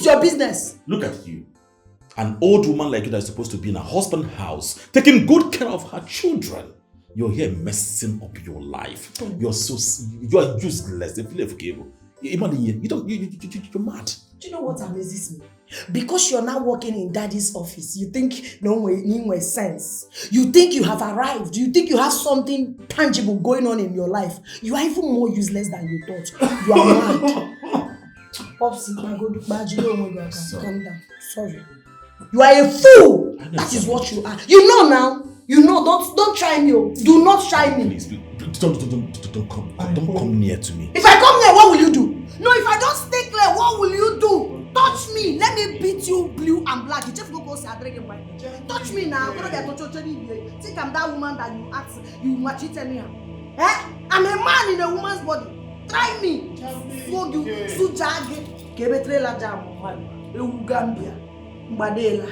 is your business? Look at you. An old woman like you that is supposed to be in her husband's house, taking good care of her children. You're here messing up your life. You're useless. You're mad. Do you know what amazes me? Because you're now working in daddy's office, you think no sense. You think you have arrived. You think you have something tangible going on in your life. You are even more useless than you thought. You are mad. Popsy, calm down. Sorry. You are a fool. That is what you are. You know now. You know. Don't try me. Do not try me. Please, don't come near to me. If I come near, what will you do? No, if I don't stay clear, what will you do? Touch me. Let me beat you blue and black. You just go say I drink my. Touch me now. Think I'm that woman that you asked, you maltreated me. I'm a man in a woman's body. Try me. Flog you. Sujage. Kebetre la jam. Gambia. Mbadela.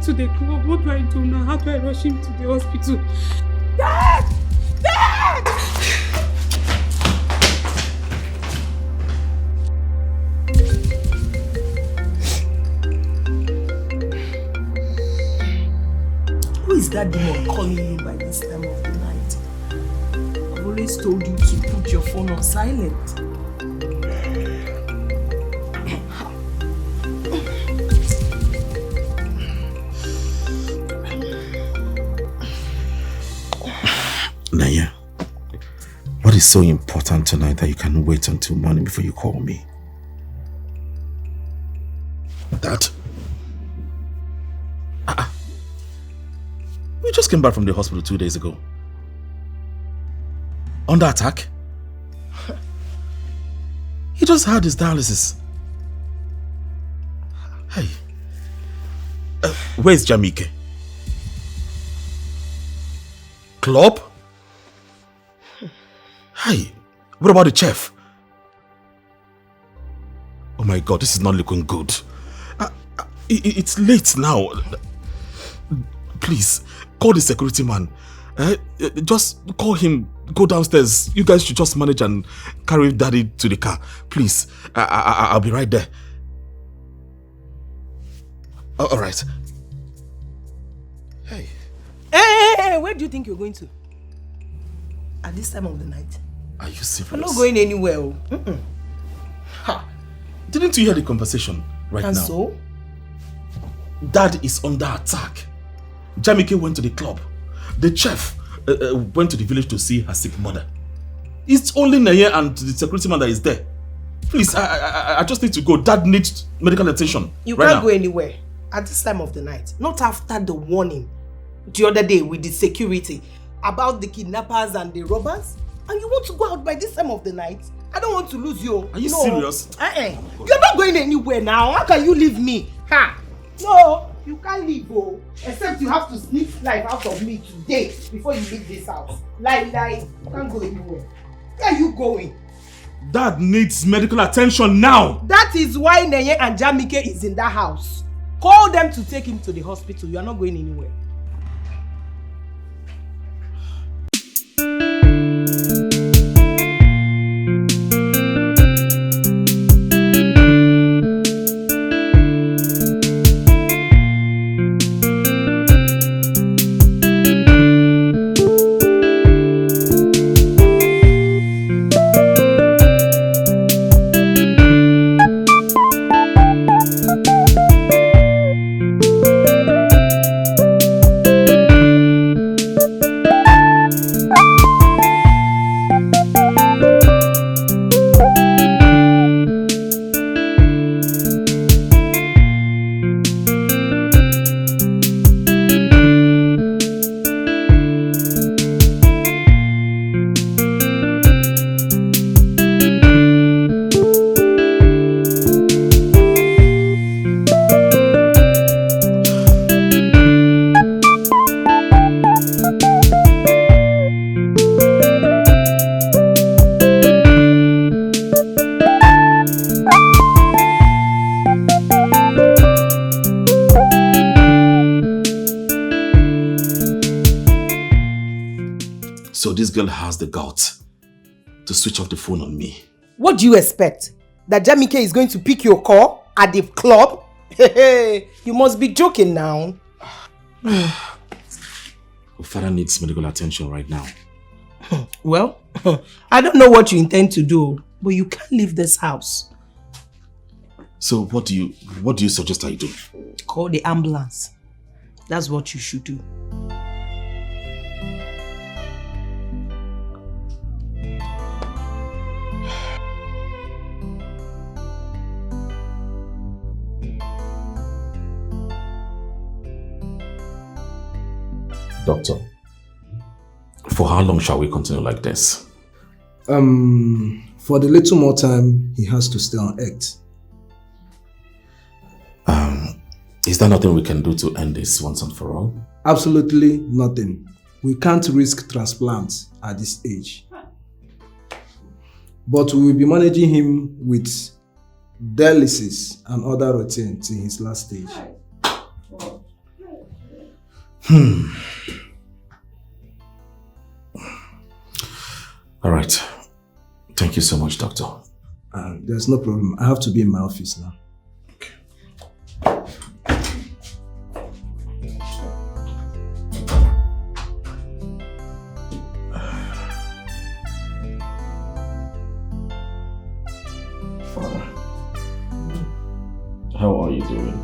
To the club. What do I do now? How do I rush him to the hospital? Dad! Dad! Who is that demon calling you by this time of the night? I've always told you to put your phone on silent. Naya, what is so important tonight that you can wait until morning before you call me? That? We just came back from the hospital 2 days ago. Under attack? He just had his dialysis. Hey. Where's Jamike? Club? Hey, what about the chef? Oh my God, this is not looking good. It's late now. Please, call the security man. Just call him, go downstairs. You guys should just manage and carry Daddy to the car. Please, I'll be right there. All right. Hey. Hey, where do you think you're going to? At this time of the night? Are you serious? I'm not going anywhere. Ha. Didn't you hear the conversation right and now? And so? Dad is under attack. Jamike went to the club. The chef went to the village to see her sick mother. It's only Naye and the security man that is there. Please, I just need to go. Dad needs medical attention. You right can't now. go anywhere at this time of the night. Not after the warning the other day with the security about the kidnappers and the robbers. And you want to go out by this time of the night? I don't want to lose you. Are you serious? You're not going anywhere now. How can you leave me? Ha! No, you can't leave, oh. Except you have to sneak life out of me today before you leave this house. Lie. You can't go anywhere. Where are you going? Dad needs medical attention now. That is why Neye and Jamike is in that house. Call them to take him to the hospital. You are not going anywhere. So this girl has the guts to switch off the phone on me. What do you expect? That Jamike is going to pick your call at the club? You must be joking now. Her father needs medical attention right now. Well, I don't know what you intend to do, but you can't leave this house. So what do you suggest I do? Call the ambulance. That's what you should do. Doctor, for how long shall we continue like this? For the little more time he has to stay on Earth. Is there nothing we can do to end this once and for all? Absolutely nothing. We can't risk transplants at this age. But we will be managing him with dialysis and other routines in his last stage. All right. Thank you so much, doctor. There's no problem. I have to be in my office now. Father, how are you doing?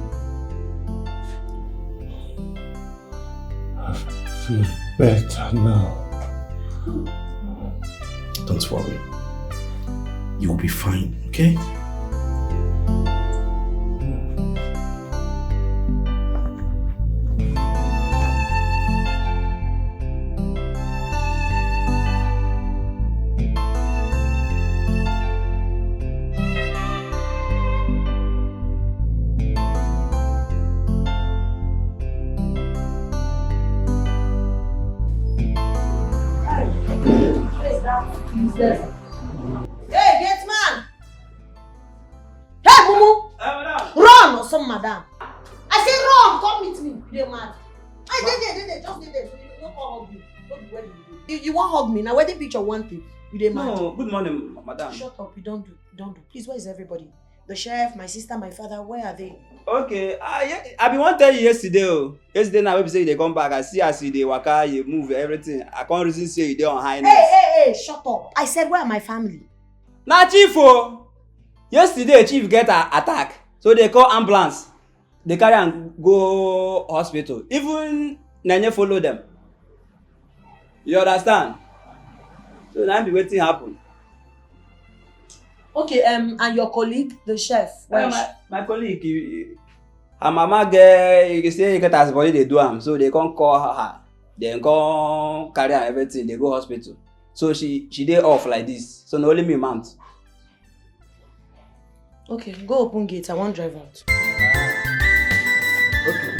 I feel better now. Don't worry. You'll be fine, okay? Yes. Hey, gate man! Hey, Mumu! Run or some madam. I say run, come meet me. You're mad. Hey, just there. You don't hug me. Don't do wedding. You won't hug me. Now wedding picture one thing. You mad. No, good morning, madam. Shut up, you don't do. Please, where is everybody? The chef, my sister, my father, where are they? Okay, I been want tell you yesterday. Yesterday now we say they come back. I see as you dey waka, you move everything. I can't reason say you dey on highness. Hey, shut up. I said, where are my family? Nah, chief yesterday chief get attack. So they call ambulance. They carry and go hospital. Even Nanya follow them. You understand? So now be waiting happen. Okay, and your colleague, the chef. My colleague, her mama get, you can say you get as body they do am, so they can't call her. They can't carry her everything. They go hospital. So she dey off like this. So no only me month. Okay, go open gate. I won't drive out. Okay.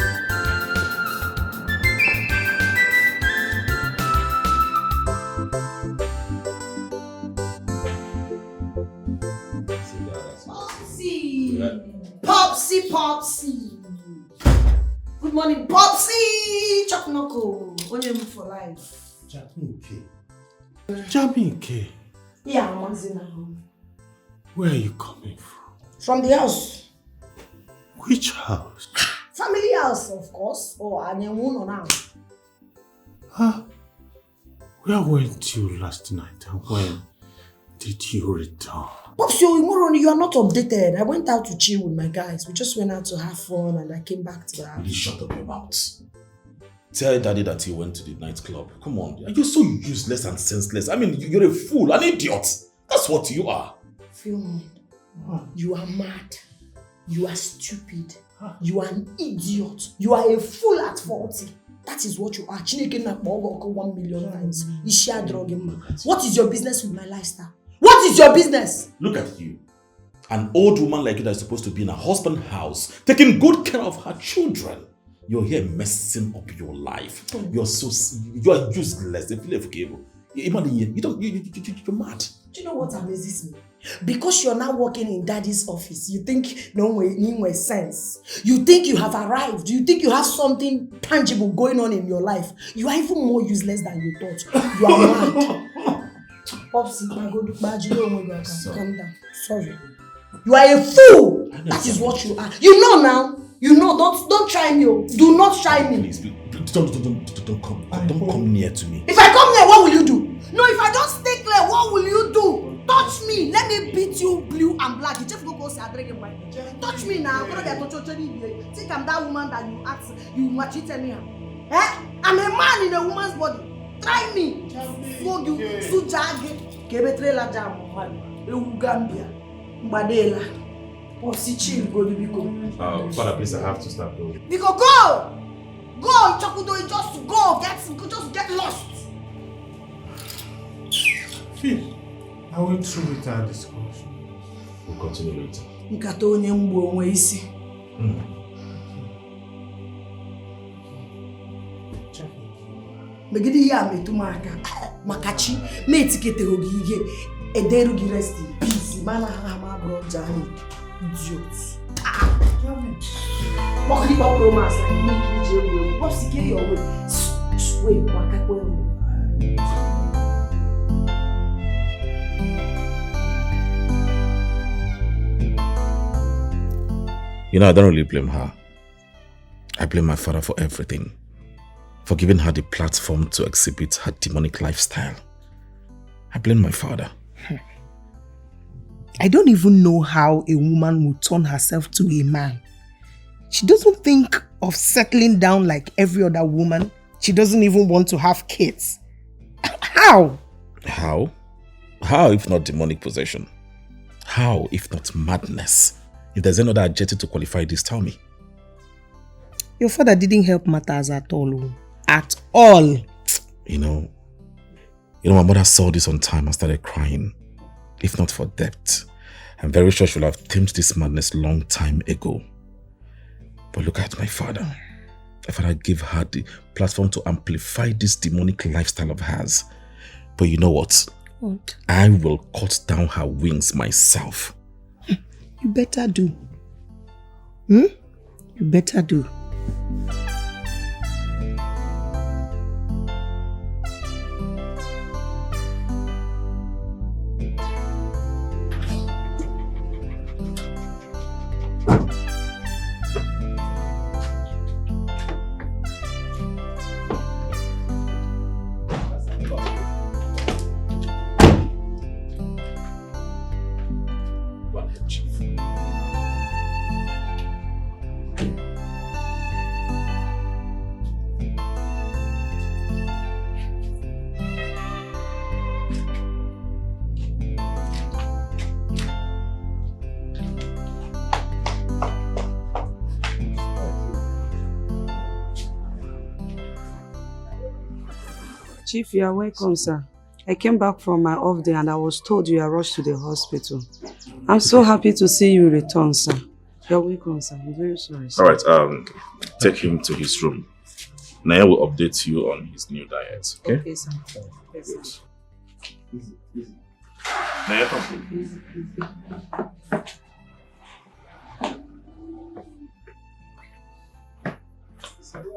Popsy. Good morning, Popsy. Chop knuckle. Only for life. Jamike, Yeah, I'm now. where are you coming from? From the house. Which house? Family house, of course. Oh, and then one now. Huh? Where went you last night and when did you return? Popsy, you are not updated. I went out to chill with my guys. We just went out to have fun and I came back to the house. Please shut up your mouth. Tell daddy that you went to the nightclub. Come on, you're so useless and senseless. I mean, you're a fool, an idiot. That's what you are. Phil, you are mad. You are stupid. You are an idiot. You are a fool at 40. That is what you are. Chineke na 1 million times. You share drug in man. What is your business with my lifestyle? What is your business? Look at you. An old woman like you that is supposed to be in her husband's house, taking good care of her children. You're here messing up your life. You are useless. You're mad. Do you know what amazes me? Because you're now working in daddy's office, you think no way sense. You think you have arrived. You think you have something tangible going on in your life. You are even more useless than you thought. You are mad. Popsy, calm down. Sorry. You are a fool. That is what you are. You know now. You know. Don't try me. Do not try me. Please, don't come near to me. If I come near, what will you do? No, if I don't stay clear, what will you do? Touch me. Let me beat you blue and black. You just go say I drink white. Touch me now. Think I'm that woman that you ask, you maltreated me. I'm a man in a woman's body. Try me. Fuck you. Sujage. Kebetre la jam. Gambia. Mbadela. Father, please, I have to stop though. Because go! Go, Chakudo, just go. Just get lost. Phil, are we through with our discussion? We'll continue later. Nkato onye mgbo onwe isi. Megide ya metumaka. Makachi, me etikete ogi ihe. Ederu gi rest in peace. Mana ha ma bro jani. Idiot. What keep up romance like me? What's the carry away? Wait, waka You know, I don't really blame her. I blame my father for everything. For giving her the platform to exhibit her demonic lifestyle. I blame my father. I don't even know how a woman will turn herself to a man. She doesn't think of settling down like every other woman. She doesn't even want to have kids. How? How? How if not demonic possession? How if not madness? If there's another adjective to qualify this, tell me. Your father didn't help matters at all. At all. You know, my mother saw this on time and started crying. If not for debt, I'm very sure she would have tamed this madness long time ago. But look at my father. My father gave her the platform to amplify this demonic lifestyle of hers. But you know what? What? I will cut down her wings myself. You better do. You better do. Chief, you are welcome, sir. I came back from my off day and I was told you are rushed to the hospital. I'm so happy to see you return, sir. You're welcome, sir. I'm very sorry, sir. Alright, take him to his room. Naya will update you on his new diet, okay? Okay, sir. Yes, sir. Naya, come.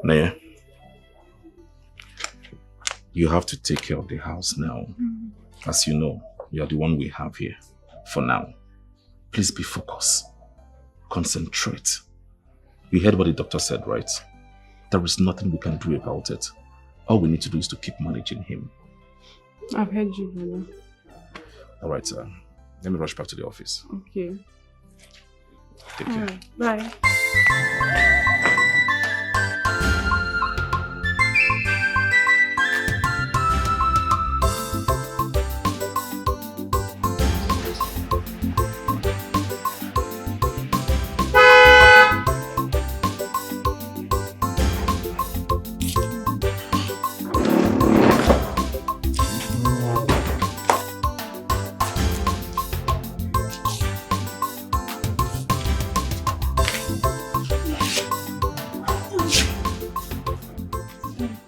Naya, you have to take care of the house now. As you know, you're the one we have here for now. Please be focused. Concentrate. You heard what the doctor said, right? There is nothing we can do about it. All we need to do is to keep managing him. I've heard you, brother. Alright, let me rush back to the office. Okay. Take care. Bye.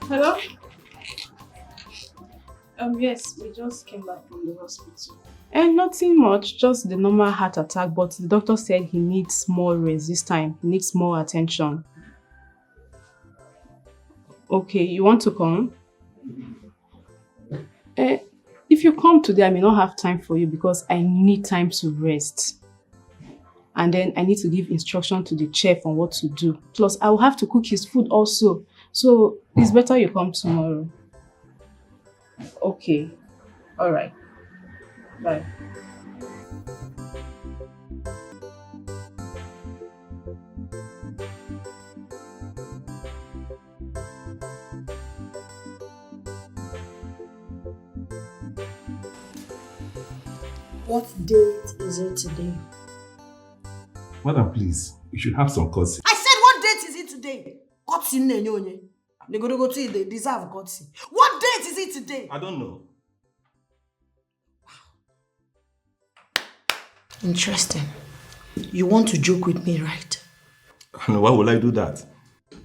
Hello? Yes, we just came back from the hospital. And nothing much, just the normal heart attack, but the doctor said he needs more rest this time. He needs more attention. Okay, you want to come? If you come today, I may not have time for you because I need time to rest. And then I need to give instruction to the chef on what to do. Plus, I will have to cook his food also. So, it's better you come tomorrow. Okay. All right. Bye. What date is it today? Madam, please, you should have some courtesy. I said, what date is it today? Courtesy, Nenyonye. They go to they deserve courtesy. What date is it today? I don't know. Interesting. You want to joke with me, right? And why would I do that?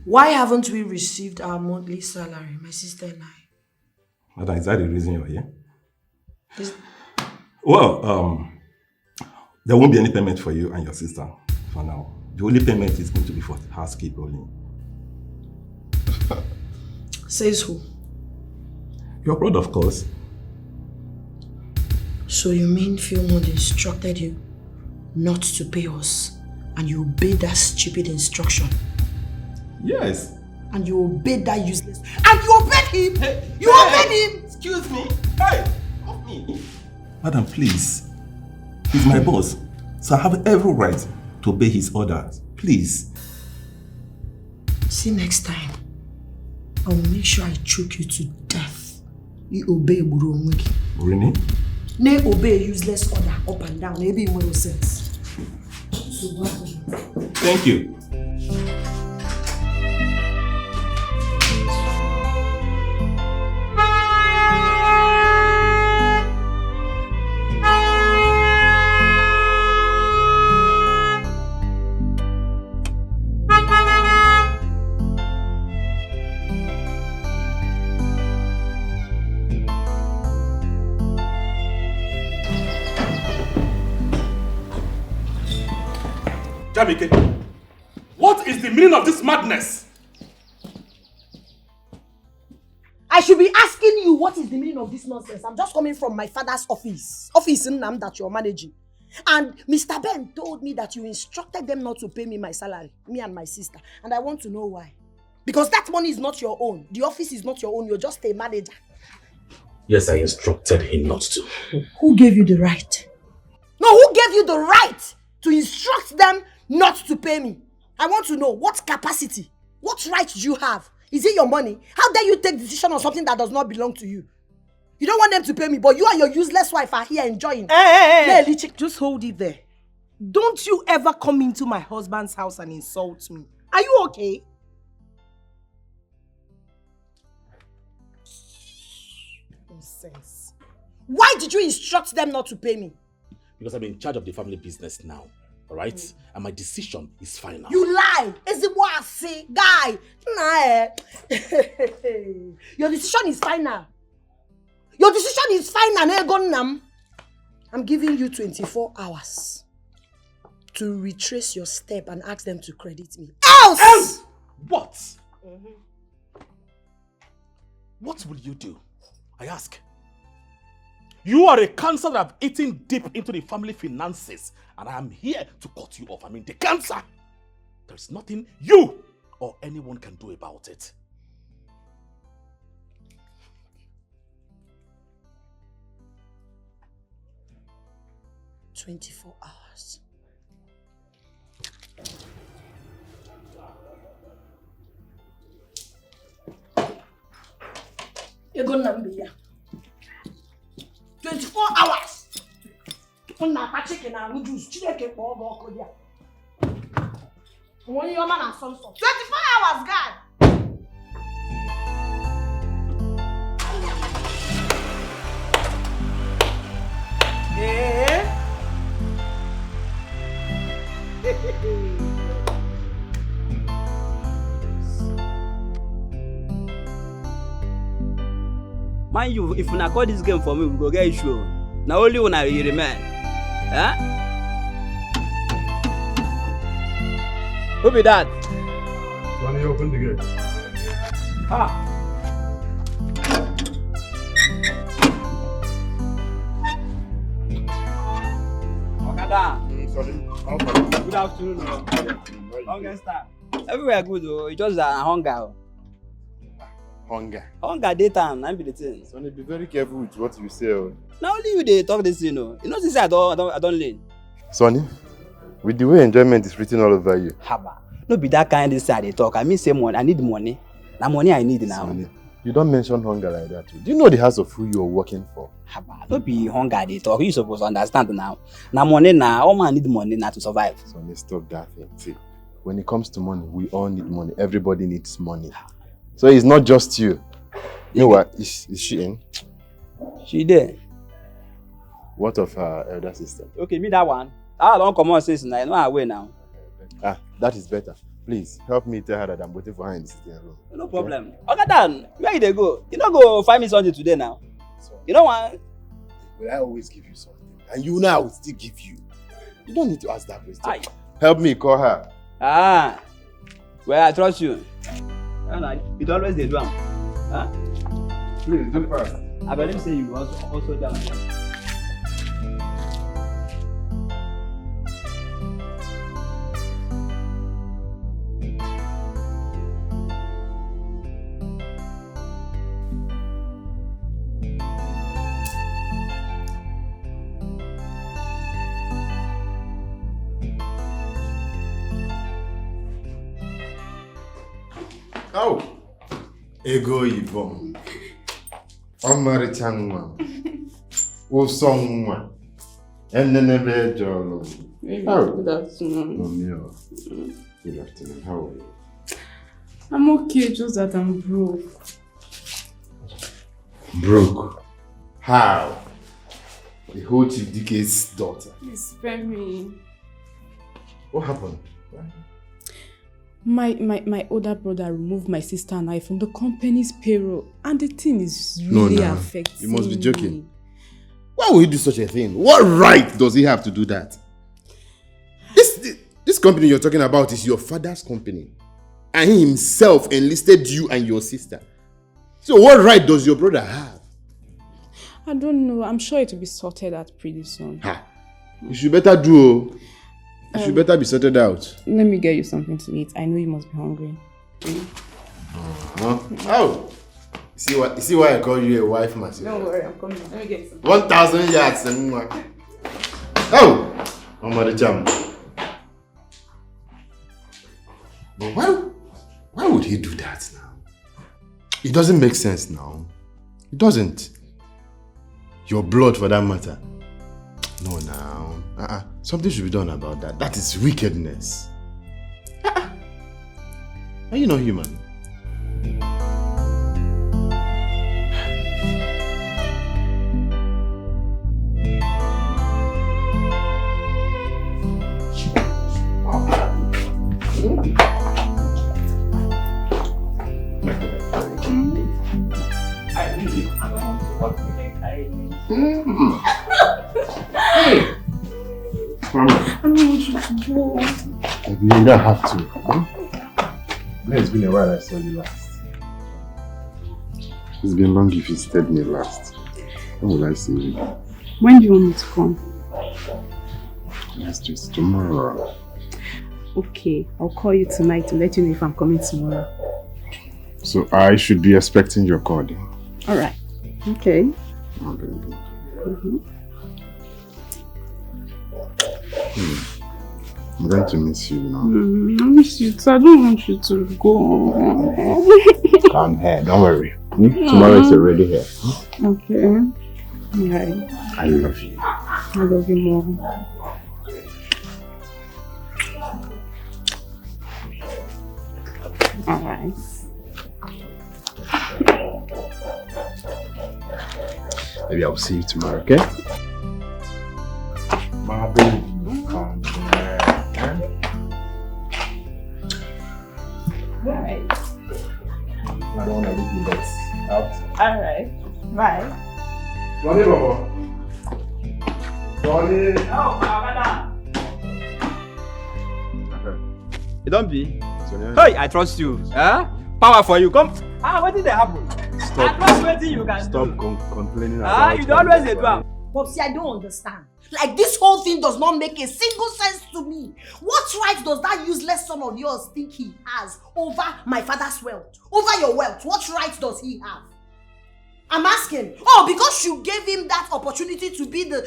Why haven't we received our monthly salary, my sister and I? Madam, is that the reason you're here? Is- Well, there won't be any payment for you and your sister for now. The only payment is going to be for housekeeping only. Says who? Your brother, of course. So you mean Philmont instructed you not to pay us and you obeyed that stupid instruction? Yes. And you obeyed that useless... And you obeyed him! Hey, You obeyed him! Excuse me. Hey, off me. Madam, please. He's my boss, so I have every right to obey his orders. Please. See next time. I will make sure I choke you to death. You obey Buru Onweki. Really? Ne obey useless order up and down. Maybe in no sense. So what? Thank you. Jamike, what is the meaning of this madness? I should be asking you what is the meaning of this nonsense. I'm just coming from my father's office. Office in Nam that you're managing. And Mr. Ben told me that you instructed them not to pay me my salary, me and my sister. And I want to know why. Because that money is not your own. The office is not your own. You're just a manager. Yes, I instructed him not to. Who gave you the right? No, who gave you the right to instruct them not to pay me? I want to know what capacity, what right do you have? Is it your money? How dare you take decision on something that does not belong to you? You don't want them to pay me, but you and your useless wife are here enjoying. Hey, just hold it there. Don't you ever come into my husband's house and insult me. Are you okay? Nonsense. Why did you instruct them not to pay me? Because I'm in charge of the family business now. Alright? And my decision is final. You lie! Is it what I say? Guy! Nah. Your decision is final. Your decision is final. I'm giving you 24 hours to retrace your step and ask them to credit me. Else! What? What will you do? I ask. You are a cancer that have eaten deep into the family finances, and I am here to cut you off. I mean, the cancer. There's nothing you or anyone can do about it. "24 hours. You're gonna be here. 24 hours. Chicken and juice. 24 hours, guy. Mind you, if you not call this game for me, we go get issue. Now only when I remain. Huh? Who be that? Sonny, open the gate. Ha! Okada. Good afternoon. Longest time. Everywhere good though. It's just hunger. Hunger daytime, I be the thing. Sonny, be very careful with what you say. Now only you they talk this, you know. You know, since I don't learn. Sonny, with the way enjoyment is written all over you. Haba. No be that kind of side they talk. I mean say money. I need money. Now money I need now. Sonny, you don't mention hunger like that. Do you know the house of who you are working for? Haba. No be hunger they talk. You supposed to understand now. Now money now. All man need money now to survive. Sonny, stop that thing. See, when it comes to money, we all need money. Everybody needs money. So it's not just you. You know what? Is she in? She there. What of her elder sister? Okay, me that one. I don't come on since now. I know her way now. Ah, that is better. Please help me tell her that I'm waiting for her in the sitting room. No problem. Okay, Dan, where you they go? You don't go find me something today now. You know what? Will I always give you something? And you know I will still give you. You don't need to ask that question. Aye. Help me call her. Ah, well, I trust you. It always they do. Huh? Please do first. I believe say you also down. Oh, ego ibom. Ọmarịcha nwa. Ụsọ nwa. Enenebe jọrọ. Good afternoon. Omio. Good afternoon. How are you? I'm okay, just that I'm broke. Broke. How? The whole Chief Dike's daughter. Please spare me. What happened? My older brother removed my sister and I from the company's payroll, and the thing is really affecting You must be joking. me. Why would he do such a thing? What right does he have to do that? This company you're talking about is your father's company. And he himself enlisted you and your sister. So what right does your brother have? I don't know. I'm sure it will be sorted out pretty soon. Ha! You should better do. You should better be sorted out. Let me get you something to eat. I know you must be hungry. Oh! You see why I call you a wife material? Don't worry, I'm coming. Let me get you something. 1,000 yards and more. Oh! I'm at the jam. But why would he do that now? It doesn't make sense now. It doesn't. Your blood for that matter. No, now. Something should be done about that. That is wickedness. Are you not human? Hey! I don't want you to go. You don't have to. It's been a while I saw you last. It's been long if you stayed me last. When will I see you? When do you want me to come? Let's do it tomorrow. Okay, I'll call you tonight to let you know if I'm coming tomorrow. So I should be expecting your call then? Alright. Okay. I'm going to miss you now. I miss you too. I don't want you to go. Come here, don't worry. Tomorrow is already here. Okay. Alright. I love you. I love you more. Alright. Maybe I'll see you tomorrow, okay? My baby, come here. Alright. I don't want to leave you late. Out. Alright. Bye. Johnny, Baba. Johnny. Oh, Baba. You don't be. Sonia. Hey, I trust you. Huh? Power for you. Come. What did they happen? Stop. I trust what you can Stop do. complaining about You don't always do. Popsy, I don't understand. Like, this whole thing does not make a single sense to me. What right does that useless son of yours think he has over my father's wealth? Over your wealth? What right does he have? I'm asking. Oh, because you gave him that opportunity to be the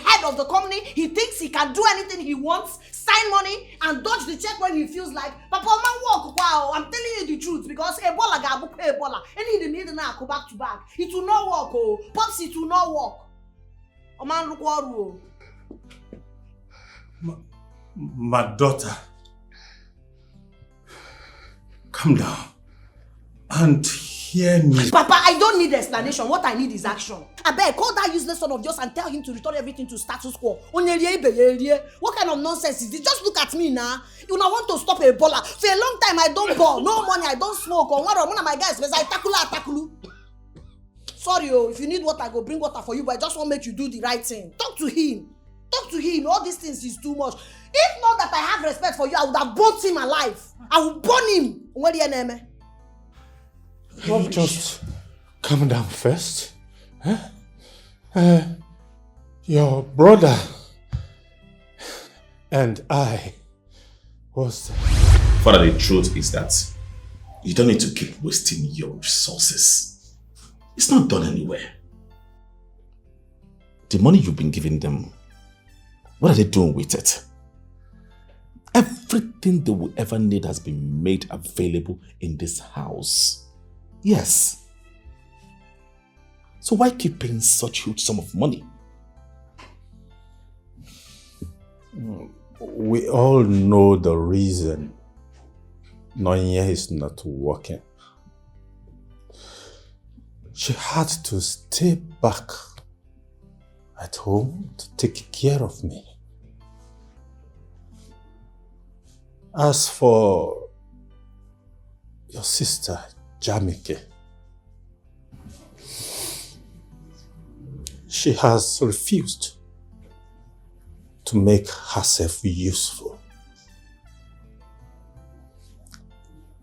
head of the company, he thinks he can do anything he wants, sign money, and dodge the check when he feels like, Papa, man, walk. Wow, I'm telling you the truth, because Ebola ga book Ebola. Any the need now go back to back. It will not work, oh. Pops, it will not work. Oh man, look what My daughter, calm down and hear me. Papa, I don't need explanation. What I need is action. I beg, call that useless son of yours and tell him to return everything to status quo. What kind of nonsense is this? Just look at me now. You now want to stop Ebola. For a long time, I don't ball. No money, I don't smoke. Or one of my guys, I takulu. Sorry, if you need water, I go bring water for you, but I just want to make you do the right thing. Talk to him. Talk to him. All these things is too much. If not that I have respect for you, I would have burnt him alive. I will burn him. What do you name? Can you just calm down first? Huh? Your brother and I was... Father, the truth is that you don't need to keep wasting your resources. It's not done anywhere. The money you've been giving them, what are they doing with it? Everything they will ever need has been made available in this house. Yes. So why keep paying such huge sum of money? We all know the reason Nonya is not working. She had to stay back at home to take care of me. As for your sister, Jamike, she has refused to make herself useful.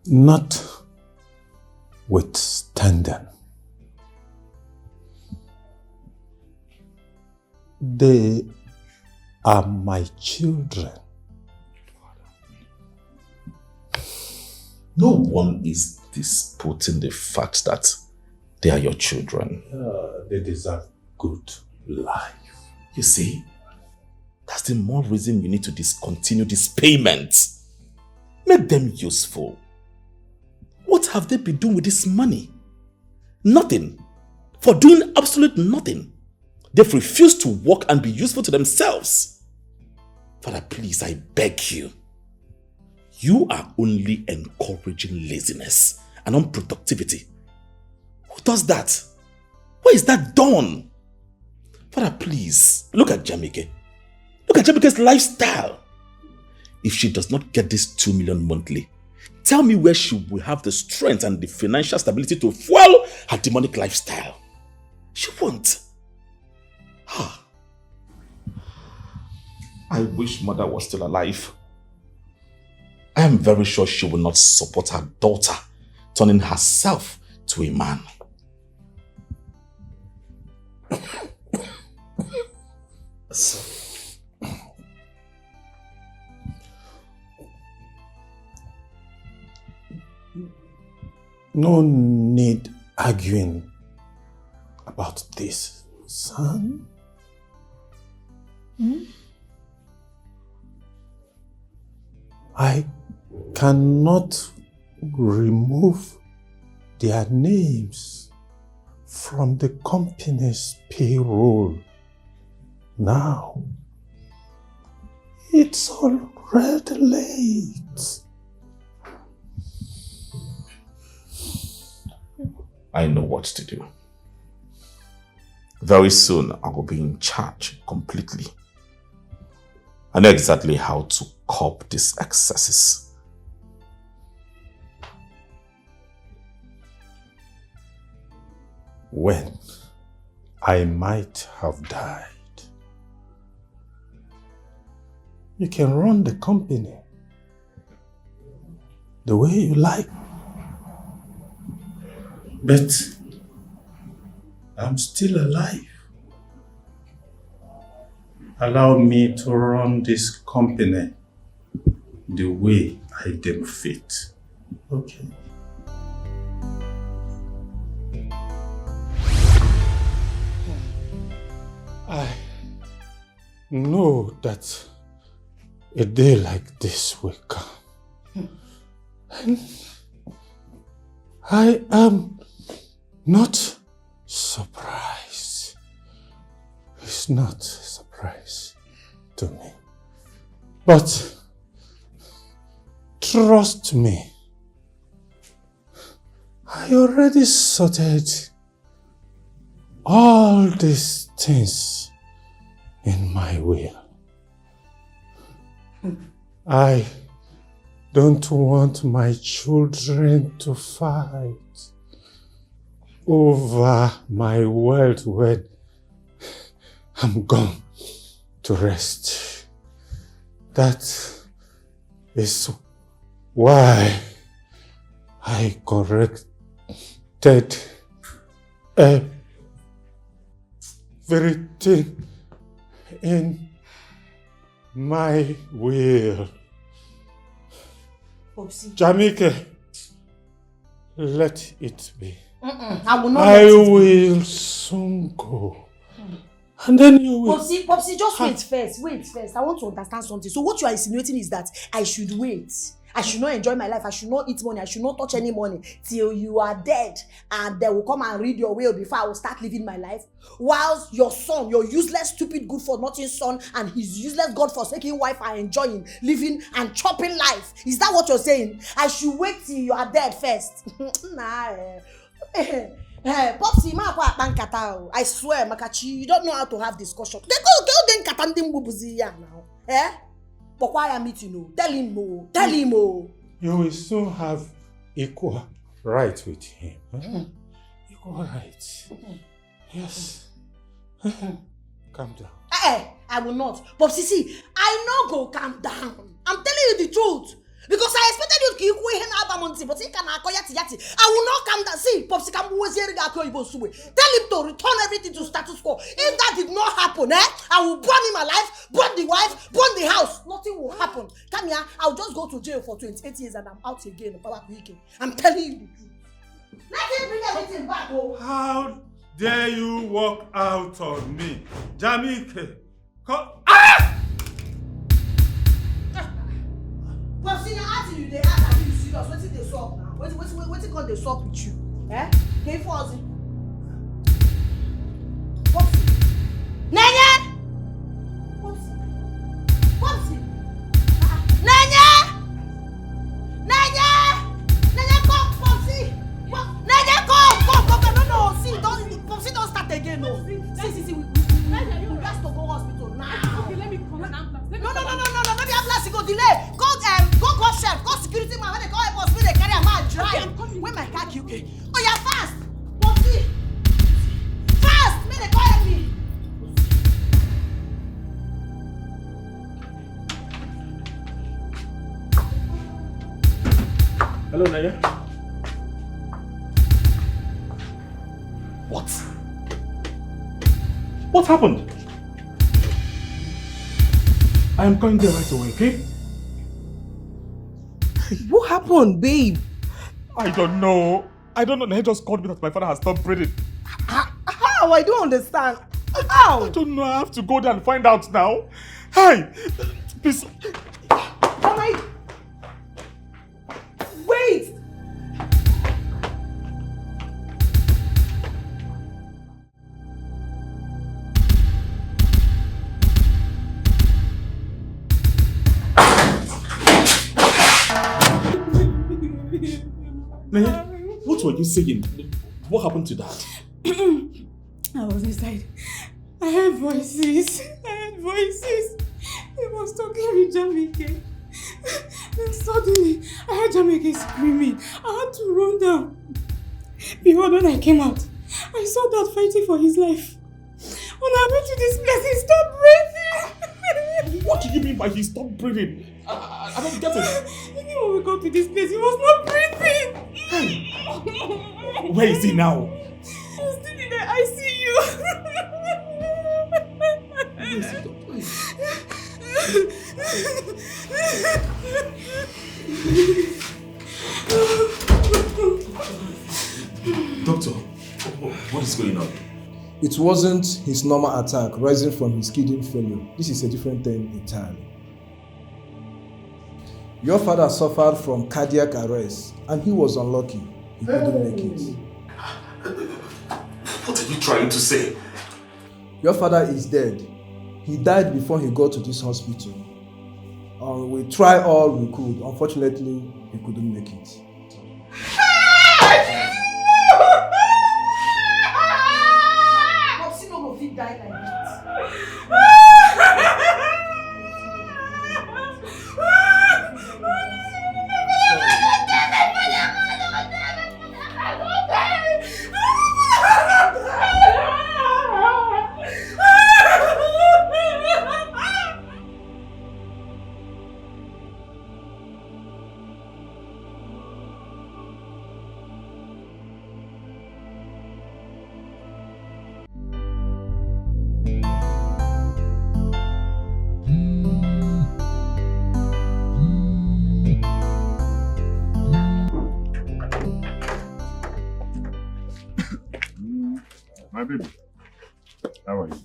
Notwithstanding, they are my children. No one is disputing the fact that they are your children. They deserve good life. You see, that's the more reason you need to discontinue this payment. Make them useful. What have they been doing with this money? Nothing. For doing absolute nothing. They've refused to work and be useful to themselves. Father, please, I beg you. You are only encouraging laziness and unproductivity. Who does that? Where is that done? Father, please, look at Jamike. Look at Jamike's lifestyle. If she does not get this 2 million monthly, tell me where she will have the strength and the financial stability to fuel her demonic lifestyle. She won't. I wish mother was still alive. I am very sure she will not support her daughter turning herself to a man. No need arguing about this, son. I cannot remove their names from the company's payroll now. It's already late. I know what to do. Very soon, I will be in charge completely. I know exactly how to curb these excesses. When I might have died, you can run the company the way you like. But I'm still alive. Allow me to run this company the way I deem fit. Okay? I know that a day like this will come. And I am not surprised. It's not a surprise to me. But trust me, I already sorted all these things in my will. I don't want my children to fight over my wealth when I'm gone to rest. That is why I corrected everything in my will. Popsy. Jamike, let it be. I will not. I will soon go. And then you will. Popsy, just wait first. Wait first. I want to understand something. So what you are insinuating is that I should wait. I should not enjoy my life. I should not eat money. I should not touch any money till you are dead, and they will come and read your will before I will start living my life. Whilst your son, your useless, stupid, good for nothing son, and his useless, God-forsaken wife are enjoying, living, and chopping life. Is that what you're saying? I should wait till you are dead first. Nah. Popsy, I swear, Makachi, you don't know how to have discussion. They go now. Eh? But why am I to know? Tell him more. Tell him more. You will soon have equal right with him. Equal rights. Yes. Calm down. I will not. But see, I know go calm down. I'm telling you the truth. Because I expected you to keep waiting up something, but he can yati. I will not come down. See, Popsy can always hear the Suwe. Tell him to return everything to status quo. If that did not happen, I will burn him alive, burn the wife, burn the house. Nothing will happen. Come here, I'll just go to jail for 28 years and I'm out again. I'm telling you the truth. Let him bring everything back. Oh. How dare you walk out on me? Jamike, come. Popsy, you're asking you, they ask, are you serious? What did they swap now? What did they swap with you? Hey, Fozzy. Popsy. Nanya! Popsy. Nanya! Come, Popsy! Nanya, come! No, see, Popsy don't start again, no. See, we have to go hospital now. Okay, let me call an ambulance. No, the ambulance go delay. Go chef, go security man. When they go help us, when they carry a man drive. Where my car key? Okay. Oh, yeah, fast. Popsy. Fast. When they go help me. Hello, Naya. What happened? I am going there right away, okay? What happened, babe? I don't know. Naya just called me that my father has stopped breathing. How? I don't understand. How? I don't know. I have to go there and find out now. Hi! Please. Wait! Naya, what were you saying? What happened to that? I was inside. I heard voices. He was talking with Jamike. Then suddenly, I heard Jamike screaming. I had to run down. Behold, when I came out, I saw Dad fighting for his life. When I went to this place, he stopped breathing. What do you mean by he stopped breathing? I don't get it. Even when we got to this place, he was not breathing. Where is he now? He's still in the ICU. Where is he? Doctor, what is going on? It wasn't his normal attack rising from his kidney failure. This is a different thing entirely. Your father suffered from cardiac arrest and he was unlucky. He couldn't make it. What are you trying to say? Your father is dead. He died before he got to this hospital. We tried all we could. Unfortunately, he couldn't make it. Popsy no go fit die like that. My baby, how are you?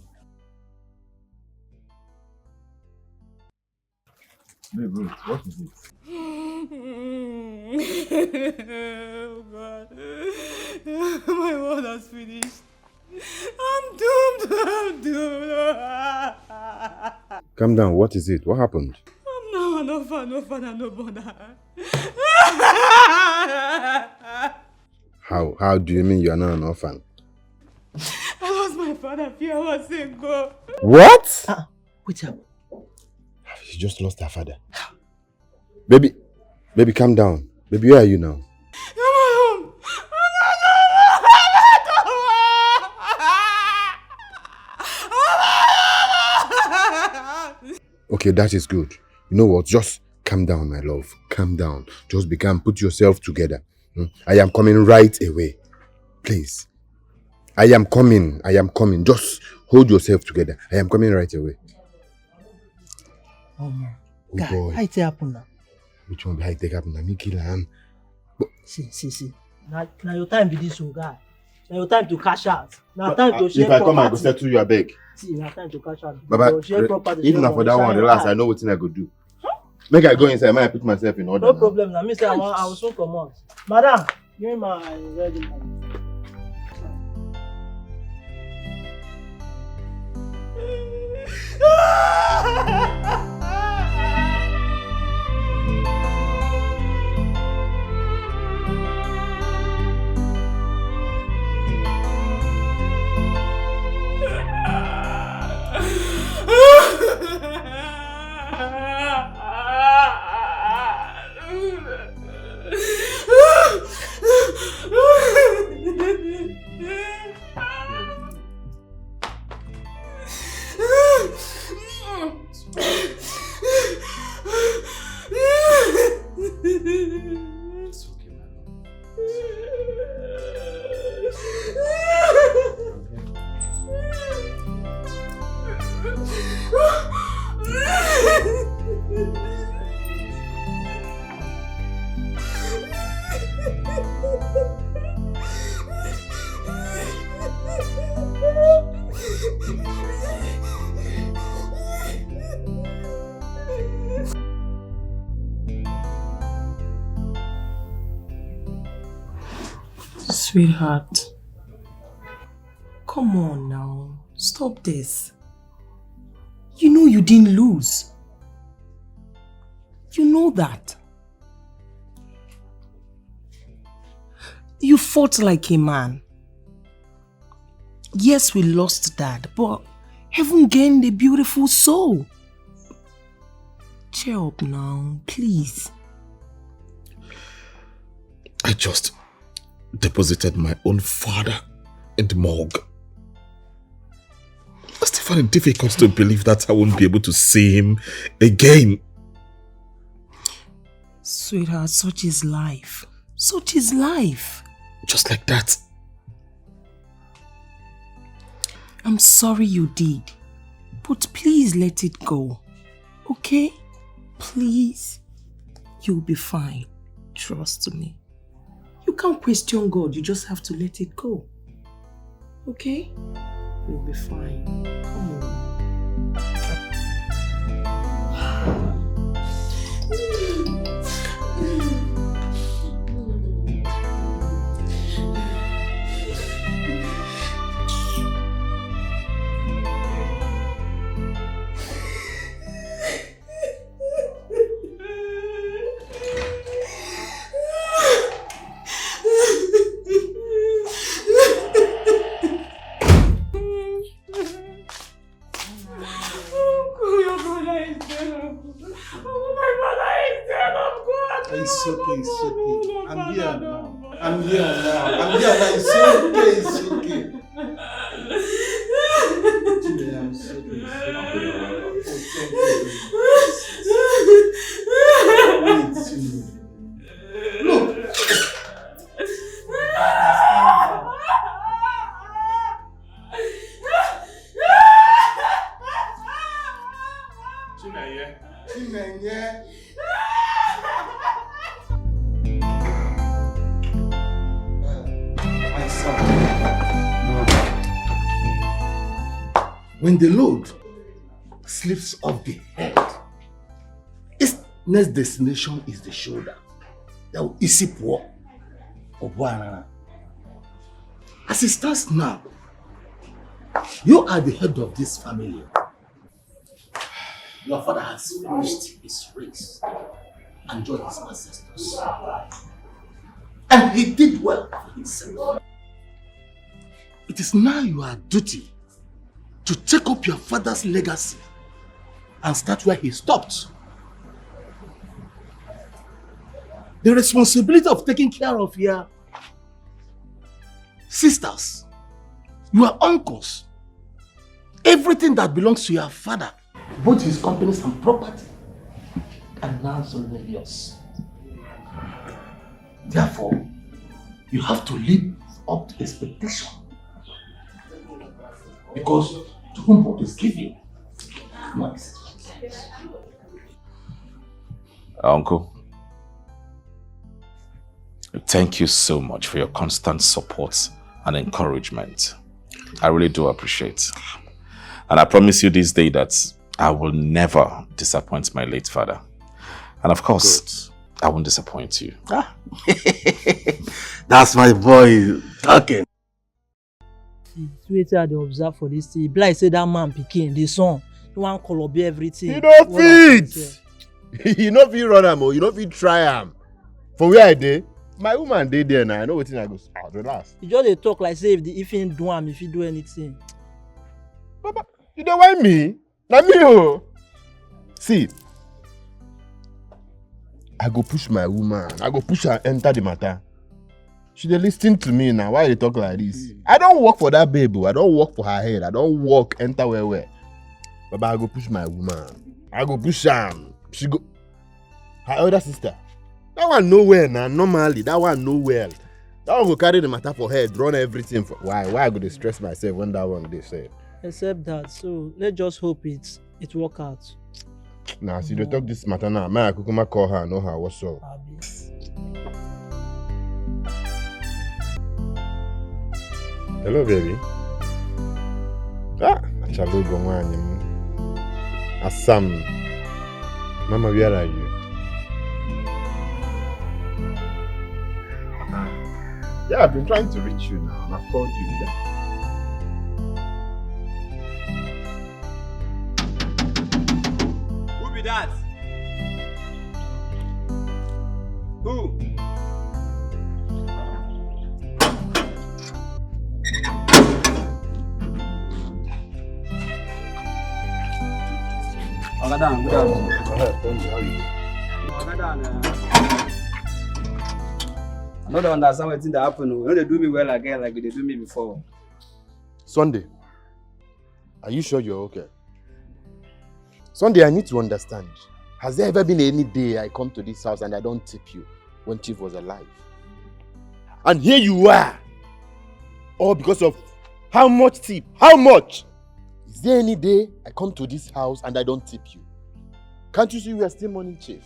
Babe, wait, what is it? Oh God. My world has finished. I'm doomed. Calm down, what is it? What happened? I'm now an orphan, no father, no mother. How do you mean you are not an orphan? I lost my father a few hours ago. What? Wait up. She just lost her father. Baby, calm down. Baby, where are you now? I'm at home. Okay, that is good. You know what? Just Calm down, my love. Calm down. Just put yourself together. I am coming right away. Please. I am coming. Just hold yourself together. I am coming right away. Oh God, boy. how it happen now? Which one be how it happen? Me kill him. See. Now your time be this one, guy. Now your time to cash out. Now time to share property. If I come, I go property. settle you, I beg. See, now time to cash out. Baba, Share property, if share not for that money, one, the share last, eye. I know what I go do. Make I go inside, I put myself in order. No now. problem. Now me say I will soon come out. Madam, give me my ready. Sweetheart, come on now, stop this. You know you didn't lose. You know that. You fought like a man. Yes, we lost Dad, but heaven gained a beautiful soul. Cheer up now, please. I just deposited my own father in the morgue. I still find it difficult to believe that I won't be able to see him again. Sweetheart, such is life. Such is life. Just like that. I'm sorry you did, but please let it go. Okay? Please. You'll be fine. Trust me. You can't question God, you just have to let it go. Okay? You'll be fine. Come on. It's okay. I'm here now. I'm here now. It's okay. Today I'm so Look. Chinenye. When the load slips off the head, its next destination is the shoulder. As it stands now, you are the head of this family. Your father has finished his race and joined his ancestors. And he did well for himself. It is now your duty to take up your father's legacy and start where he stopped. The responsibility of taking care of your sisters, your uncles, everything that belongs to your father, both his companies and property, and now it's only yours. Therefore, you have to live up to expectation. Because to whom God is giving, no expectations. Uncle, thank you so much for your constant support and encouragement. I really do appreciate. And I promise you this day that I will never disappoint my late father. And of course, I won't disappoint you. That's my boy talking. Wetin I dey observe for this thing, like say that man pikin, the son, he wan colour everything. He no fit. You no fit run am or you no fit try am. For where I dey, my woman dey there now. I know wetin I go relax. He just dey talk like say if he do am, if he do anything. Papa, you dey whine me? Na me o. See, I go push my woman. I go push her enter the matter. She dey lis ten to me now. Why you talk like this? I don work for that babe. I don work for her head. I don work enter where. Baba, I go push my woman. I go push am. She go. Her elder sister. That one know well now. Normally, that one know well. That one go carry the matter for head, run everything for. Why I go dey stress myself when that one dey say? Except that, so let's just hope it work out. Nah, see, they talk this matter now. Man, I kukuma call her, know her. What's up? Hello, baby. Achalo Gomani. Assam. Mama, where are you? Yeah, I've been trying to reach you now, and I've called you. Who be that? Who? Ogadan, good afternoon. Ogadan, I don't understand what thing that happen. You know they do me well again like they do me before. Sunday, are you sure you're okay? Sunday, I need to understand. Has there ever been any day I come to this house and I don't tip you when Chief was alive? And here you are. All because of how much tip? How much? Is there any day I come to this house and I don't tip you? Can't you see we are still money, Chief?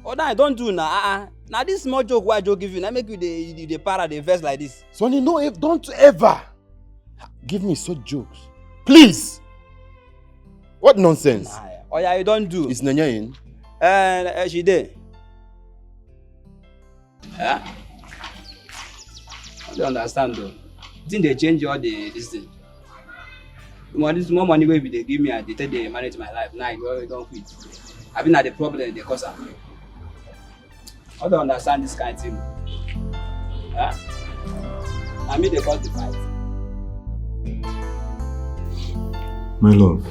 Oh, no, I don't do now. Now this small joke why I joke give you, now make you the para the verse like this. Sonny, no, don't ever give me such jokes. Please. What nonsense? Nah, oh yeah, you don't do. Is Nanya in? She did. Yeah? I don't understand though. I think they change all this thing. This more money wey they give me and they tell they manage my life. Now you don't quit. I've been at the problem they cause am. I don't understand this kind of thing. Yeah? I mean they cause the fight. My love,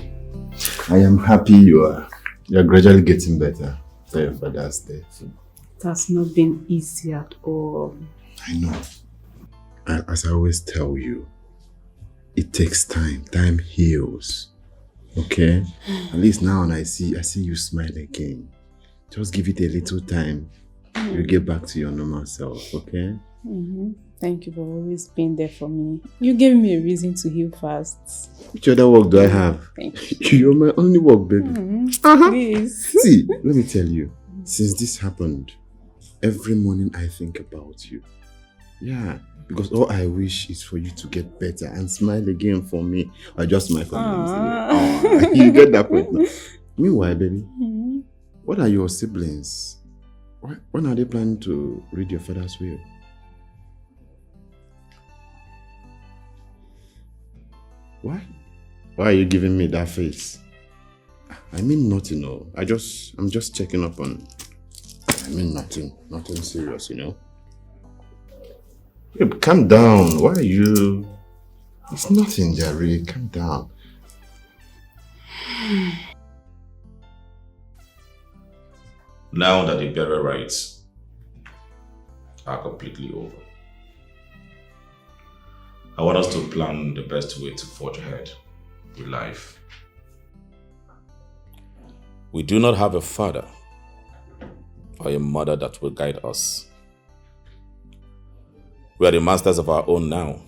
I am happy you're gradually getting better after your father's death. It has not been easy at all. I know. As I always tell you, it takes time. Time heals. Okay? At least now when I see you smile again. Just give it a little time. You'll get back to your normal self, okay? Mm-hmm. Thank you for always being there for me. You gave me a reason to heal fast. Which other work do I have? Thank you. You're my only work, baby. Mm-hmm. Please. See, let me tell you. Since this happened, every morning I think about you. Yeah, because all I wish is for you to get better and smile again for me. Or just smile for me. You get that point now. Meanwhile, baby, what are your siblings? When are they planning to read your father's will? Why? Why are you giving me that face? I mean nothing, no. I'm just checking up on. I mean nothing serious, you know. Babe, calm down. Why are you? It's nothing, Jerry. Calm down. Now that the burial rites are completely over, I want us to plan the best way to forge ahead with life. We do not have a father or a mother that will guide us. We are the masters of our own now.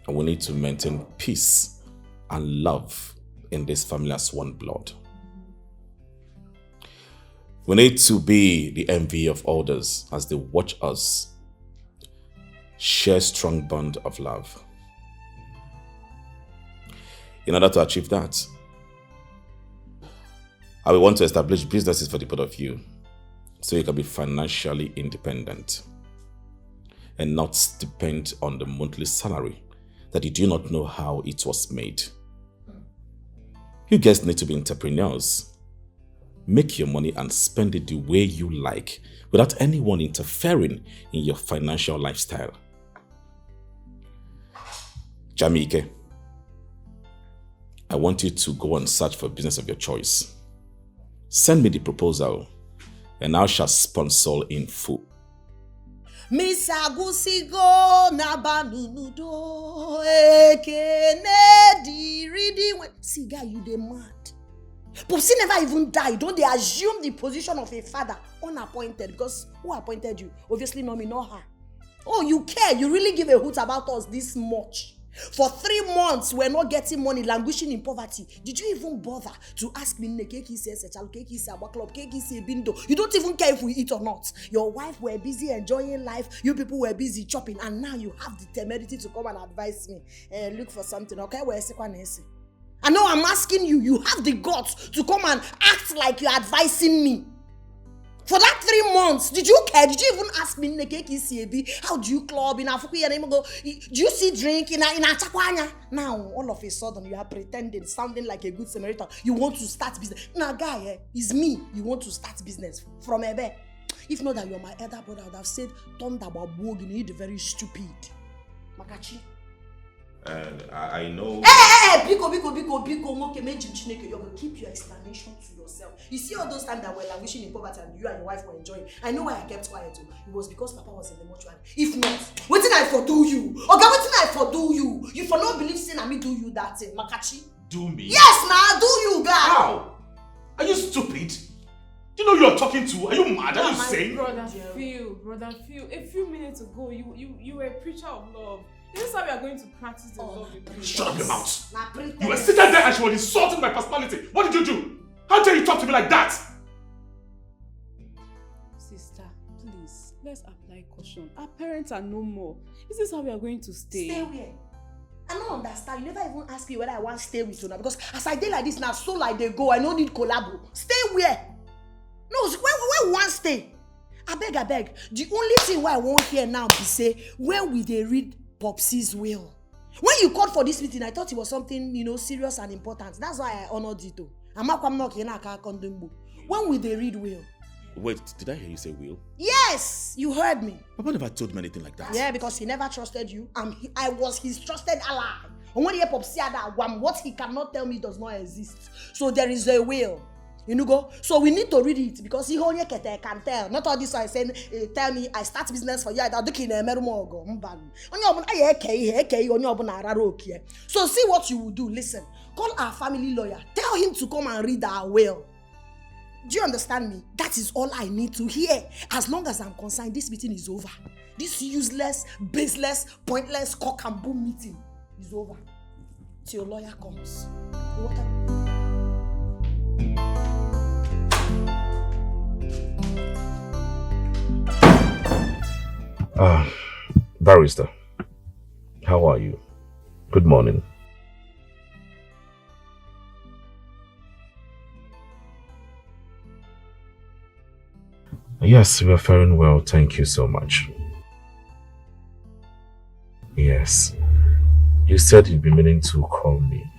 And we need to maintain peace and love in this family as one blood. We need to be the envy of others as they watch us share strong bond of love. In order to achieve that, I will want to establish businesses for the both of you so you can be financially independent and not depend on the monthly salary that you do not know how it was made. You guys need to be entrepreneurs. Make your money and spend it the way you like without anyone interfering in your financial lifestyle. Jamike, I want you to go and search for a business of your choice. Send me the proposal and I shall sponsor in full. Miss Agusigo Nabanudo Kennedy reading when see guy you the mad. Popsi never even died. Don't they assume the position of a father unappointed? Because who appointed you? Obviously not me, not her. Oh, you care. You really give a hoot about us this much. For 3 months, we're not getting money, languishing in poverty. Did you even bother to ask me? You don't even care if we eat or not. Your wife were busy enjoying life. You people were busy chopping. And now you have the temerity to come and advise me. Look for something. Okay, I know I'm asking you. You have the guts to come and act like you're advising me. For that 3 months, did you care? Did you even ask me, how do you club in Africa? Do you see drink in a Chakwanya? Now, all of a sudden, you are pretending, sounding like a good Samaritan. You want to start business. Now, guy, it's me. You want to start business from Ebe. If not that you're my elder brother, I would have said, Tonda Babog, you're very stupid. Makachi. And I know. Hey, Biko, you're going to keep your explanation to yourself. You see all those times that we're languishing in poverty and you and your wife were enjoying. I know why I kept quiet too. It was because Papa was in the mortuary. If not, what did I for do you? Okay, what did I for do you? You for not believe sin and me do you that thing, Makachi? Do me? Yes, ma, do you, guy? How? Are you stupid? Do you know who you're talking to? Are you mad? Are you sane? Brother Phil, a few minutes ago, you were a preacher of love. Is this how we are going to practice the love in preachers? Shut up your mouth! You were sitting there and she was insulting my personality. What did you do? How dare you talk to me like that? Sister, please, let's apply caution. Our parents are no more. Is this how we are going to stay? Stay where? I don't understand. You never even ask me whether I want to stay with you now. Because as I did like this now, so like they go, I don't need collabo. Stay where? No, where we want to stay? I beg. The only thing why I won't hear now be say, where will they read Popsy's will? When you called for this meeting, I thought it was something, serious and important. That's why I honored it too. When will they read will? Wait, did I hear you say will? Yes, you heard me. Papa never told me anything like that. Yeah, because he never trusted you. I was his trusted ally. And when he Popsy had that one, what he cannot tell me does not exist. So there is a will. So we need to read it because he only can tell. Not all this I saying, tell me I start business for you. So see what you will do. Listen, call our family lawyer. Tell him to come and read our will. Do you understand me? That is all I need to hear. As long as I'm concerned, this meeting is over. This useless, baseless, pointless cock and bull meeting is over. Till your lawyer comes. Barrister, how are you? Good morning. Yes, we are faring well, thank you so much. Yes, you said you'd be meaning to call me.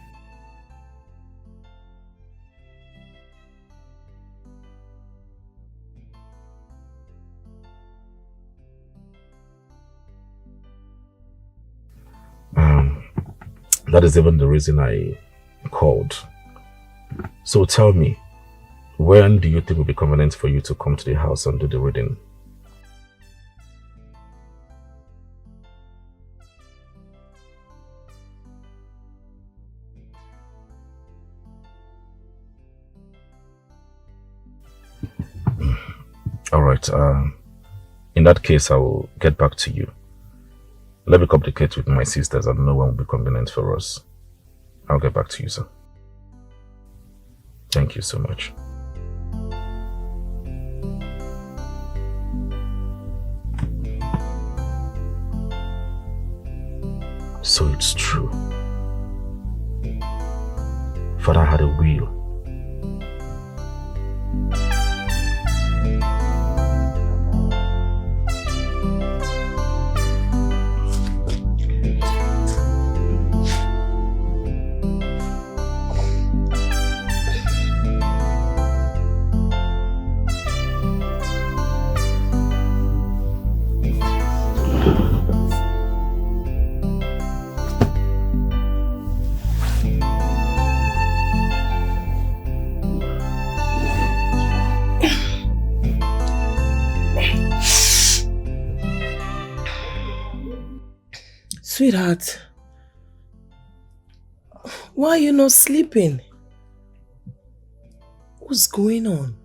That is even the reason I called. So tell me, when do you think it will be convenient for you to come to the house and do the reading? All right. In that case, I will get back to you. Let me communicate with my sisters and know when will be convenient for us. I'll get back to you, sir. Thank you so much. So it's true. Father had a will. Sweetheart, why are you not sleeping? What's going on?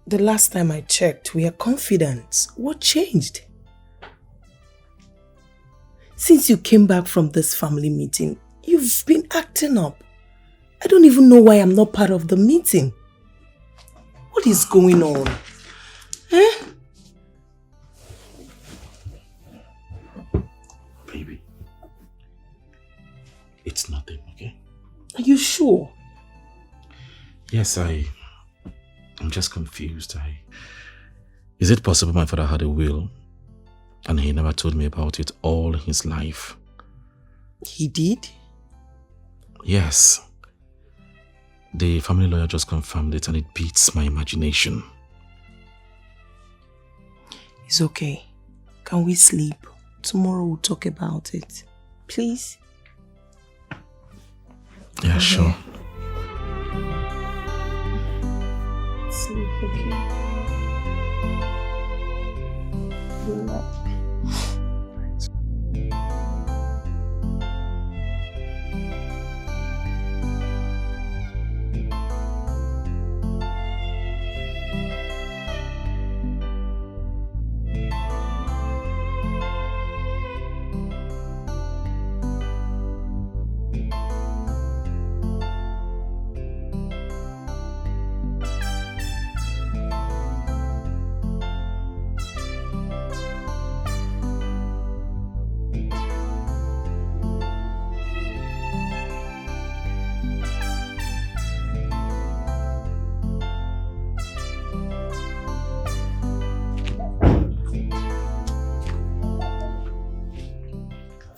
The last time I checked, we are confident. What changed? Since you came back from this family meeting, you've been acting up. I don't even know why I'm not part of the meeting. What is going on? Eh? Baby, it's nothing, okay? Are you sure? Yes, I'm just confused. Is it possible my father had a will and he never told me about it all his life? He did? Yes. The family lawyer just confirmed it and it beats my imagination. It's okay. Can we sleep? Tomorrow we'll talk about it. Please? Yeah, sure. Sleep, okay? Good night.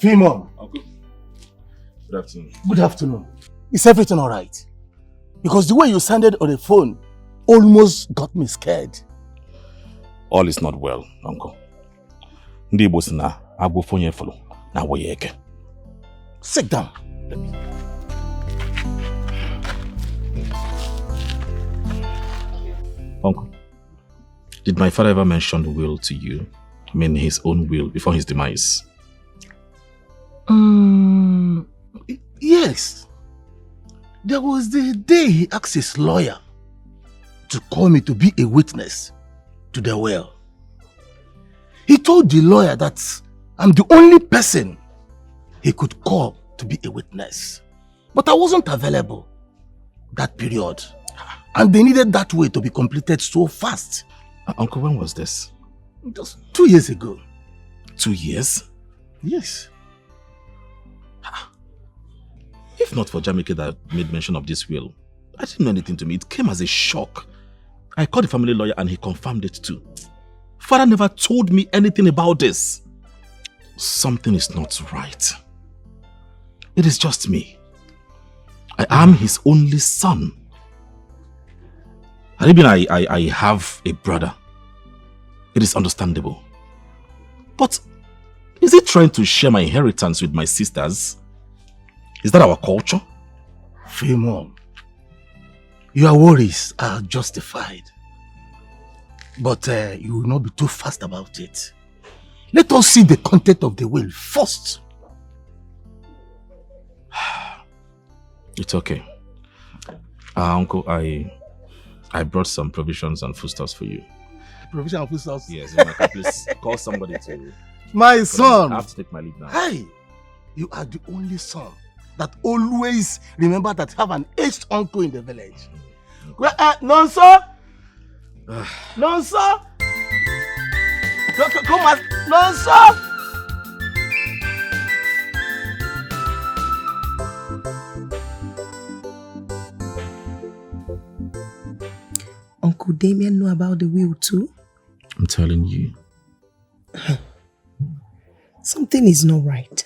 Philemon. Uncle. Good afternoon. Good afternoon. Is everything alright? Because the way you sounded on the phone almost got me scared. All is not well, Uncle. Ndi Igbo si na agwọ fonye folo na agwọ ya eke. Sit down. Uncle, did my father ever mention the will to you? I mean his own will before his demise? Yes. There was the day he asked his lawyer to call me to be a witness to the will. He told the lawyer that I'm the only person he could call to be a witness. But I wasn't available that period. And they needed that way to be completed so fast. Uncle, when was this? Just 2 years ago. 2 years? Yes. If not for Jamike that made mention of this will, I didn't know anything to me. It came as a shock. I called the family lawyer and he confirmed it too. Father never told me anything about this. Something is not right. It is just me. I am his only son. And even I have a brother. It is understandable. But is he trying to share my inheritance with my sisters? Is that our culture? Philemon, your worries are justified. But you will not be too fast about it. Let us see the content of the will first. It's okay. Uncle, I I brought some provisions and foodstuffs for you. Provision of foodstuffs? Yes, Emeka, please call somebody to... My son! I have to take my leave now. Hey! You are the only son that always remember that have an aged uncle in the village. Well, Nonso! Nonso! Come on, Nonso! Uncle Damien know about the will too? I'm telling you. Something is not right.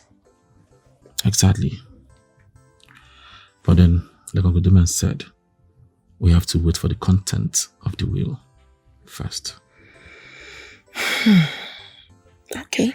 Exactly. But then, like Uncle Damien said, we have to wait for the content of the will first. Okay.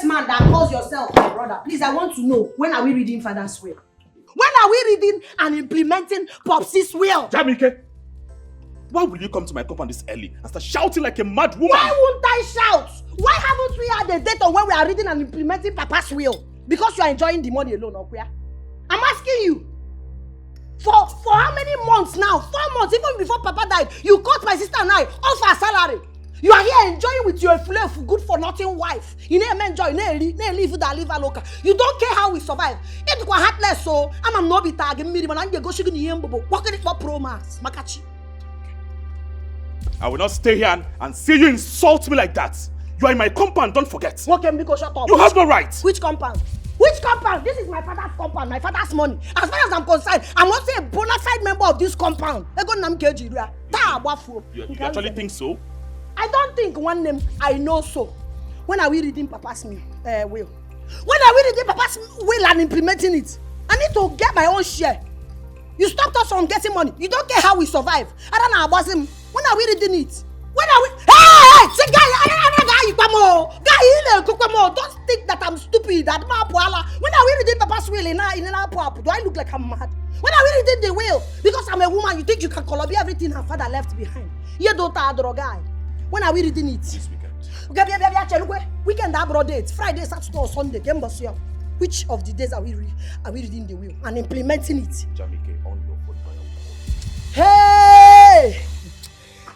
Man that calls yourself my brother, please, I want to know, when are we reading Father's will? When are we reading and implementing Popsy's will? Jamike, why will you come to my compound this early and start shouting like a mad woman? Why won't I shout? Why haven't we had a date on when we are reading and implementing Papa's will? Because you are enjoying the money alone, Okuya. I'm asking you. For how many months now? 4 months, even before Papa died, you cut my sister and I off our salary. You are here enjoying with your good for nothing wife. You never enjoy, you never live that live local. You don't care how we survive. It's quite heartless, so I'm not be tagging me, but I'm going to go to the what can it for pro mass? Makachi. I will not stay here and see you insult me like that. You are in my compound, don't forget. Okay, Miko, shut up. You have no right. Which compound? Which compound? This is my father's compound, my father's money. As far as I'm concerned, I'm also a bona fide member of this compound. You actually think so? I don't think one name, I know so. When are we reading Papa's will? When are we reading Papa's will and implementing it? I need to get my own share. You stopped us from getting money. You don't care how we survive. I don't know about him. When are we reading it? When are we... Hey! Say, guy, don't think that I'm stupid. When are we reading Papa's will in our pop? Do I look like I'm mad? When are we reading the will? Because I'm a woman, you think you can colobi everything her father left behind. You don't have a guy. When are we reading it? This weekend. Weekend abroad date. Friday, Saturday or Sunday. Which of the days are we reading the will and implementing it? Jamike, on your phone. Hey!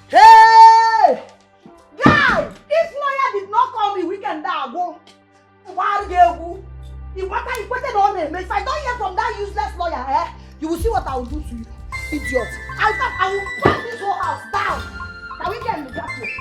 Hey! Guy! If lawyer did not call me weekend, I go. If I don't hear from that useless lawyer, you will see what I will do to you. Idiot. I will burn this whole house down. Now we can be that way.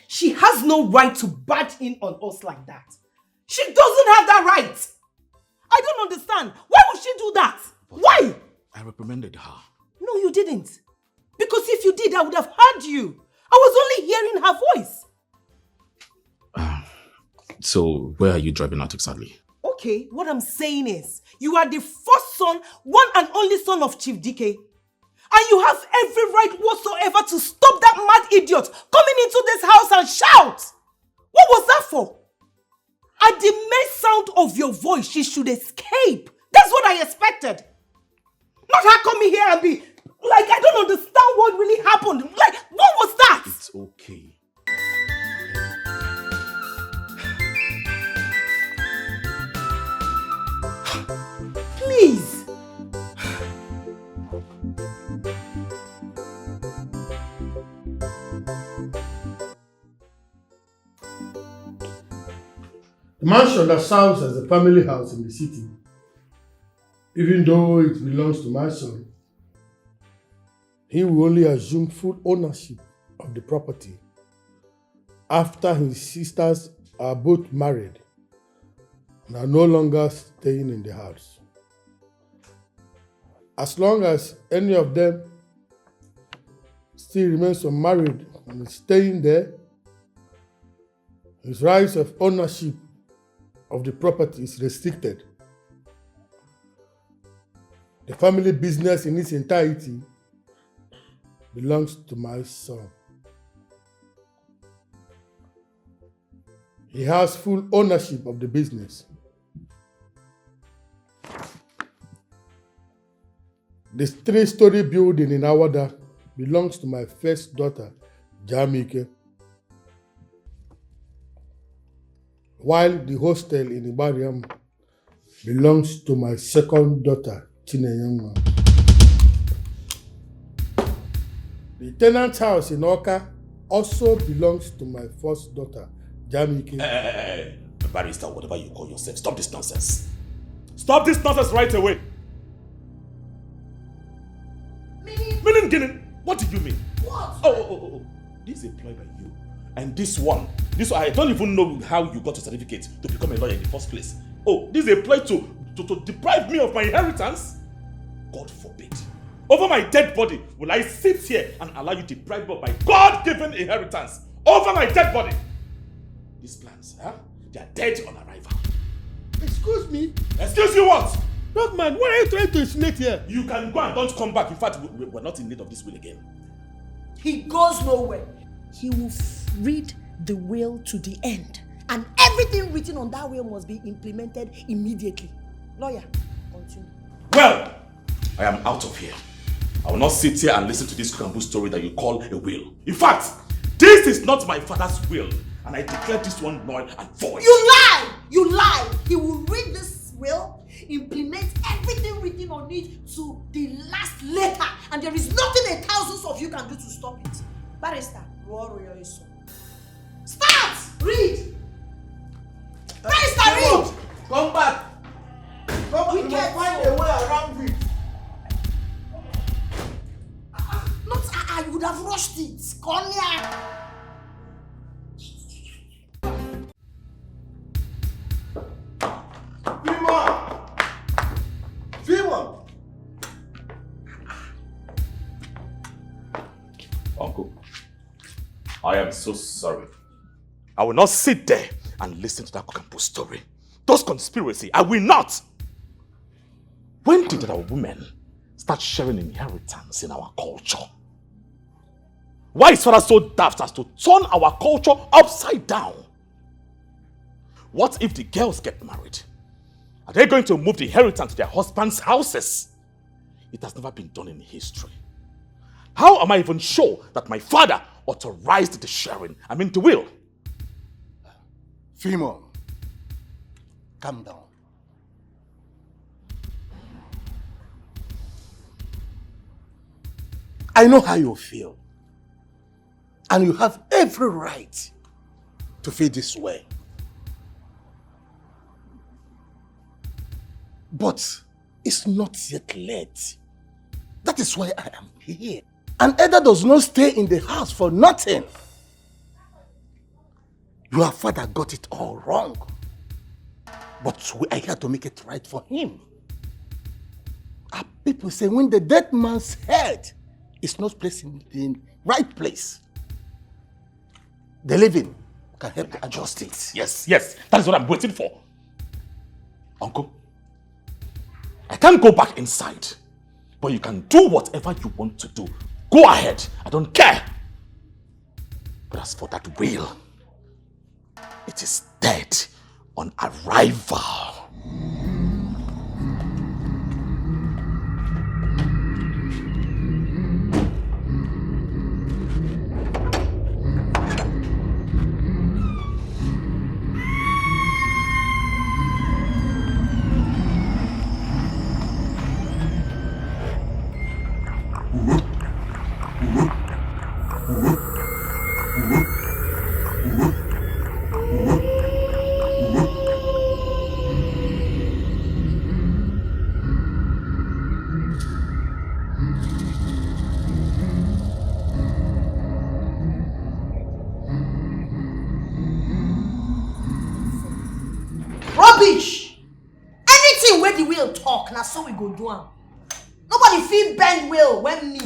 She has no right to barge in on us like that. She doesn't have that right. I don't understand. Why would she do that? Why? I reprimanded her. No, you didn't. Because if you did, I would have heard you. I was only hearing her voice. So, where are you driving out exactly? Okay, what I'm saying is, you are the first son, one and only son of Chief DK. And you have every right whatsoever to stop that mad idiot coming into this house and shout. What was that for? At the mere sound of your voice, she should escape. That's what I expected. Not her coming here and be like, I don't understand what really happened. Like, what was that? It's okay. Please. The mansion that serves as a family house in the city, even though it belongs to my son, he will only assume full ownership of the property after his sisters are both married and are no longer staying in the house. As long as any of them still remains unmarried and is staying there, his rights of ownership of the property is restricted. The family business in its entirety belongs to my son. He has full ownership of the business. This 3-story building in Awada belongs to my first daughter, Jamike, while the hostel in Ibariam belongs to my second daughter, Chineyama. The tenant house in Oka also belongs to my first daughter, Jamike. Barrister, whatever you call yourself, stop this nonsense. Stop this nonsense right away. Meaning, Guinea? What do you mean? What? Oh. This is a ploy by you. And this one, I don't even know how you got your certificate to become a lawyer in the first place. Oh, this is a ploy to deprive me of my inheritance? God forbid. Over my dead body, will I sit here and allow you to deprive me of my God-given inheritance? Over my dead body! These plans, they are dead on arrival. Excuse me? Excuse you what? Dog man, what are you trying to insinuate here? You can go and don't come back. In fact, we're not in need of this will again. He goes nowhere. He will read the will to the end. And everything written on that will must be implemented immediately. Lawyer, continue. Well, I am out of here. I will not sit here and listen to this cramble story that you call a will. In fact, this is not my father's will. And I declare this one null and void. You lie! You lie! He will read this will, implement everything written on it to the last letter, and there is nothing thousands of you can do to stop it. Barrister, start! Read! Barrister, read! Come back! We can find a way around it. I would have rushed it. Come here. Viva! Uncle, I am so sorry. I will not sit there and listen to that cock-and-bull story. Those conspiracy, I will not! When did our women start sharing inheritance in our culture? Why is father so daft as to turn our culture upside down? What if the girls get married? Are they going to move the inheritance to their husbands' houses? It has never been done in history. How am I even sure that my father authorized the sharing? I mean the will. Fimo, calm down. I know how you feel. And you have every right to feel this way. But it's not yet late. That is why I am here. An elder does not stay in the house for nothing. Your father got it all wrong. But we are here to make it right for him. Our people say when the dead man's head is not placed in the right place, the living can help to adjust it. Yes, that is what I'm waiting for. Uncle, I can't go back inside, but you can do whatever you want to do. Go ahead, I don't care. But as for that will, it is dead on arrival. Rubbish! Anything where the will talk, now so we go do am. Nobody feel bend will when me,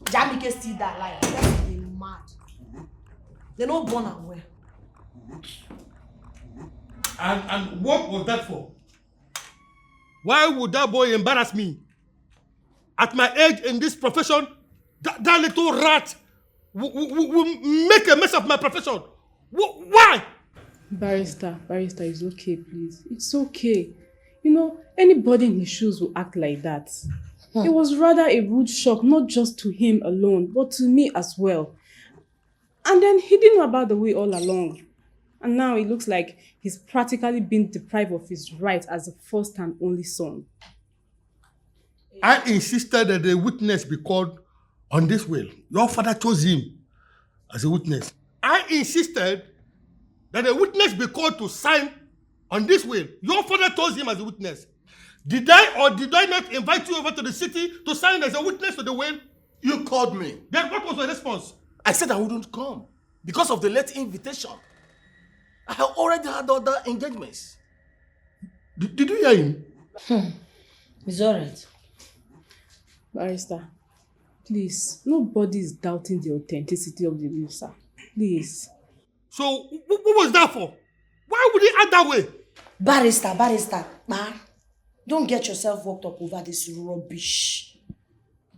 Jamike still that life. They mad. They no born and well. And what was that for? Why would that boy embarrass me? At my age in this profession, that little rat will make a mess of my profession. Why? Barrister, it's okay, please. It's okay. You know, anybody in his shoes will act like that. It was rather a rude shock, not just to him alone, but to me as well. And then he didn't know about the will all along. And now it looks like he's practically been deprived of his right as the first and only son. I insisted that a witness be called on this will. Your father chose him as a witness. I insisted that a witness be called to sign on this will. Your father chose him as a witness. Did I or did I not invite you over to the city to sign as a witness to the will? You called me. Then what was your response? I said I wouldn't come because of the late invitation. I have already had other engagements. Did you hear him? It's alright. Barrister, please, nobody is doubting the authenticity of the will, sir. Please. So, what was that for? Why would he act that way? Barrister, man, don't get yourself worked up over this rubbish.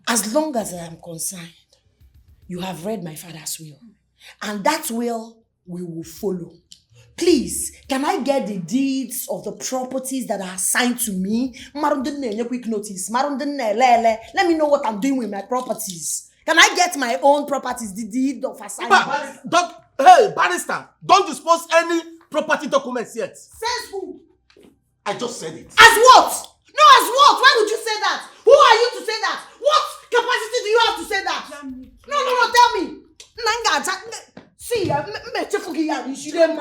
As long as I am concerned, you have read my father's will. And that will we will follow. Please, can I get the deeds of the properties that are assigned to me? Quick notice. Let me know what I'm doing with my properties. Can I get my own properties, the deed of assignment? Hey, barrister, don't dispose any property documents yet. Says who? I just said it. As what? No, as what? Why would you say that? Who are you to say that? What capacity do you have to say that? No, tell me. See, you didn't mad. You didn't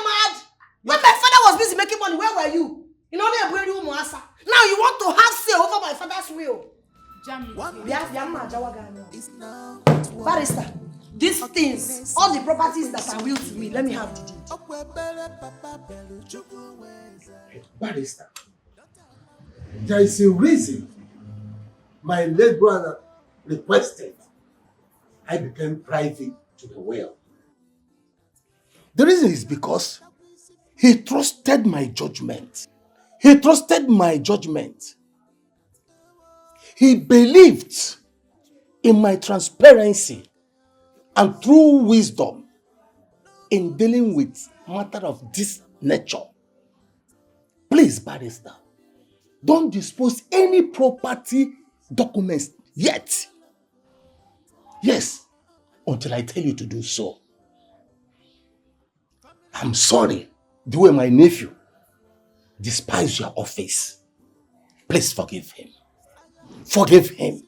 mad. When my father was busy making money, where were you? You know they bring you Moasa. Now you want to have say over my father's will. Barrister, these things, all the properties that are will to me, let me have the deed. Barrister, there is a reason my late brother requested I became privy to the will. The reason is because he trusted my judgment. He believed in my transparency and true wisdom in dealing with matter of this nature. Please, barrister, don't dispose any property documents yet. Yes, until I tell you to do so. I'm sorry the way my nephew despised your office. Please forgive him. Forgive him.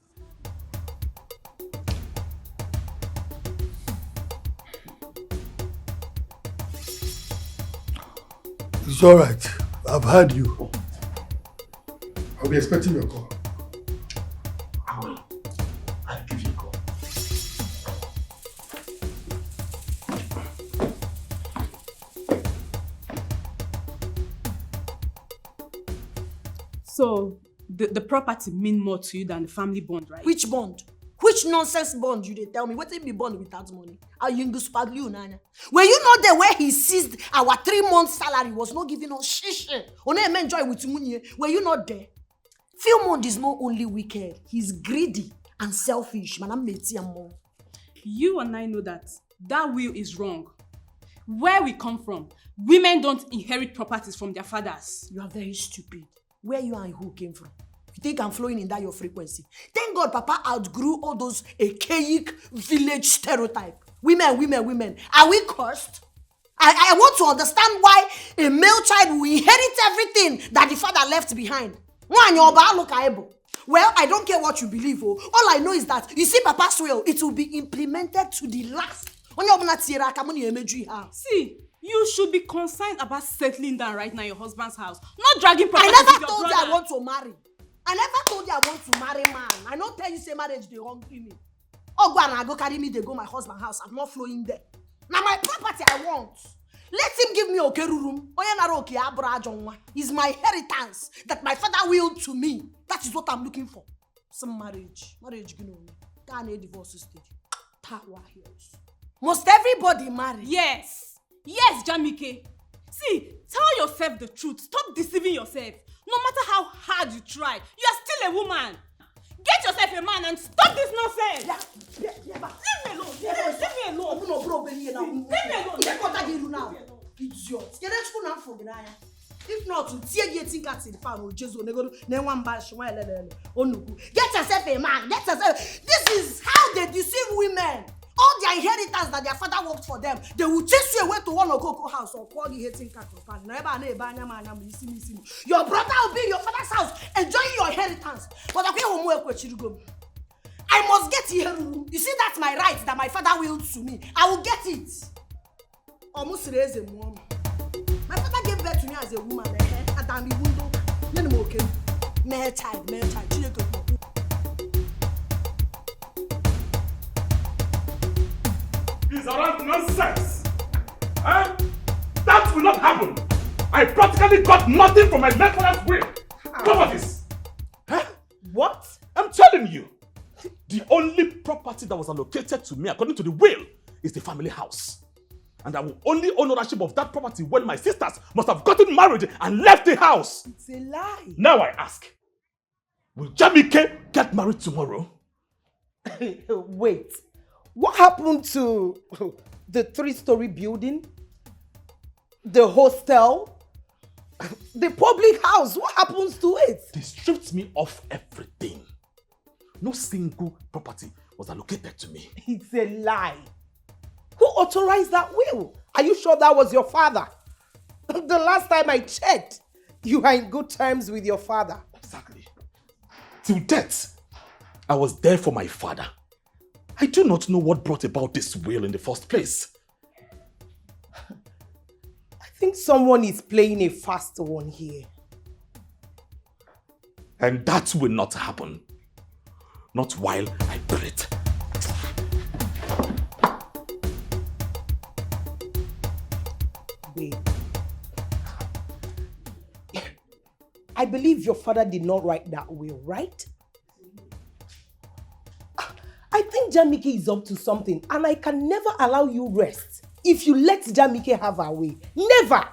It's all right. I've heard you. I'll be expecting your call. I will. I'll give you a call. So, the property mean more to you than the family bond, right? Which bond? Which nonsense bond you dey tell me? What be bond without money? Are you Nanya? Were you not there where he seized our 3-month salary was not giving us shish? Enjoy with Munye. Were you not there? Philmond is not only wicked, he's greedy and selfish. You and I know that will is wrong. Where we come from, women don't inherit properties from their fathers. You are very stupid. Where you and who came from? You think I'm flowing in that your frequency? Thank God Papa outgrew all those archaic village stereotype. Women. Are we cursed? I want to understand why a male child will inherit everything that the father left behind. Well, I don't care what you believe. All I know is that, you see Papa's will, it will be implemented to the last. See, you should be concerned about settling down right now in your husband's house, not dragging property I never with your told brother. you I want to marry. I never told you I want to marry man. I don't tell you say marriage they hungry me. Oh, go and I go carry me, they go my husband's house. I'm not flowing there. Now my property I want. Let him give me okerurum. It's my inheritance that my father willed to me. That is what I'm looking for. Some marriage. Marriage, you know. Can't divorce stage. Power heels. Must everybody marry? Yes. Yes, Jamike. See, tell yourself the truth. Stop deceiving yourself. No matter how hard you try, you are still a woman. Get yourself a man and stop this nonsense. Yeah. Leave me alone. Leave me alone. Leave me alone. Idiot. If not, get yourself a man. This is how they deceive women. All their inheritance that their father worked for them, they will chase you away to one Okoko house or call you hating cat. Your brother will be in your father's house enjoying your inheritance. But I must get here. You see, that's my right that my father willed to me. I will get it. Almost raise a mom. My father gave birth to me as a woman. Male child. It's around nonsense. That will not happen. I practically got nothing from my late father's will. Properties. What? I'm telling you. The only property that was allocated to me according to the will is the family house. And I will only own ownership of that property when my sisters must have gotten married and left the house. It's a lie. Now I ask, will Jamike get married tomorrow? Wait. What happened to the 3-story building? The hostel? The public house? What happens to it? They stripped me of everything. No single property was allocated to me. It's a lie. Who authorized that will? Are you sure that was your father? The last time I checked, you are in good terms with your father. Exactly. Till death, I was there for my father. I do not know what brought about this will in the first place. I think someone is playing a fast one here. And that will not happen. Not while I breathe. Wait. I believe your father did not write that will, right? I think Jamike is up to something and I can never allow you rest if you let Jamike have her way. Never!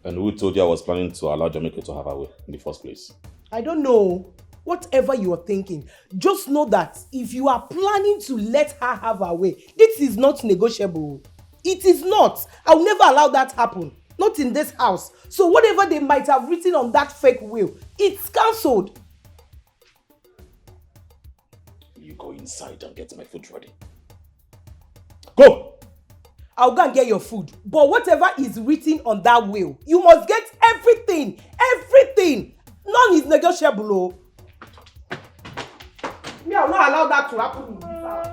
And who told you I was planning to allow Jamike to have her way in the first place? I don't know. Whatever you are thinking, just know that if you are planning to let her have her way, this is not negotiable. It is not. I'll never allow that happen. Not in this house. So whatever they might have written on that fake will, it's cancelled. You go inside and get my food ready. Go! I'll go and get your food. But whatever is written on that will, you must get everything. Everything. None is negotiable. Oh. Me, I will not allow that to happen in this house.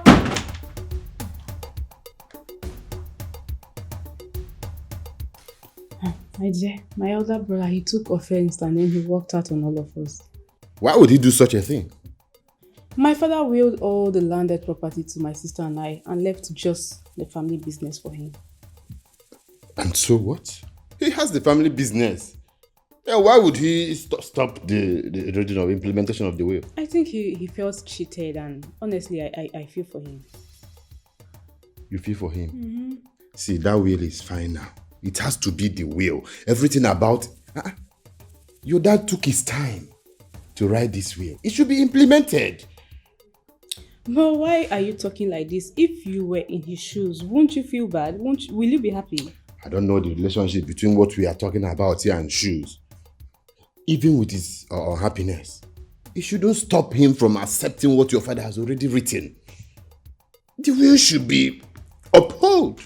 My dear, my elder brother, he took offense and then he walked out on all of us. Why would he do such a thing? My father willed all the landed property to my sister and I and left just the family business for him. And so what? He has the family business. Yeah, why would he stop the reading of implementation of the will? I think he felt cheated and honestly, I feel for him. You feel for him? Mm-hmm. See, that will is fine now. It has to be the will. Everything about... Your dad took his time to write this will. It should be implemented. But why are you talking like this? If you were in his shoes, won't you feel bad? Will you be happy? I don't know the relationship between what we are talking about here and shoes. Even with his unhappiness, it shouldn't stop him from accepting what your father has already written. The will should be upheld.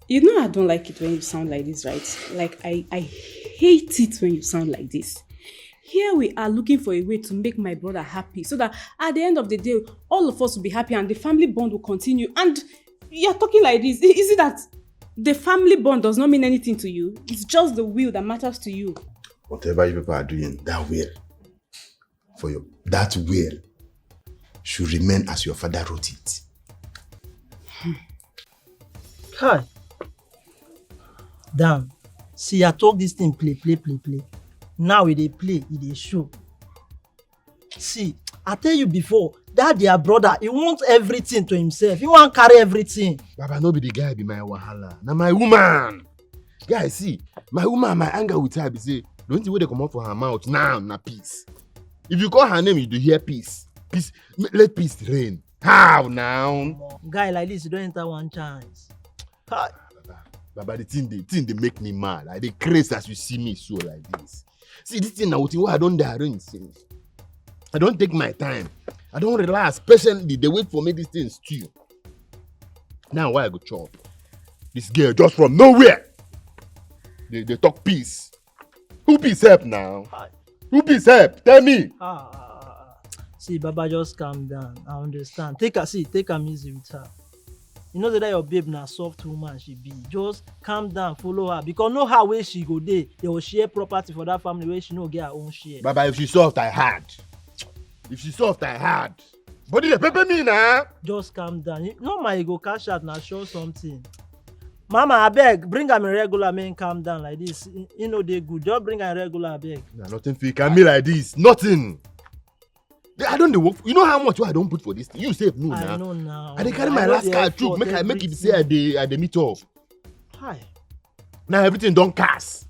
You know I don't like it when you sound like this, right? Like, I hate it when you sound like this. Here we are looking for a way to make my brother happy so that at the end of the day, all of us will be happy and the family bond will continue. And you're talking like this. Is it that the family bond does not mean anything to you? It's just the will that matters to you. Whatever you people are doing, that will, that will should remain as your father wrote it. Hi. Damn. See, I talk this thing play. Now they play, they show. See, I tell you before, that their brother, he wants everything to himself. He want carry everything. Baba, no be the guy be my wahala. Now my woman. Guys, see, my woman, my anger with her be say, don't you wait to come out for her mouth now, na peace. If you call her name, you do hear peace. Peace, let peace reign. How now? Guy like this, you don't enter one chance. Hi. Baba, the thing they make me mad. Like, they crazy as you see me so like this. See, this thing now, what I don't arrange things. I don't take my time. I don't relax. Patiently, they wait for me this thing stew. Now, why I go chop? This girl just from nowhere. They talk peace. Who peace help now? Who peace help? Tell me. See, Baba, just calm down. I understand. Take her easy with her. You know that your babe na soft woman she be. Just calm down, follow her. Because know how way she go there. They will share property for that family where she no get her own share. Baba, if she soft, I hard. If she soft, I hard. But they pepper me now. Just calm down. No man, you go cash out now show something. Mama, I beg, bring her regular man, calm down like this. You know they good. Just bring her regular, I beg. Nah, nothing fake. Me like this. Nothing. I don't work. You know how much I don't put for this thing? You save no now. I know now. I carry my last car too. Make it say I dey meet up. Hi. Now everything don't cast.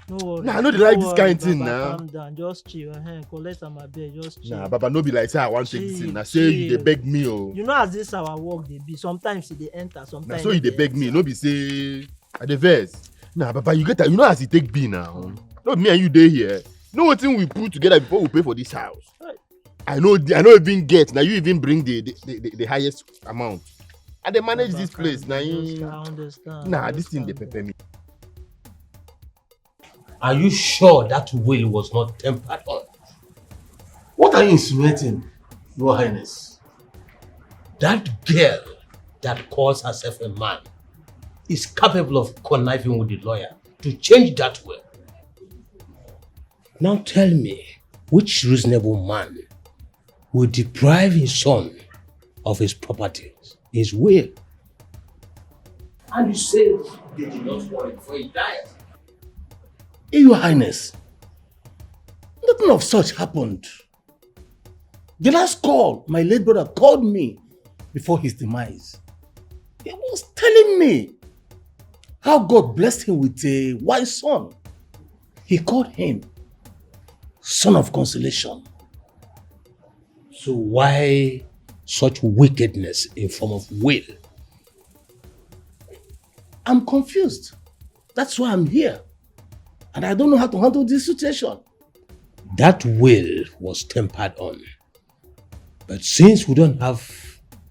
No worry. Nah, I know they like this kind of thing now. Calm down, just chill. Collect my bed, just chill. Nah, Baba, no be like say I want to take this thing. Now say you dey beg me oh. You know as this our work they be. Sometimes they enter, sometimes. Nah, so you dey beg me. No be say I dey vex. Nah, Baba, you get that. You know as it take be now. No me and you dey here. You know what thing we put together before we pay for this house. I know even get. Now you even bring the highest amount. And they manage this place. Now you. I understand. Nah, this thing they pepper me. Are you sure that will was not tempered on? What are you insinuating, Your Highness? That girl that calls herself a man is capable of conniving with the lawyer to change that will. Now tell me, which reasonable man will deprive his son of his properties, his will? And you say they did not want it before he died. Your Highness, nothing of such happened. The last call my late brother called me before his demise, he was telling me how God blessed him with a wise son. He called him son of consolation. So why such wickedness in form of will? I'm confused. That's why I'm here. And I don't know how to handle this situation. That will was tempered on. But since we don't have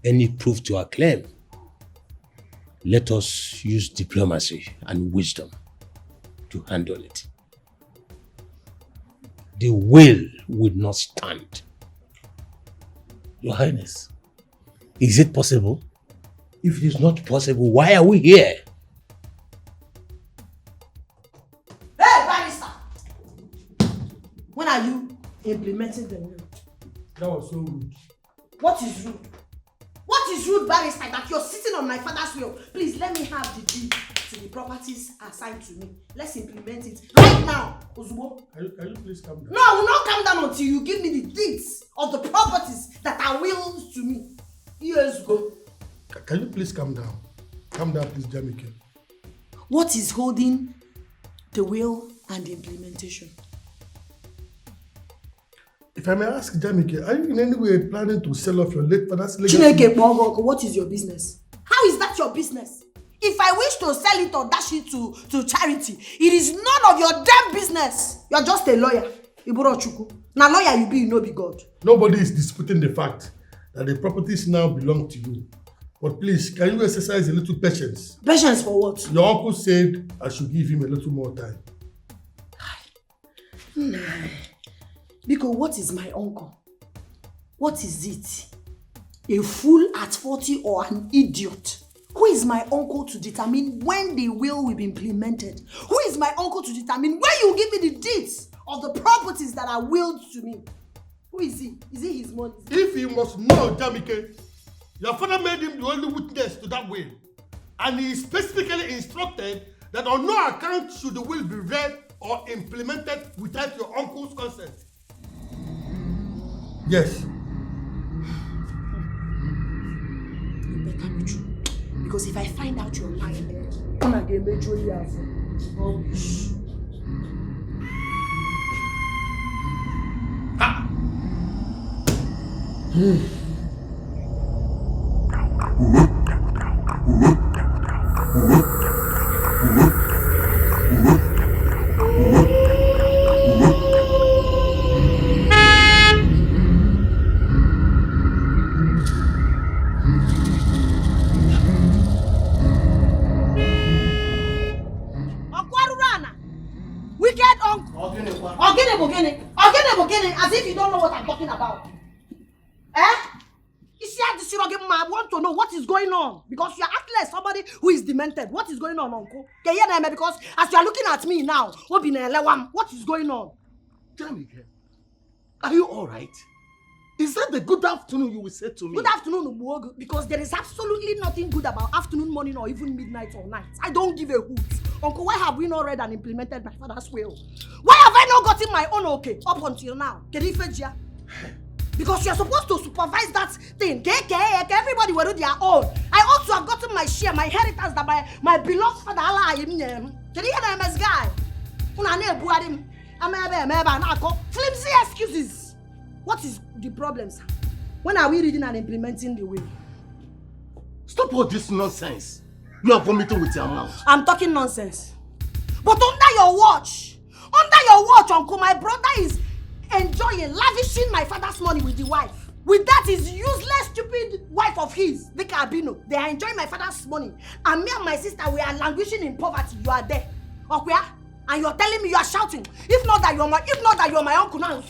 any proof to our claim, let us use diplomacy and wisdom to handle it. The will would not stand. Your Highness, is it possible? If it is not possible, why are we here? Hey, barrister! When are you implementing the will? That was so rude. What is rude? What is rude, barrister, that you're sitting on my father's will? Please let me have the deed to the properties assigned to me. Let's implement it right now, Ozubo. Can you please calm down? No, I will not calm down until you give me the deeds of the properties that are willed to me. Years ago. Can you please calm down? Calm down, please, Jamike. What is holding the will and the implementation? If I may ask, Jamike, are you in any way planning to sell off your late father's legacy? Chineke, what is your business? How is that your business? If I wish to sell it or dash it to charity, it is none of your damn business. You're just a lawyer. Iburo. Now lawyer you be, you no be God. Nobody is disputing the fact that the properties now belong to you. But please, can you exercise a little patience? Patience for what? Your uncle said I should give him a little more time. Because what is my uncle? What is it? A fool at 40 or an idiot? Who is my uncle to determine when the will be implemented? Who is my uncle to determine when you give me the deeds of the properties that are willed to me? Who is he? Is it his money? If he must know, Jamike, your father made him the only witness to that will. And he specifically instructed that on no account should the will be read or implemented without your uncle's consent. Yes. You better be true. Because if I find out you're lying there, I'm not going to make you have rubbish. Wicked uncle. Ogene, as if you don't know what I'm talking about. Eh? You see, I want to know what is going on because you are acting like somebody who is demented. What is going on, uncle? Because as you are looking at me now, what is going on? Tell me, are you all right? Is that the good afternoon you will say to me? Good afternoon, because there is absolutely nothing good about afternoon, morning, or even midnight or night. I don't give a hoot. Uncle, why have we not read and implemented my father's will? Why have I not gotten my own okay up until now? Because you're supposed to supervise that thing. Everybody will do their own. I ought to have gotten my share, my inheritance that my beloved father Allah. Can you hear the MS guy? Flimsy excuses. What is the problem, sir? When are we reading and implementing the will? Stop all this nonsense. You are vomiting with your mouth. I'm talking nonsense. But under your watch, uncle, my brother is enjoying, lavishing my father's money with the wife. With that, his useless, stupid wife of his, the Carbino. They are enjoying my father's money. And me and my sister, we are languishing in poverty. You are there. Okay? And you're telling me you are shouting. If not that you're my uncle now,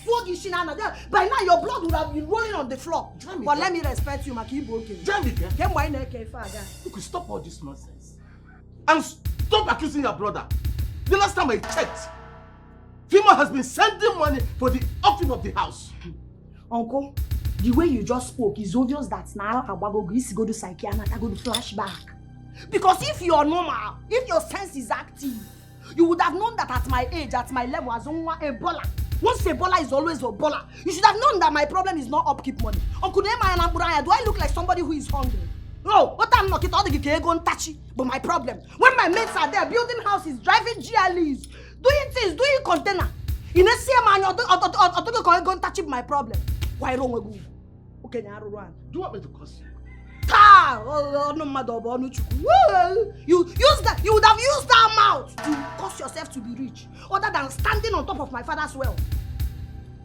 by now your blood would have been rolling on the floor. But let me respect you, Makibo. You could stop all this nonsense. And stop accusing your brother. The last time I checked, Fimo has been sending money for the upkeep of the house. Uncle, the way you just spoke is obvious that now Abago is go to psychiatrist, I go to flashback. Because if you're normal, if your sense is active, you would have known that at my age, at my level, as Ebola. Once Ebola is always Ebola. You should have known that my problem is not upkeep money. Uncle do I look like somebody who is hungry? No, what I'm not all the go and touch it. But my problem, when my mates are there building houses, driving GLEs, doing things, doing container, in a same man, you go and touch it, my problem. Why wrong with you? Okay, do you want me to curse you? You would have used that mouth to cause yourself to be rich, other than standing on top of my father's well.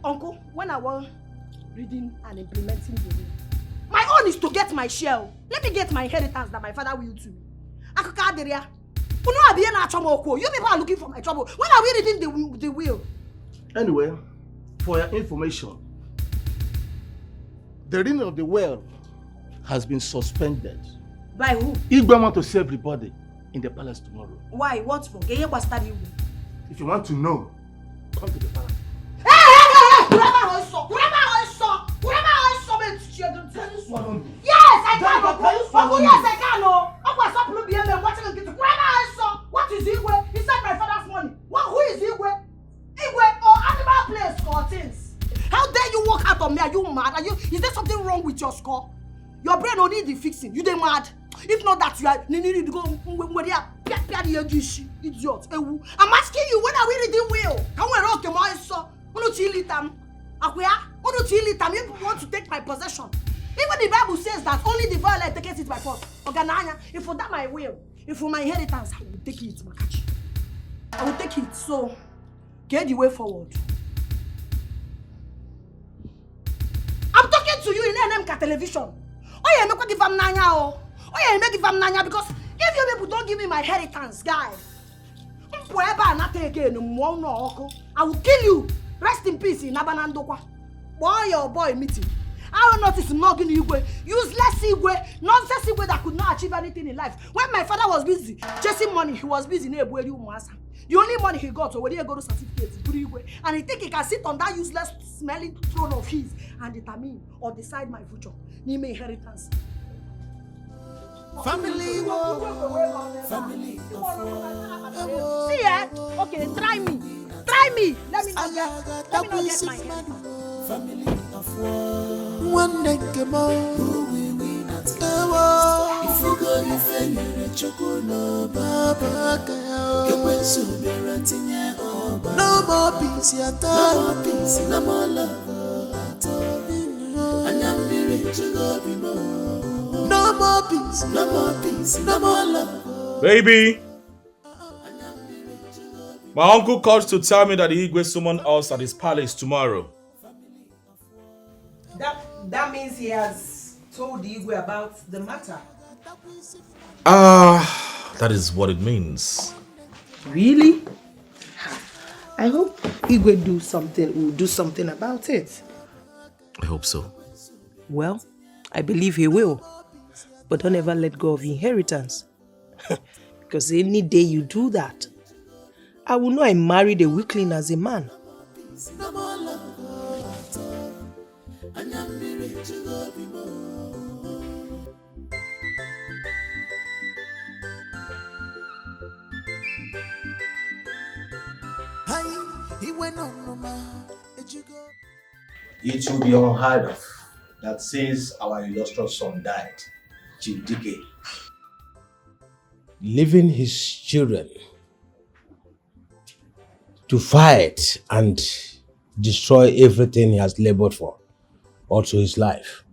Uncle, when I was reading and implementing the will, my own is to get my share. Let me get my inheritance that my father will to me. You people are looking for my trouble. When are we reading the will? Anyway, for your information, the reading of the will has been suspended. By who? Igwe want to see everybody in the palace tomorrow. Why? What's wrong? If you want to know, come to the palace. Yes, I can. Yes, I can. What is Igwe? He said my father's money. Who is Igwe? Igwe or animal place or things? How dare you walk out on me? Are you mad? Is there something wrong with your score? Your brain don't need the fixing. You dey mad? If not that you are need to go idiot. I'm asking you, when are we reading will? Can we rock him also? You want to take my possession? Even the Bible says that only the violent takes it by force. If for that my will, if for my inheritance, I will take it, Makachi. I will take it. So get the way forward. I'm talking to you in NMK television. Oh yeah, make give am nanya oh. Oh yeah, make give am nanya because if you people don't give me my inheritance, guy, I will kill you. Rest in peace in Abanandokwa. Boy, your boy meeting. I don't notice noggin Igwe, useless Igwe, nonsense Igwe that could not achieve anything in life. When my father was busy chasing money, he was busy in Ebueri Umuasa. The only money he got, so when he go to certificates, and he think he can sit on that useless, smelling throne of his and determine or decide my future. Name inheritance. Family, family. See ya. Okay, try me. Try me. Let me not get my head. Family of one. One neck who will win at if you go you fail you chocolate baba kaya. You went so beratinye oba. No more peace at all. No more peace, no more love at all. And I'm married to God, you know. No more peace, no more peace, no more love. Baby! My uncle called to tell me that the Igwe summoned us at his palace tomorrow. That means he has told the Igwe about the matter. That is what it means. Really? I hope Igwe will do something about it. I hope so. Well, I believe he will. But don't ever let go of inheritance. Because any day you do that, I will know I married a weakling as a man. It will be unheard of that since our illustrious son died, Chief Dike, leaving his children to fight and destroy everything he has labored for, also his life.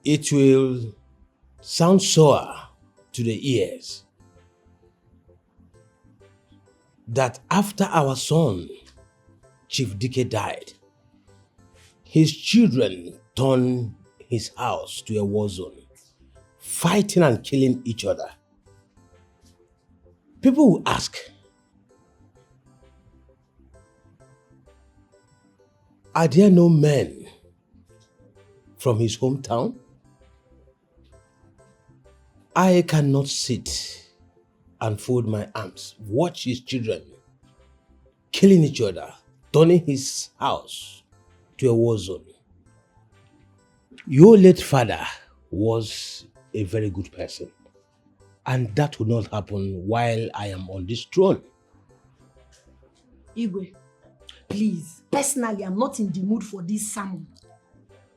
It will sound sour to the ears that after our son, Chief Dike, died, his children turned his house to a war zone, fighting and killing each other. People will ask, are there no men from his hometown? I cannot sit and fold my arms, watch his children killing each other, turning his house to a war zone. Your late father was a very good person, and that will not happen while I am on this throne. Igwe, please, personally, I'm not in the mood for this sermon.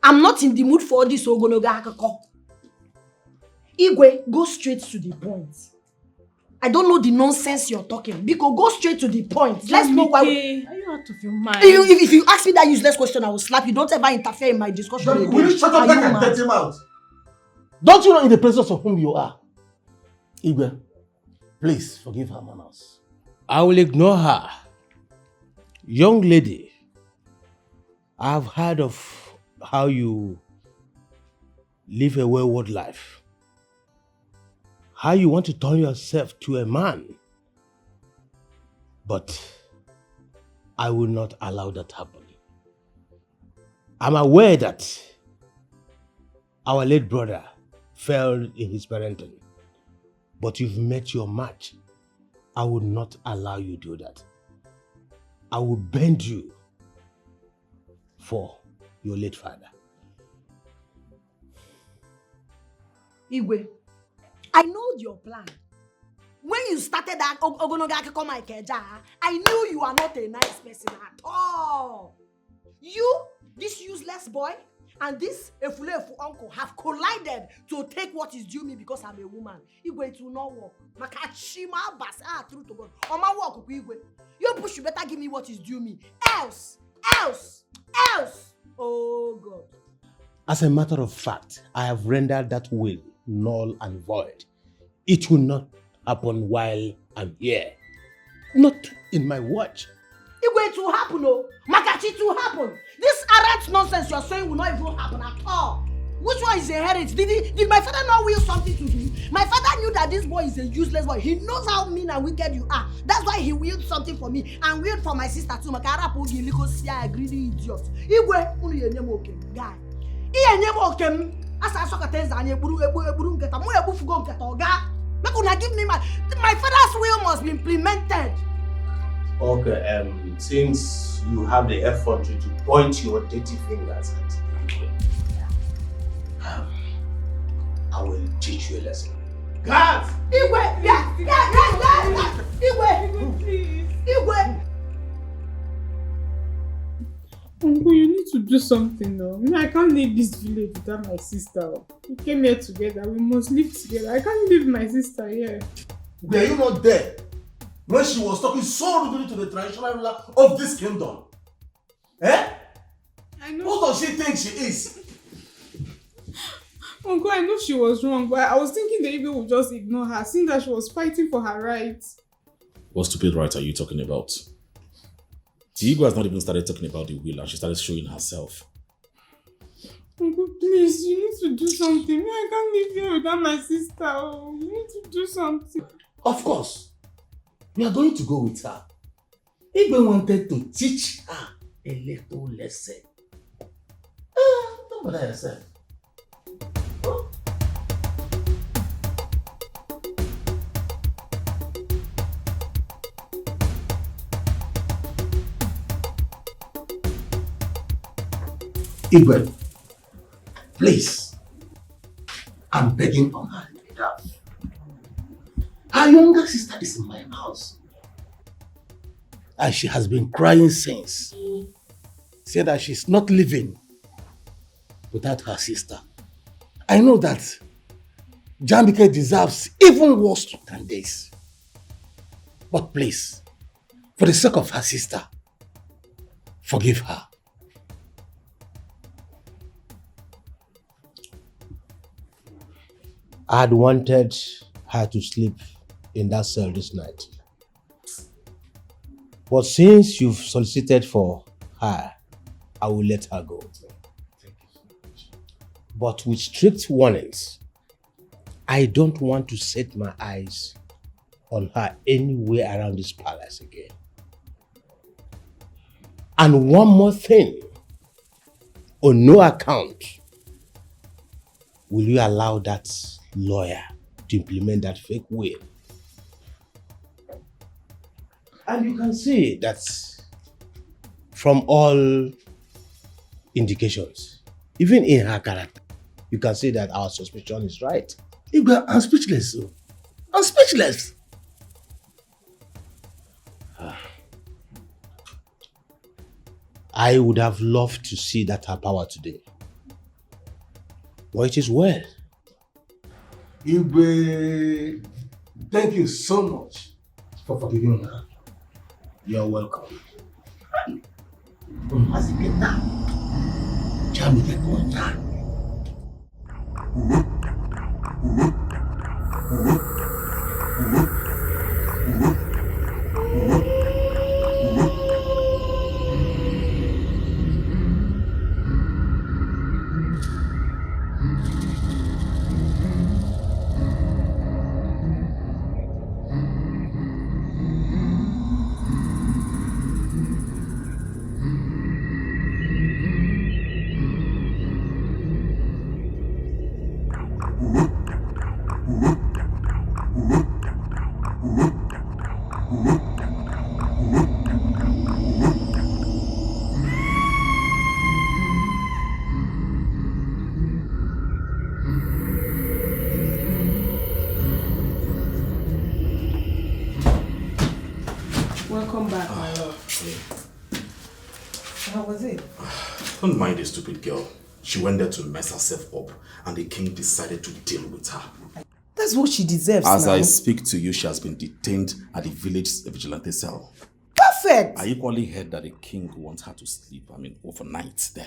I'm not in the mood for this ogonoga akako. Igwe, go straight to the point. I don't know the nonsense you're talking. Because go straight to the point. Let's know why. Are you out of your mind? If you ask me that useless question, I will slap you. Don't ever interfere in my discussion again. Will you shut up back and get him out? Don't you know in the presence of whom you are? Igwe, please forgive her manners. I will ignore her. Young lady, I've heard of how you live a wayward life. How you want to turn yourself to a man. But I will not allow that happen. I'm aware that our late brother fell in his parenting. But you've met your match. I will not allow you to do that. I will bend you for your late father. Igwe, I know your plan. When you started that I knew you are not a nice person at all. You, this useless boy, and this efulefu uncle have collided to take what is due me because I'm a woman. Igwe, it will not work. Makachima basa through to God. Oma work Igwe. You push, you better give me what is due me. Else. Oh God. As a matter of fact, I have rendered that will null and void. It will not happen while I'm here. Not in my watch. Igwe, it will happen, oh. Makachi, it will happen. This arrant nonsense you're saying will not even happen at all. Which one is inherit? Did my father not will something to do? My father knew that this boy is a useless boy. He knows how mean and wicked you are. That's why he willed something for me and willed for my sister too. Makara pogi liko sia greedy idiot. Igwe, unu yenyem okem guy. Yenyem okem. Asa soka tenza anye eburu nketa. Mo ebufugo nketa oga. Make una give me my father's will must be implemented. Okay, since you have the effort to point your dirty fingers at Igwe, I will teach you a lesson. Guards! Igwe! Yeah! Igwe! Please. Igwe! Uncle, you need to do something now. I can't leave this village without my sister. We came here together. We must live together. I can't leave my sister here. Were you not there when she was talking so rudely to the traditional ruler of this kingdom? Eh? I know. What does she think she is? Uncle, I know she was wrong, but I was thinking the Igwe would just ignore her, seeing that she was fighting for her rights. What stupid right are you talking about? The Igwe has not even started talking about the will and she started showing herself. Uncle, please, you need to do something. I can't live here without my sister. Oh, you need to do something. Of course. We are going to go with her. Igwe wanted to teach her a little lesson. Don't bother yourself. Igwe, please, I'm begging on her behalf. Her younger sister is in my house. And she has been crying since. Saying that she's not living without her sister. I know that Jambike deserves even worse than this. But please, for the sake of her sister, forgive her. I had wanted her to sleep in that cell this night. But since you've solicited for her, I will let her go. But with strict warnings, I don't want to set my eyes on her anywhere around this palace again. And one more thing, on no account will you allow that lawyer to implement that fake will. And you can see that from all indications, even in her character, you can see that our suspicion is right. Igwe, I'm speechless. I'm speechless. I would have loved to see that her power today. But it is well. Igwe, thank you so much for forgiving her. You're welcome. As you get down, Jambike go down. Welcome back, my love. How was it? Don't mind the stupid girl. She went there to mess herself up and the king decided to deal with her. That's what she deserves As now. I speak to you, she has been detained at the village vigilante cell. Perfect! I equally heard that the king wants her to sleep, overnight there.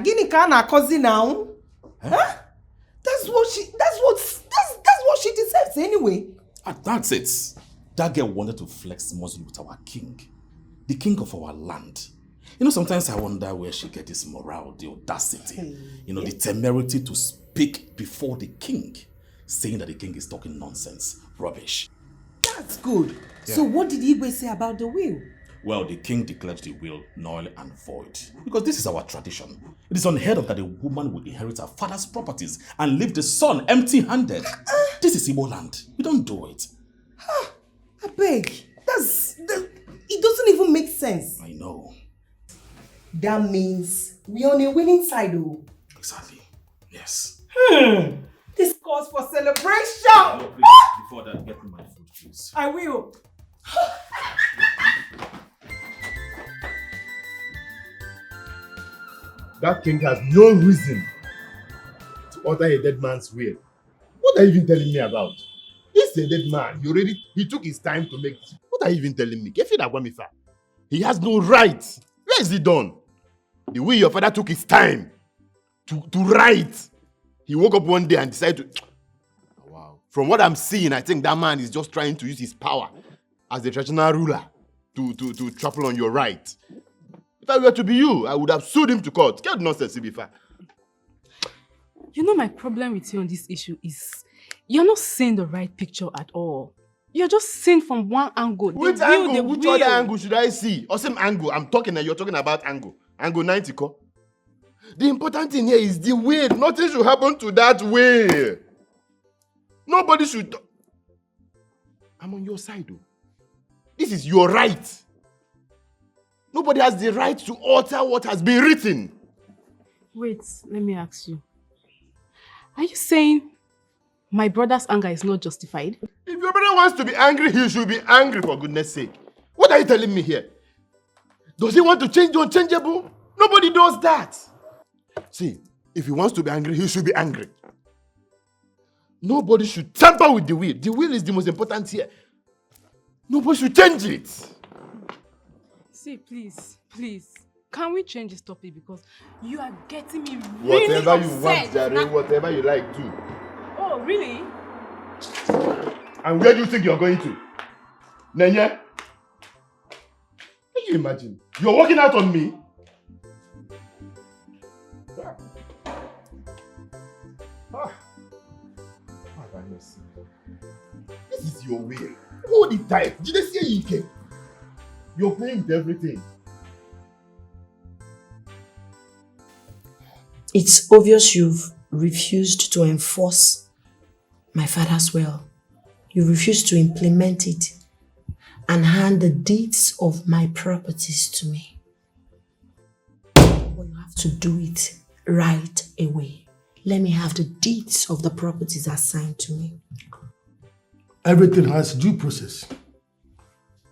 Gini ka na cousin now? Huh? That's what she deserves anyway. And that's it. That girl wanted to flex muscle with our king. The king of our land. Sometimes I wonder where she get this morale, the audacity, the temerity to speak before the king, saying that the king is talking nonsense, rubbish. That's good. Yeah. So what did Igwe say about the will? Well, the king declared the will null and void. Because this is our tradition. It is unheard of that a woman will inherit her father's properties and leave the son empty-handed. This is Igbo land. We don't do it. I beg. It doesn't even make sense. I know. That means we're on a winning side, oh. Exactly. Yes. This calls for celebration. No, please, before that, get me my food, please. I will. That king has no reason to order a dead man's will. What are you even telling me about? He's a dead man. He took his time to make it. What are you even telling me? He has no right. Where is he done? The way your father took his time to write. He woke up one day and decided to... Wow. From what I'm seeing, I think that man is just trying to use his power as the traditional ruler to trample on your right. If I were to be you, I would have sued him to court. Get nonsense, Ibifa. You know, my problem with you on this issue is you're not seeing the right picture at all. You're just seeing from one angle. Which angle? Which other angle should I see? Or same angle? I'm talking and you're talking about angle. Angle 90, ko? The important thing here is the will. Nothing should happen to that will. Nobody should... I'm on your side, though. This is your right. Nobody has the right to alter what has been written. Wait, let me ask you. Are you saying my brother's anger is not justified? If your brother wants to be angry, he should be angry, for goodness sake. What are you telling me here? Does he want to change the unchangeable? Nobody does that. See, if he wants to be angry, he should be angry. Nobody should tamper with the will. The will is the most important here. Nobody should change it. See, please, can we change this topic because you are getting me really Whatever upset. you want, Jare, whatever you like, do. Oh, really? And where do you think you're going to? Nenya? Can you imagine? You're walking out on me? This is your will. Hold it tight. Did they say you can? You're playing with everything. It's obvious you've refused to enforce my father's will. You refuse to implement it and hand the deeds of my properties to me. But you have to do it right away. Let me have the deeds of the properties assigned to me. Everything has due process.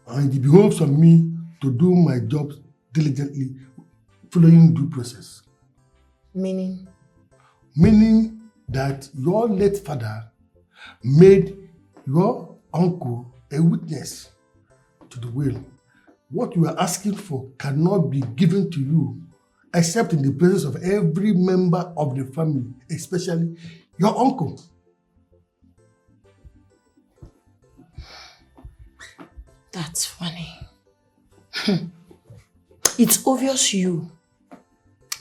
And it behoves on me to do my job diligently, following due process. Meaning? Meaning that your late father made your uncle a witness to the will. What you are asking for cannot be given to you except in the presence of every member of the family, especially your uncle. That's funny. It's obvious you,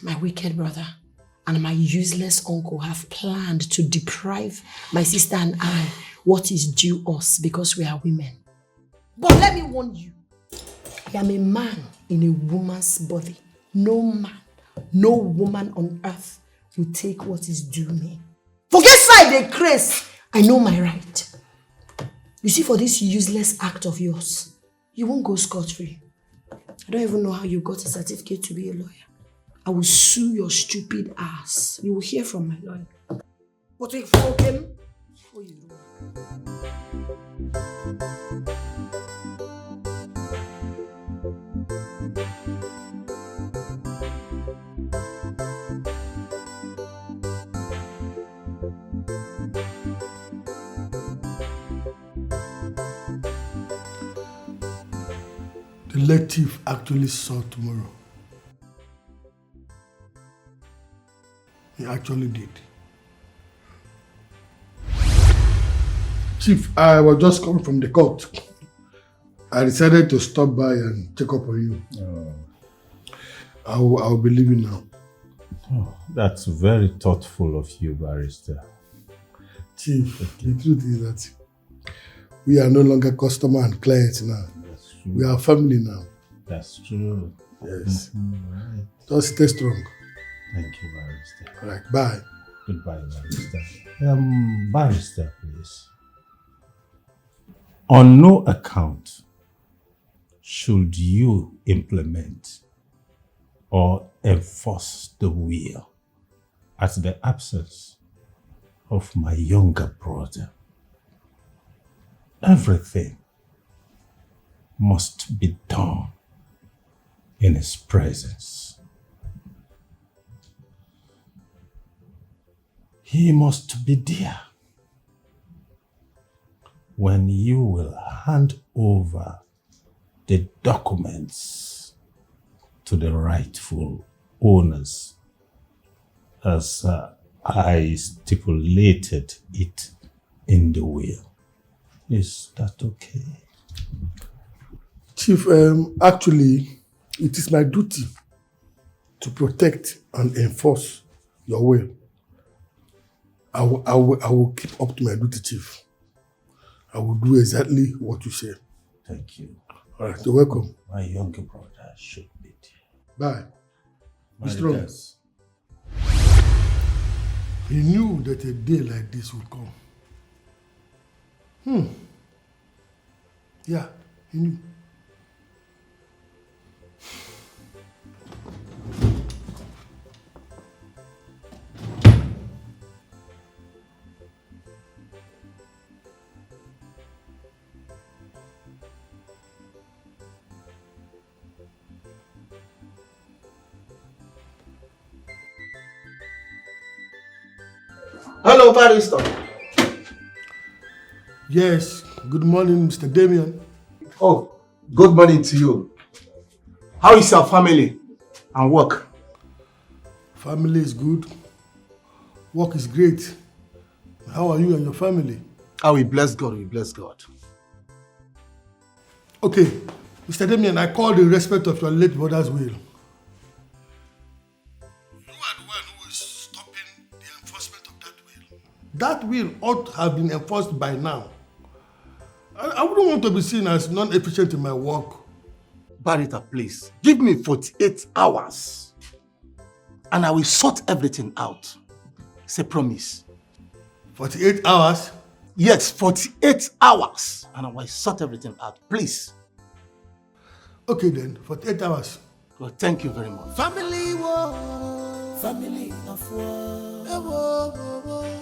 my wicked brother, and my useless uncle have planned to deprive my sister and I what is due us because we are women. But let me warn you, I am a man in a woman's body. No man, no woman on earth will take what is due me. Forget side the craze. I know my right. You see, for this useless act of yours, you won't go scot-free. I don't even know how you got a certificate to be a lawyer. I will sue your stupid ass. You will hear from my lawyer. But if you him, before you do. The late thief actually saw tomorrow. He actually did. Chief, I was just coming from the court. I decided to stop by and check up on you. I'll be leaving now. Oh, that's very thoughtful of you, Barrister. Chief, the truth is that we are no longer customer and clients now. We are family now. That's true. Yes. Right. Just stay strong. Thank you, Barrister. All right, bye. Goodbye, Barrister. Barrister, please. On no account should you implement or enforce the will at the absence of my younger brother? Everything must be done in his presence. He must be there when you will hand over the documents to the rightful owners as I stipulated it in the will. Is that okay? Chief, actually, it is my duty to protect and enforce your will. I will keep up to my duty, Chief. I will do exactly what you say. Thank you. All right, you're welcome. My younger brother should be Bye. there. Be strong. Yes. He knew that a day like this would come. Yeah, he knew. Hello, barrister. Yes, good morning, Mr. Damien. Oh, good morning to you. How is your family and work? Family is good. Work is great. How are you and your family? We bless God, we bless God. Okay, Mr. Damien, I called in respect of your late brother's will. That will ought to have been enforced by now. I wouldn't want to be seen as non-efficient in my work. Barrister, please, give me 48 hours and I will sort everything out. It's a promise. 48 hours? Yes, 48 hours and I will sort everything out, please. Okay then, 48 hours. Well, thank you very much. Family war, family of war.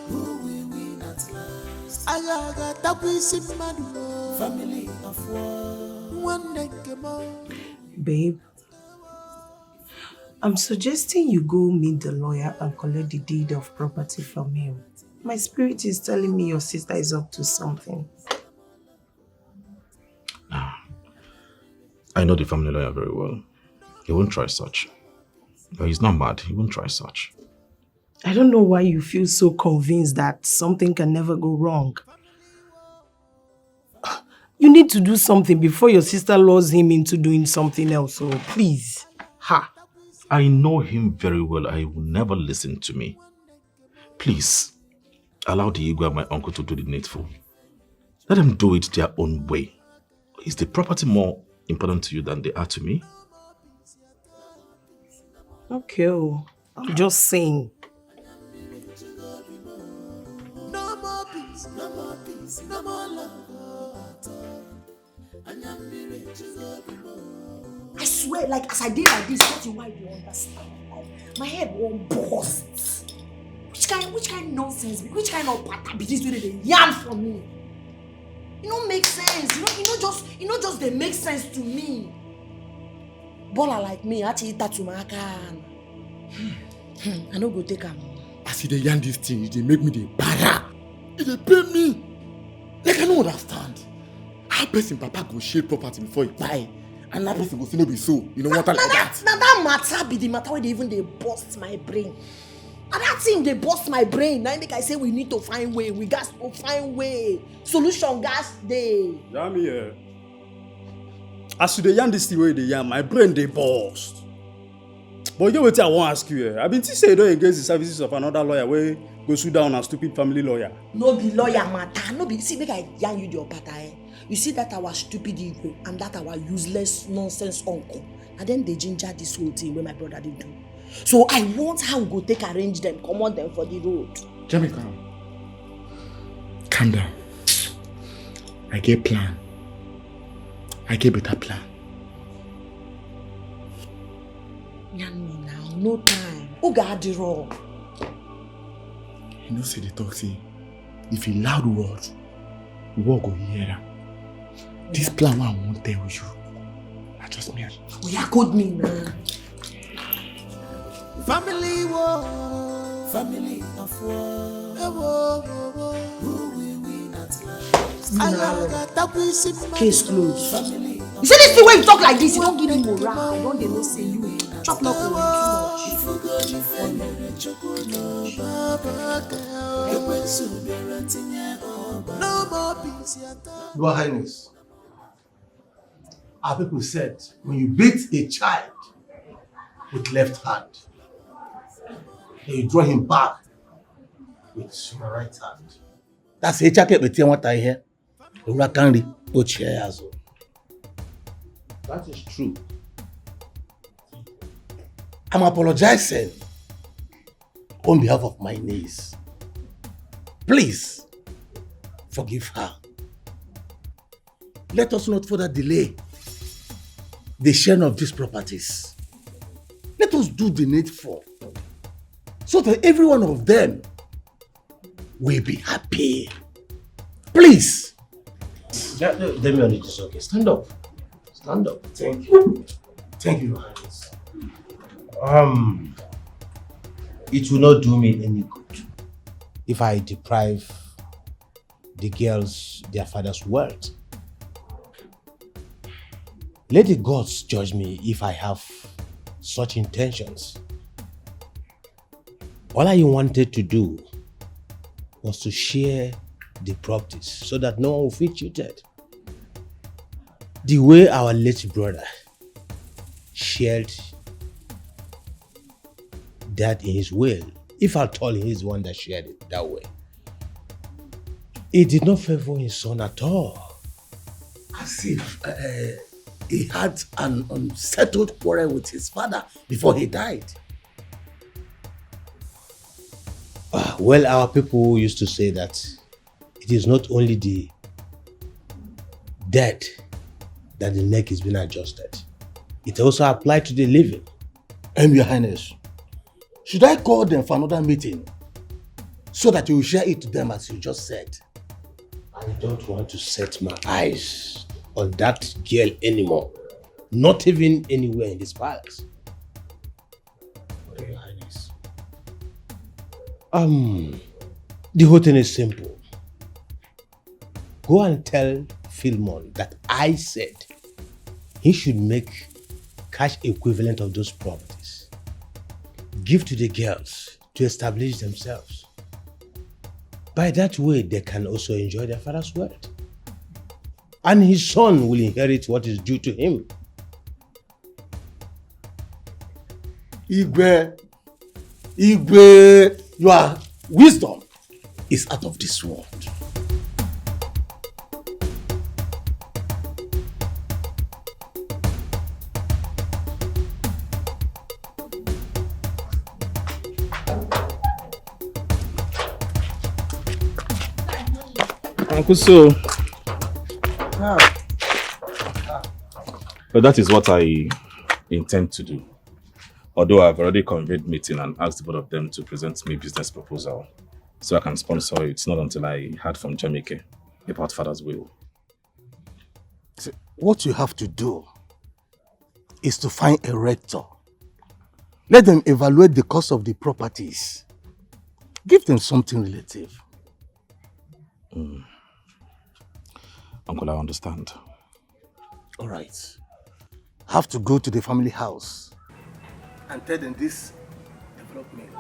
Who will win at last? Ayaga tapestry, family of war. One day come on. Babe, I'm suggesting you go meet the lawyer and collect the deed of property from him. My spirit is telling me your sister is up to something. I know the family lawyer very well. He won't try such. But he's not mad. He won't try such. I don't know why you feel so convinced that something can never go wrong. You need to do something before your sister lures him into doing something else. So please. Ha. I know him very well. He will never listen to me. Please, allow the Igwe and my uncle to do the needful. Let them do it their own way. Is the property more important to you than they are to me? Okay, I'm just saying. No more peace, no more peace, no more love at all. I swear, like as I did like this, that's why you understand. Like, my head won't burst. Which kind nonsense, which kind of pattern be this way they yarn for me? It don't make sense. You know just they make sense to me. Baller like me, I eat that to my can. I no go take am. I see they yarn this thing, they make me the para. They pay me. Like I don't understand. How person papa go share property before he buy? And that person go say no be so. You know what like that? Now that matter be the matter where they bust my brain. And that thing they bust my brain. Now I say we need to find way. We got to find way. Solution gas day. Damn here. As you dey yarn this thing wey you dey yarn, my brain dey burst. But you get wetin I wan ask you here. I been think say you don engage the services of another lawyer wey go sue down a stupid family lawyer. No be lawyer matter. No be see make I yarn you the opata. You see that our stupid ego and that our useless nonsense uncle. And then they ginger this whole thing where my brother did do. So I want how we go take arrange them, command them for the road. Jamie, calm down. I get plan. I get better plan. Now, no time. Who got the wrong? You know, say the talk, say, if you loud word, we will go hear. This plan I won't tell you. I just me. We are code me now. Family war, family of war. Who will win at last? Case closed. You see this thing when you talk like this, you don't give me morale. I don't they not say you chop not too much. Your Highness, our people said when you beat a child with left hand, then you draw him back with your right hand. That's a jacket with what I hear. That is true. I'm apologizing on behalf of my niece. Please forgive her. Let us not further delay the sharing of these properties. Let us do the needful so that every one of them will be happy. Please. Damian, it is okay. Stand up. Stand up. Thank you. Thank you, Your Highness. It will not do me any good if I deprive the girls their father's wealth. Let the gods judge me if I have such intentions. All I wanted to do was to share the properties so that no one will feel cheated. The way our late brother shared that in his will, if at all he is the one that shared it that way, it did not favor his son at all. As if he had an unsettled quarrel with his father before he died. Well, our people used to say that it is not only the dead that the neck is being adjusted. It also applies to the living. Your Highness, should I call them for another meeting so that you will share it to them as you just said? I don't want to set my eyes on that girl anymore. Not even anywhere in this palace. Your Highness. The whole thing is simple. Go and tell Philemon that I said he should make cash equivalent of those properties. Give to the girls to establish themselves. By that way, they can also enjoy their father's wealth. And his son will inherit what is due to him. Igwe, your wisdom is out of this world. Uncle, so that is what I intend to do. Although I've already convened meeting and asked both of them to present me business proposal so I can sponsor it. It's not until I heard from Jamike about father's will. See, what you have to do is to find a rector. Let them evaluate the cost of the properties. Give them something relative. Uncle, I understand. All right. I have to go to the family house and tell them this development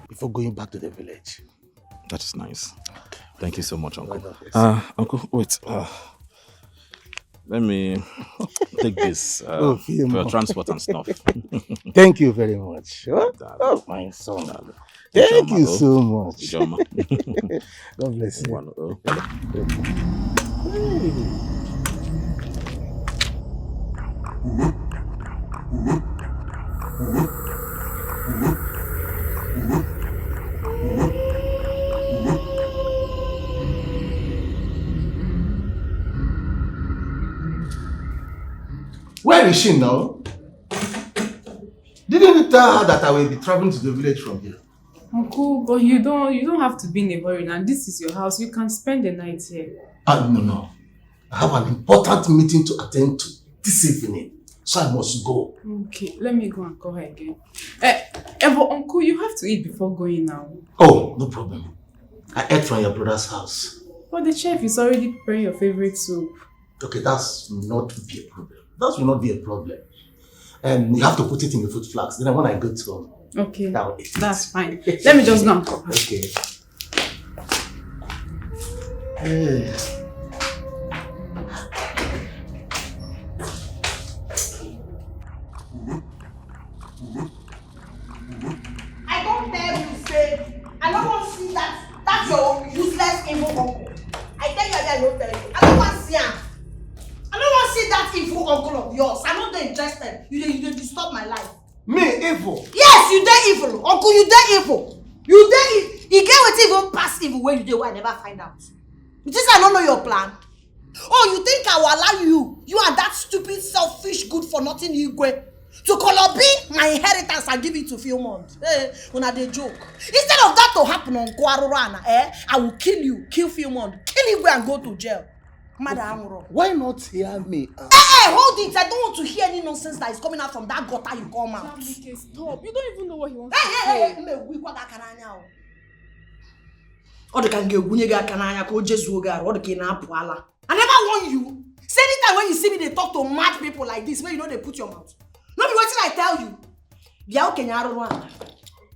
before going back to the village. That is nice. Thank you so much, Uncle. Uncle, wait. Let me take this for your transport and stuff. Thank you very much. Oh, my son. Thank you so much. God bless you. Where is she now? Didn't you tell her that I will be traveling to the village from here? Uncle, but you don't have to be in a hurry now. This is your house. You can spend the night here. No. I have an important meeting to attend to this evening, so I must go. Okay, let me go and call her again. But Uncle, you have to eat before going now. Oh, no problem. I ate from your brother's house. But the chef is already preparing your favorite soup. Okay, that's not be a problem. That will not be a problem. And you have to put it in the food flask. Then when I go to home, okay, that's fine. Let me just go and call her. Okay. Hey. I don't tell you, say, I don't want to see that's your useless evil uncle. I tell you, I don't tell you. I don't want to see him. I don't want to see that evil uncle of yours. I'm not interested. You disturb my life. Me, evil? Yes, you dey evil. Uncle, you dey evil. You get what even past evil where you dey, where I never find out. You think I don't know your plan? Oh, you think I will allow you and that stupid, selfish, good for nothing Igwe to colobi my inheritance and give it to Philmont? When they joke. Instead of that to happen on Kwarurana, I will kill you, kill Philmont, kill Igwe and go to jail. Why not hear me? Hold it. I don't want to hear any nonsense that is coming out from that gutter you come out. Stop. You don't even know what he wants to say. I never warn you. Say anytime when you see me, they talk to mad people like this, where you know they put your mouth. No be wetin I tell you.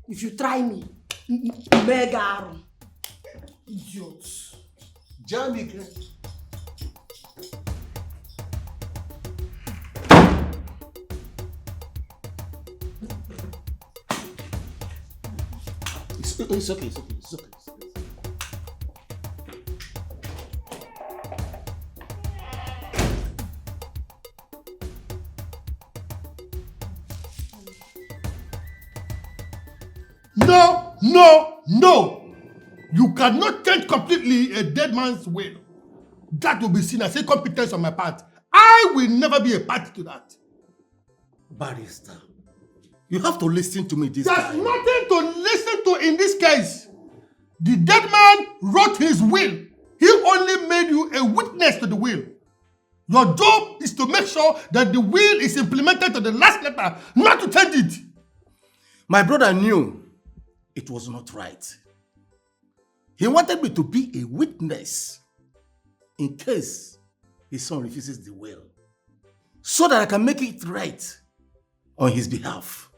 If you try me, mega idiots. Jamike. It's okay. No! You cannot change completely a dead man's will. That will be seen as incompetence on my part. I will never be a party to that. Barrister, you have to listen to me this There's time. nothing to listen to in this case. The dead man wrote his will. He only made you a witness to the will. Your job is to make sure that the will is implemented to the last letter, not to change it. My brother knew it was not right. He wanted me to be a witness in case his son refuses the will, so that I can make it right on his behalf.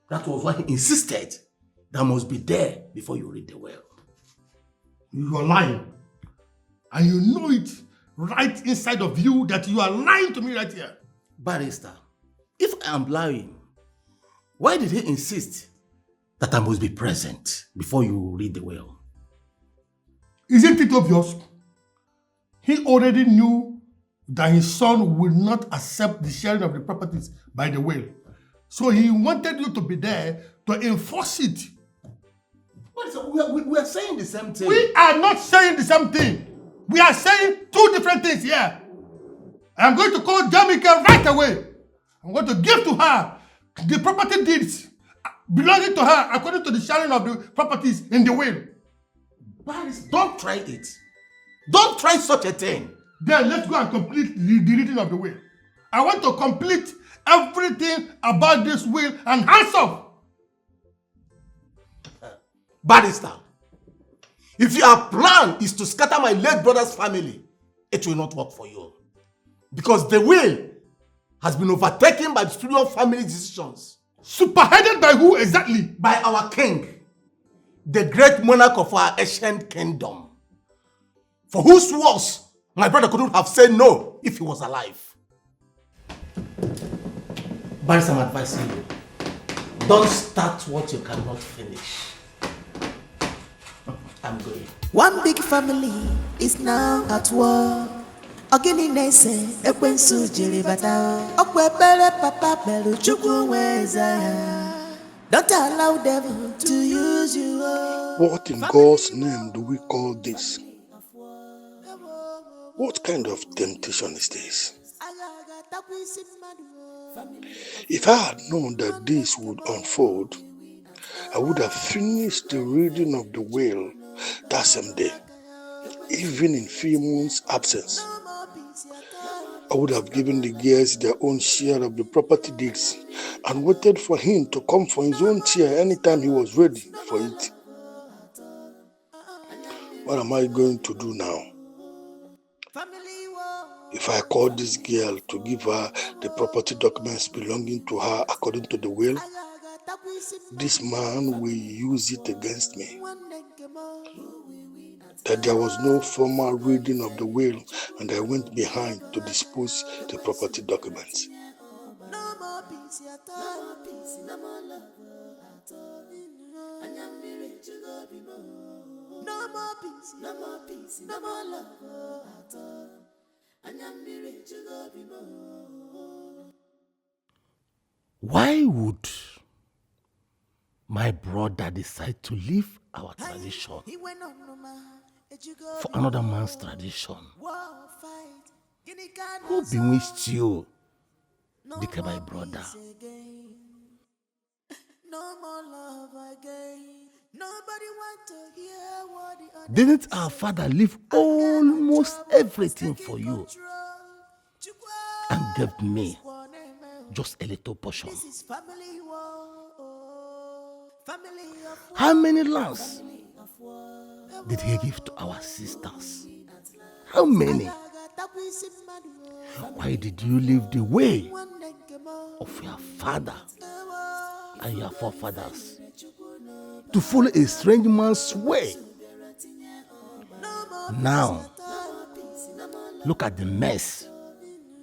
That was why he insisted that I must be there before you read the will. You are lying. And you know it right inside of you that you are lying to me right here. Barrister, if I am lying, why did he insist that I must be present before you read the will? Isn't it obvious? He already knew that his son would not accept the sharing of the properties by the will. So he wanted you to be there to enforce it. We are saying the same thing. We are not saying the same thing. We are saying two different things here. I'm going to call Jamike right away. I'm going to give to her the property deeds belonging to her according to the sharing of the properties in the will. Barrister, don't try it. Don't try such a thing. Then let's go and complete the reading of the will. I want to complete everything about this will and hands up. Barrister, if your plan is to scatter my late brother's family, it will not work for you. Because the will has been overtaken by the superior family decisions. Superheaded by who exactly? By our king, the great monarch of our ancient kingdom, for whose words my brother couldn't have said no if he was alive. Barrister, I'm advising you, don't start what you cannot finish. I'm going. One big family is now at war. Ogini nese ekwensu jiri bata. Okwebere papa belu chukwu weza. Don't allow devil to use you. What in God's name do we call this? What kind of temptation is this? If I had known that this would unfold, I would have finished the reading of the will that same day, even in Philemon's absence. I would have given the girls their own share of the property deeds and waited for him to come for his own share anytime he was ready for it. What am I going to do now? If I call this girl to give her the property documents belonging to her according to the will, this man will use it against me. That there was no formal reading of the will and I went behind to dispose the property documents. Why would my brother decide to leave our tradition for another man's tradition? Who bewitched you, my brother? Didn't our father leave almost everything for you and gave me just a little portion? How many lands did he give to our sisters? How many? Why did you leave the way of your father and your forefathers to follow a strange man's way? Now, look at the mess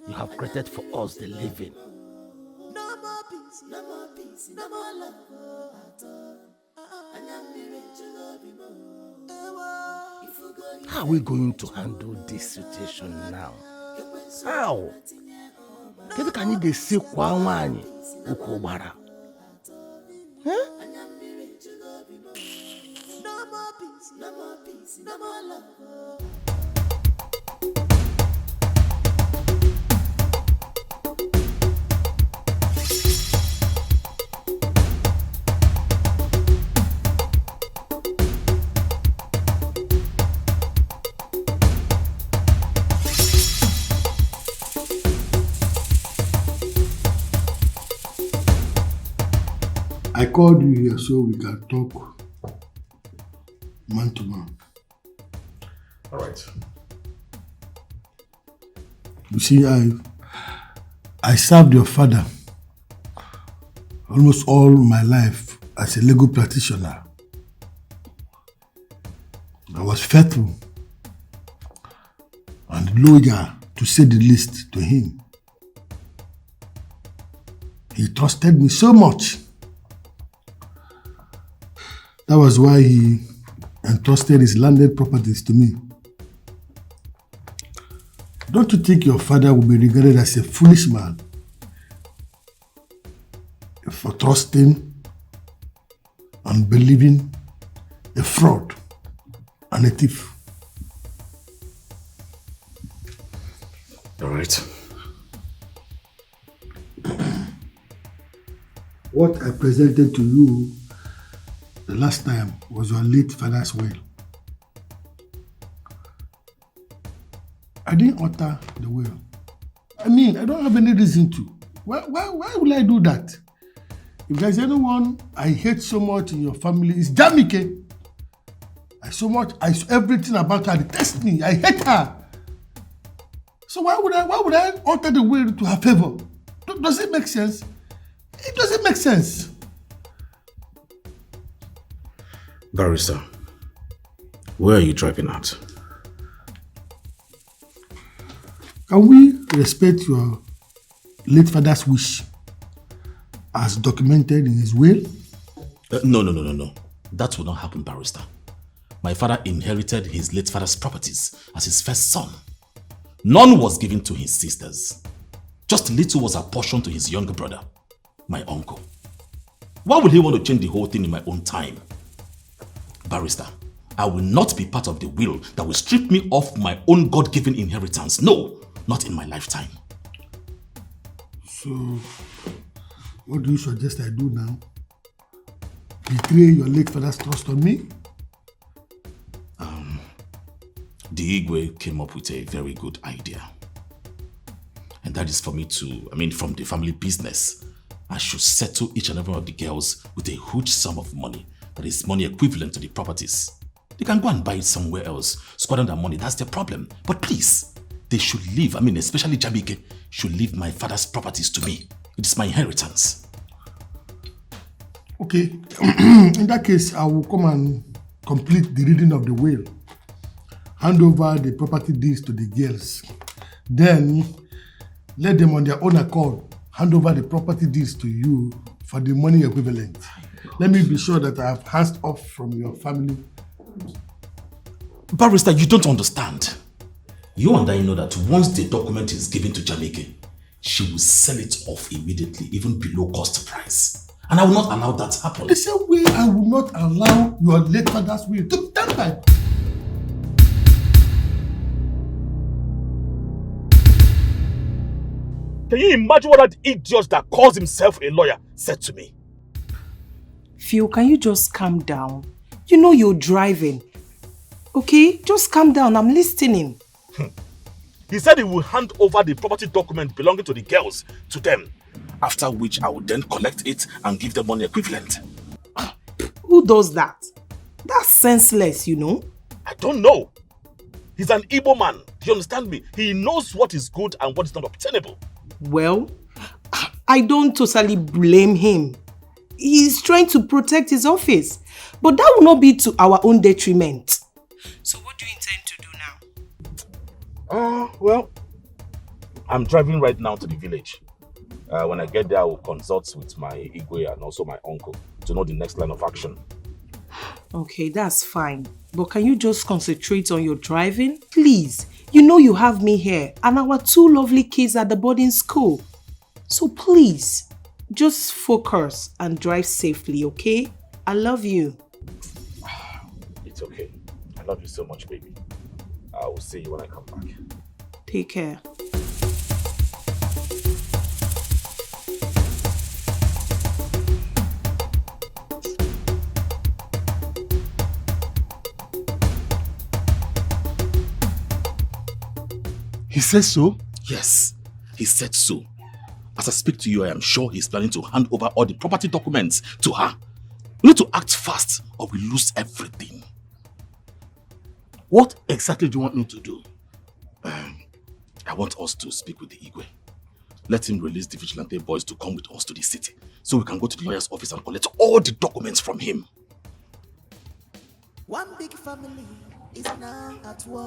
you have created for us, the living. How are we going to handle this situation now? How? Kedu ka anyị ga-esi kwa nwaanyị ukwu gbara? I called you here so we can talk man to man. All right. You see, I served your father almost all my life as a legal practitioner. I was faithful and loyal, to say the least, to him. He trusted me so much. That was why he entrusted his landed properties to me. Don't you think your father will be regarded as a foolish man for trusting and believing a fraud and a thief? All right. What I presented to you the last time was your late father's will. I didn't alter the will. I mean, I don't have any reason to. Why will I do that? If there's anyone I hate so much in your family, it's Jamike. Everything about her detests me. I hate her. So why would I alter the will to her favor? Does it make sense? It doesn't make sense. Barrister, where are you driving at? Can we respect your late father's wish as documented in his will? No. That will not happen, Barrister. My father inherited his late father's properties as his first son. None was given to his sisters. Just little was apportioned to his younger brother, my uncle. Why would he want to change the whole thing in my own time? Barrister, I will not be part of the will that will strip me of my own God-given inheritance. No, not in my lifetime. So, what do you suggest I do now? Betray your late father's trust on me? The Igwe came up with a very good idea. And that is for me to, from the family business, I should settle each and every one of the girls with a huge sum of money that is money equivalent to the properties. They can go and buy it somewhere else, squander their money, that's their problem. But please, they should leave, especially Jamike, should leave my father's properties to me. It is my inheritance. Okay, in that case, I will come and complete the reading of the will. Hand over the property deeds to the girls. Then, let them on their own accord hand over the property deeds to you for the money equivalent. Let me be sure that I have hands off from your family. Barrister, you don't understand. You and I know that once the document is given to Jamike, she will sell it off immediately, even below cost price. And I will not allow that to happen. The same way I will not allow your late father's will to be tampered. Can you imagine what that idiot that calls himself a lawyer said to me? Phil, can you just calm down? You know you're driving. Okay? Just calm down. I'm listening. He said he will hand over the property document belonging to the girls to them. After which I will then collect it and give them money equivalent. Who does that? That's senseless, you know. I don't know. He's an Igbo man. Do you understand me? He knows what is good and what is not obtainable. Well, I don't totally blame him. He's trying to protect his office. But that will not be to our own detriment. So what do you intend to do now? Well, I'm driving right now to the village. When I get there, I will consult with my Igwe and also my uncle to know the next line of action. Okay, that's fine. But can you just concentrate on your driving? Please. You know you have me here and our two lovely kids at the boarding school. So please, just focus and drive safely, okay? I love you. It's okay. I love you so much, baby. I will see you when I come back. Take care. He says so? Yes, he said so. As I speak to you, I am sure he's planning to hand over all the property documents to her. We need to act fast or we lose everything. What exactly do you want me to do? I want us to speak with the Igwe. Let him release the vigilante boys to come with us to the city so we can go to the lawyer's office and collect all the documents from him. One big family is now at war.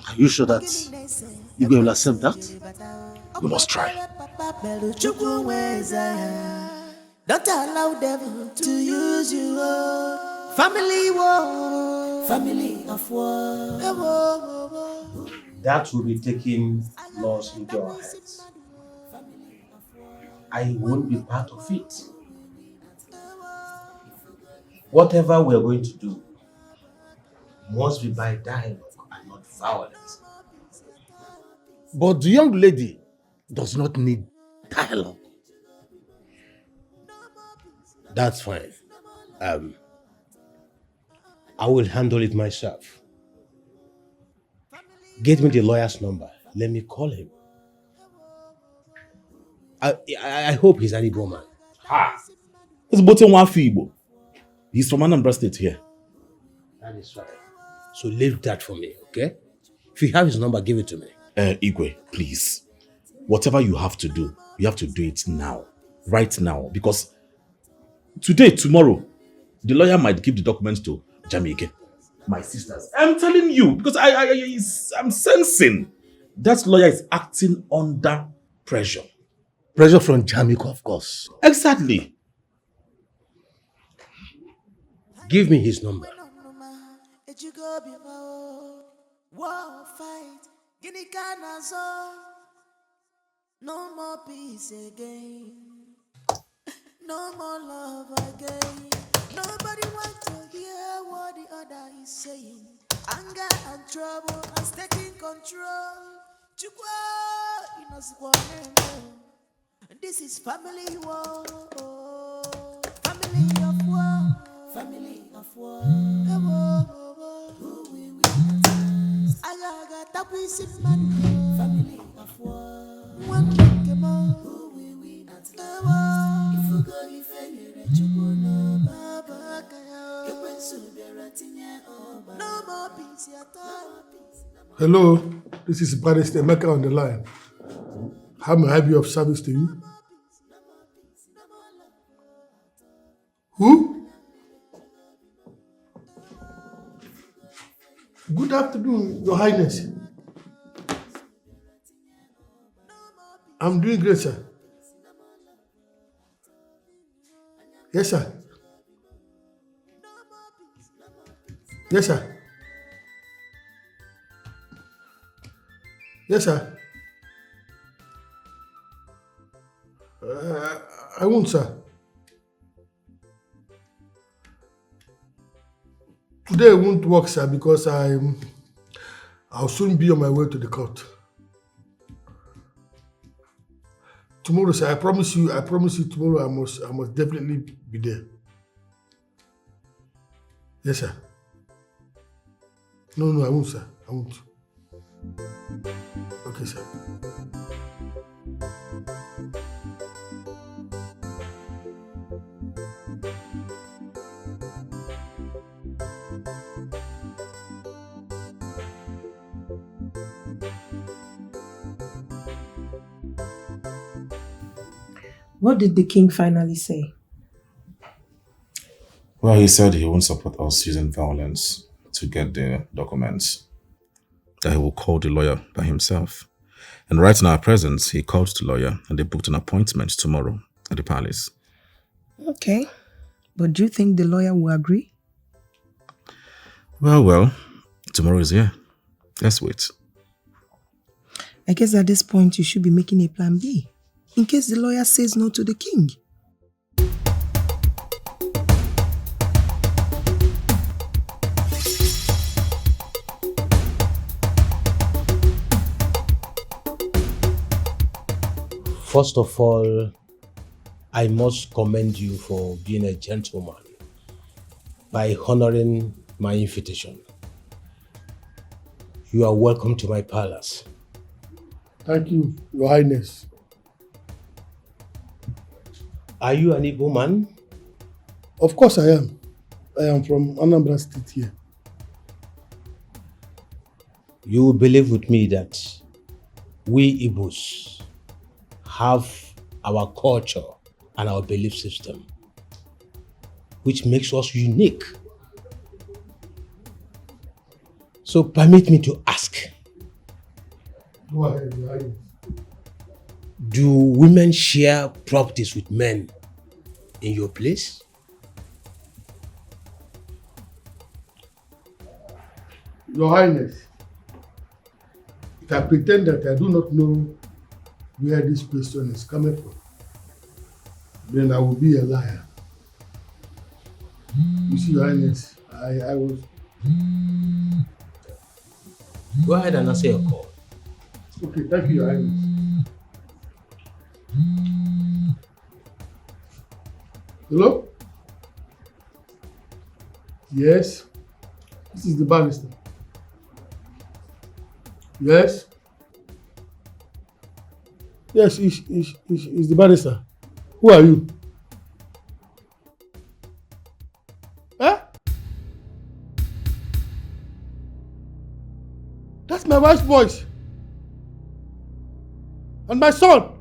Are you sure that Igwe will accept that? We must try. Don't allow devil to use you. Family war, family of war. That will be taking laws into our hands. I won't be part of it. Whatever we are going to do must be by dialogue and not violence. But the young lady does not need dialogue. That's fine. I will handle it myself. Get me the lawyer's number. Let me call him. I hope he's an Igbo man. It's Botenwa Igbo. He's from Anambra State here. That is right. So leave that for me, okay? If you have his number, give it to me. Igwe, please. Whatever you have to do it now. Right now. Because today, tomorrow, the lawyer might give the documents to Jamike. My sisters. I'm telling you, because I'm sensing that lawyer is acting under pressure. Pressure from Jamike, of course. Exactly. Give me his number. War fight, no more peace again, no more love again. Nobody wants to hear what the other is saying. Anger and trouble and taking control. This is family war. Family of war. Family of war. Who we win? I got tapestry man. Family of war. One came on. Who we win? If you go, if you no baba kaya. You went so no more peace at all. Hello, this is Barrister Emeka on the line. How may I be of service to you? Who? Good afternoon, Your Highness. I'm doing great, sir. Yes, sir. Yes, sir. Yes, sir. I won't, sir. Today I won't work, sir, because I'll soon be on my way to the court. Tomorrow, sir, I promise you tomorrow I must definitely be there. Yes, sir. No, I won't, sir. I won't. Okay, sir. What did the king finally say? Well, he said he won't support us using violence to get the documents. That he will call the lawyer by himself. And right in our presence, he called the lawyer and they booked an appointment tomorrow at the palace. Okay. But do you think the lawyer will agree? Well, tomorrow is here. Let's wait. I guess at this point you should be making a plan B, in case the lawyer says no to the king. First of all, I must commend you for being a gentleman by honoring my invitation. You are welcome to my palace. Thank you, Your Highness. Are you an Igbo man? Of course I am. I am from Anambra State here. You will believe with me that we Igbos have our culture and our belief system, which makes us unique. So permit me to ask, Go ahead, Your Highness. do women share properties with men in your place? Your Highness, if I pretend that I do not know where this question is coming from, then I will be a liar. You see, Your Highness, I was... Go ahead and answer your call. Okay, thank you, Your Highness. Hello? Yes? This is the barrister. Yes? Yes, it's the barrister. Who are you? Huh? That's my wife's voice. And my son.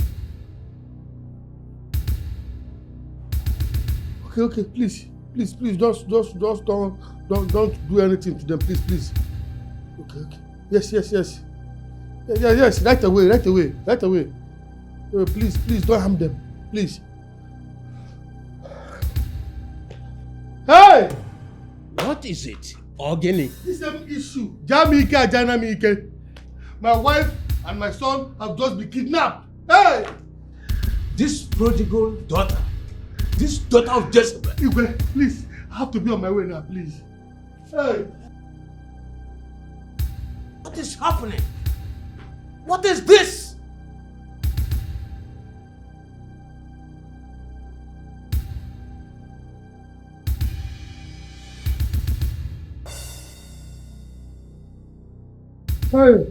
Okay, please, just don't do anything to them, please. Okay. Yes, right away. Please don't harm them, please. Hey! What is it? Organic. This same issue. Jamike Ajanamike. My wife and my son have just been kidnapped. Hey! This prodigal daughter. This daughter of Jezebel. Igwe, please. I have to be on my way now, please. Hey! What is happening? What is this? Hey.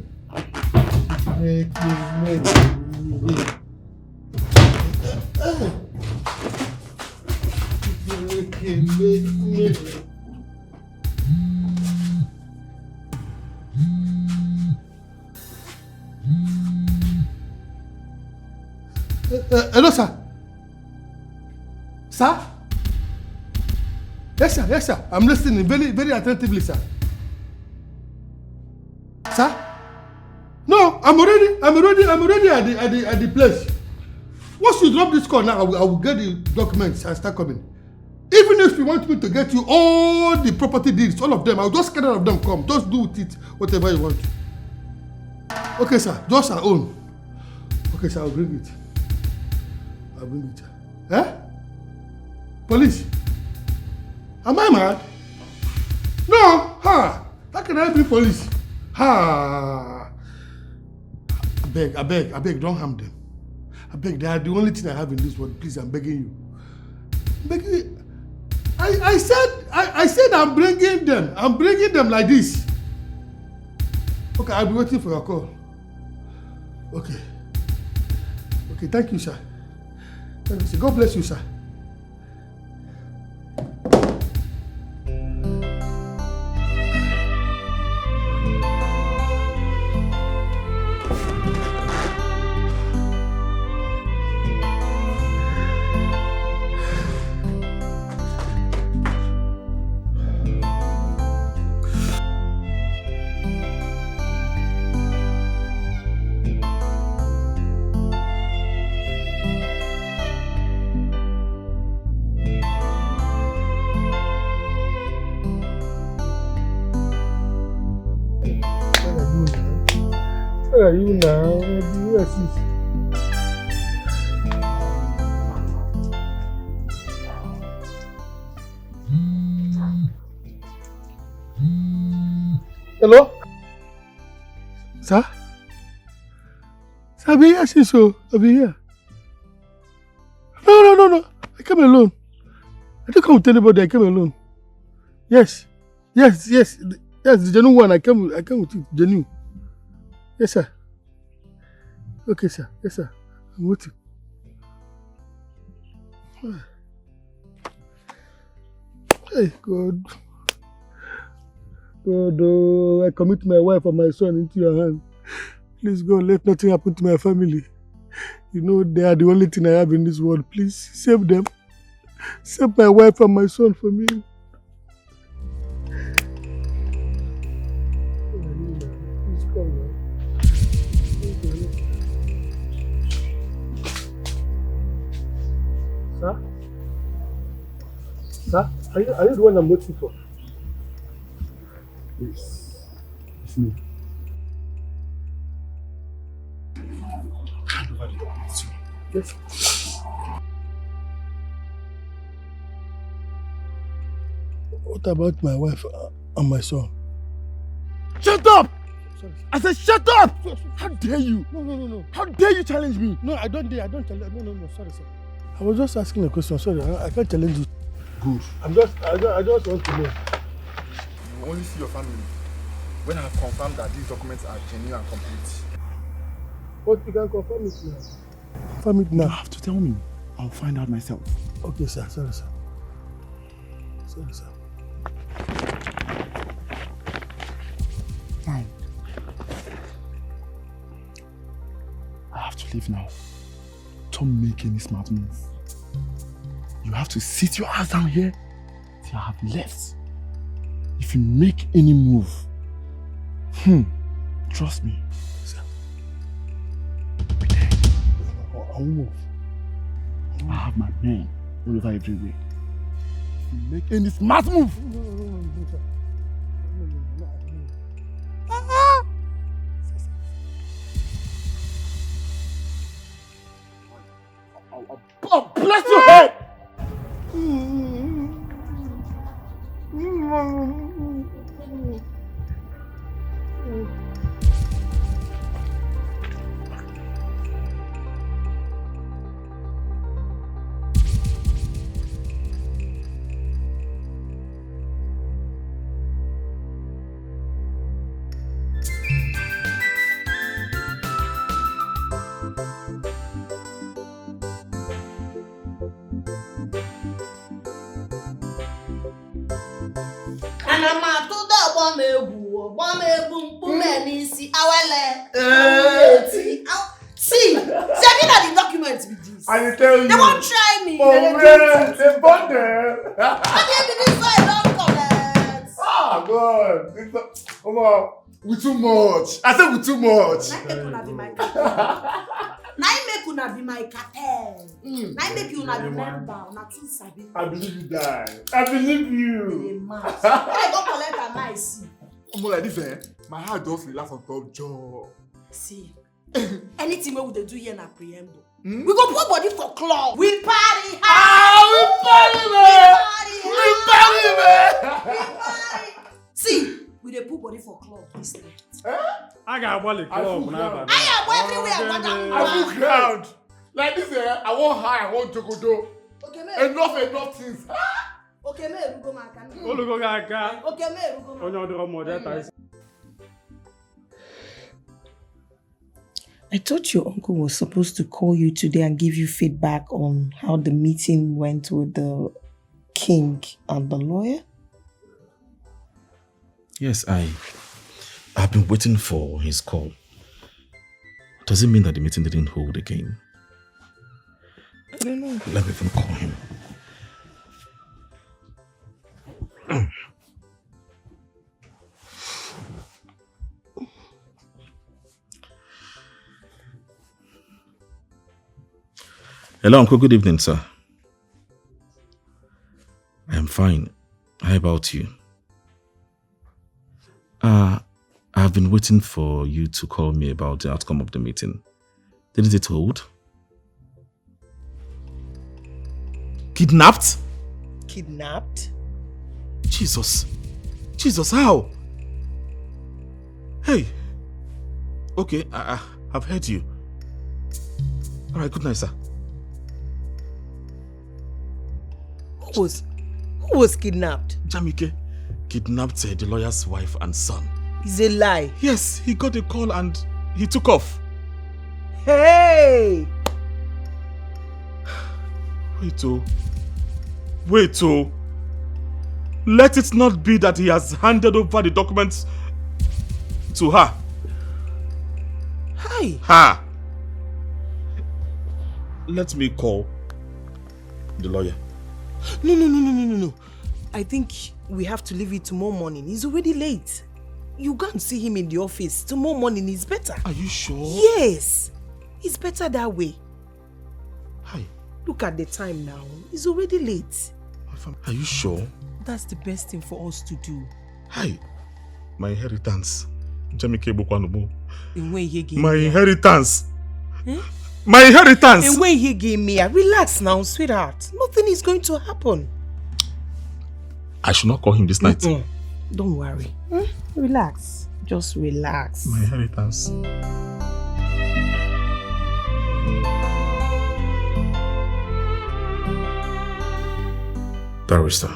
Hello, sir. Sir? Yes, sir. Yes, sir. I'm listening very, very attentively, sir. Sir? No, I'm already at the place. Once you drop this call now, I will get the documents and start coming. Even if you want me to get you all the property deeds, all of them, I'll just get all of them come. Just do with it whatever you want. Okay, sir. Just our own. Okay, sir. I'll bring it. I'll bring it. Eh? Police? Am I mad? No! Ha! How can I be police? Ha! I beg, don't harm them. I beg, they are the only thing I have in this world. Please, I'm begging you. I'm begging you. I said I'm bringing them. I'm bringing them like this. Okay, I'll be waiting for your call. Okay. Okay, thank you, sir. Thank you, sir. God bless you, sir. Where are you now? Where is this? Hello? Sir? Sir, I'll be here since so. I'll be here. No. I came alone. I didn't come with anybody. I came alone. Yes. The genuine one. I came with it. Genuine. Yes, sir. Okay, sir. Yes, sir. I'm waiting. Hey, God. God, oh, I commit my wife and my son into your hand. Please, God, let nothing happen to my family. You know, they are the only thing I have in this world. Please, save them. Save my wife and my son for me. Please come now. Sir, are you the one I'm waiting for? Yes, it's me. Hand over the documents. Yes. What about my wife and my son? Shut up! Sorry. I said shut up! How dare you? No. How dare you challenge me? No, I don't dare. I don't challenge. No. Sorry, sir. I was just asking a question. Sorry, I can't challenge you. Good. I just want to know. You only see your family when I have confirmed that these documents are genuine and complete. But you can confirm it now. Confirm it now. You have to tell me. I'll find out myself. Okay, sir. Sorry, sir. Now, I have to leave now. Don't make any smart move. You have to sit your ass down here till I have left. If you make any move, trust me. Sir. Be there. I won't move. I have my men all over everywhere. If you make any smart move, No, sir. I'll bless your head! See, have you not the documents with this? I tell you. They won't try me. They bought them. How do you be this side? Don't collect. Ah, God. Come on. We too much. I said we too much. Now make una be my cartel. Now make you una be member. Una too sabi. I believe you die. I believe you. I go collect a nice. Like this, my heart just relax on top jaw. See, anything we would do here na preamble. We go put body for club. We party hard. We party. See, we dey put body for club this night. I got one club now. I am everywhere. I feel ground. Like this, I want high, I want jogodo. Okay, man. Enough things. Okay, man, we go maka. Okay, man, we go maka. I thought your uncle was supposed to call you today and give you feedback on how the meeting went with the king and the lawyer. Yes, I've been waiting for his call. Does it mean that the meeting didn't hold again? I don't know. Let me even call him. Hello, Uncle. Good evening, sir. I am fine. How about you? I've been waiting for you to call me about the outcome of the meeting. Didn't it hold? Kidnapped? Kidnapped? Jesus, how? Hey. Okay, I've heard you. All right, good night, sir. Who was kidnapped? Jamike kidnapped the lawyer's wife and son. It's a lie. Yes, he got a call and he took off. Hey! Wait, let it not be that he has handed over the documents to her. Hi. Ha! Let me call the lawyer. No. I think we have to leave it tomorrow morning. It's already late. You go and see him in the office. Tomorrow morning is better. Are you sure? Yes. It's better that way. Hi. Look at the time now. It's already late. Are you sure? That's the best thing for us to do. Hi. My inheritance. Jamike Bukwanubu. My inheritance. Eh? My inheritance! And when he gave me, relax now, sweetheart. Nothing is going to happen. I should not call him this night. Don't worry. Relax. Just relax. My inheritance. Barrister,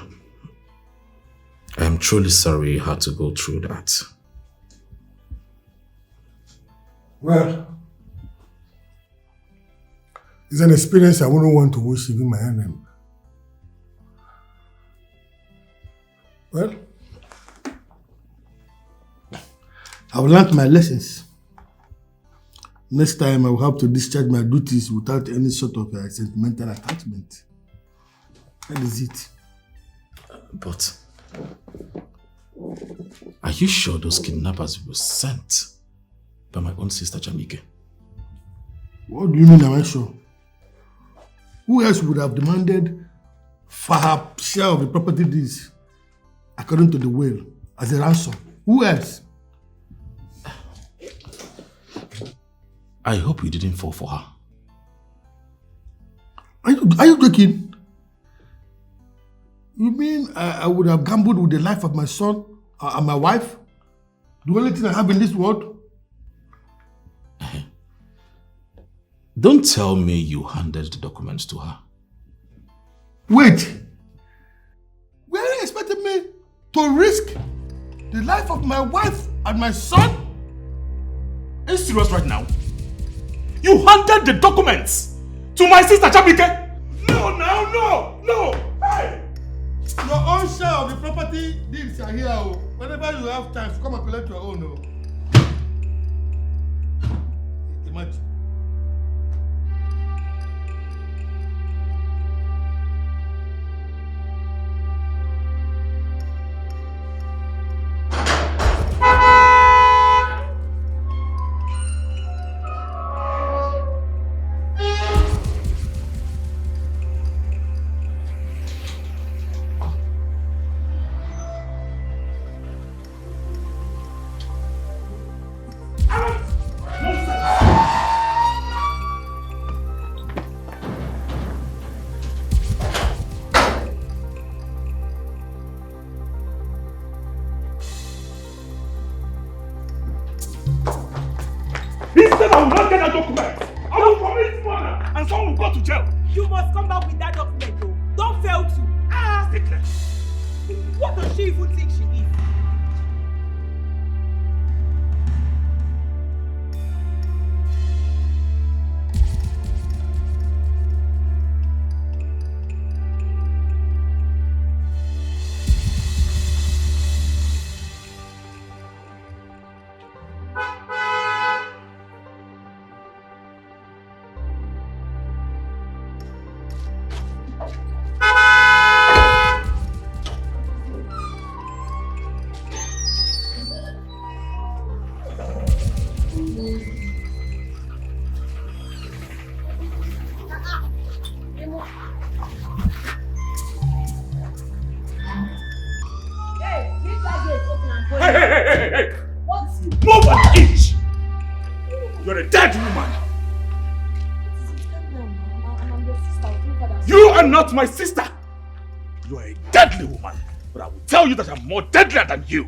I am truly sorry you had to go through that. Well, it's an experience I wouldn't want to wish even my enemy. Well, I've learned my lessons. Next time I will have to discharge my duties without any sort of sentimental attachment. That is it. But are you sure those kidnappers were sent by my own sister Jamike? What do you mean am I sure? Who else would have demanded for her share of the property deeds according to the will as a ransom? Who else? I hope you didn't fall for her. Are you joking? You mean I would have gambled with the life of my son and my wife? The only thing I have in this world? Don't tell me you handed the documents to her. Wait! Were you expecting me to risk the life of my wife and my son? Are you serious right now? You handed the documents to my sister Jamike? No! Hey! Your own share of the property Family deals are here. Oh. Whenever you have time, come and collect your own. Oh. Imagine. Instead, I will not get that document. I will commit murder and someone will go to jail. You must come back with that document, though. Don't fail to. Stay clear. What does she even think she is? Hey! What? Move an inch! You're a dead woman! You are not my sister! You are a deadly woman! But I will tell you that I'm more deadlier than you!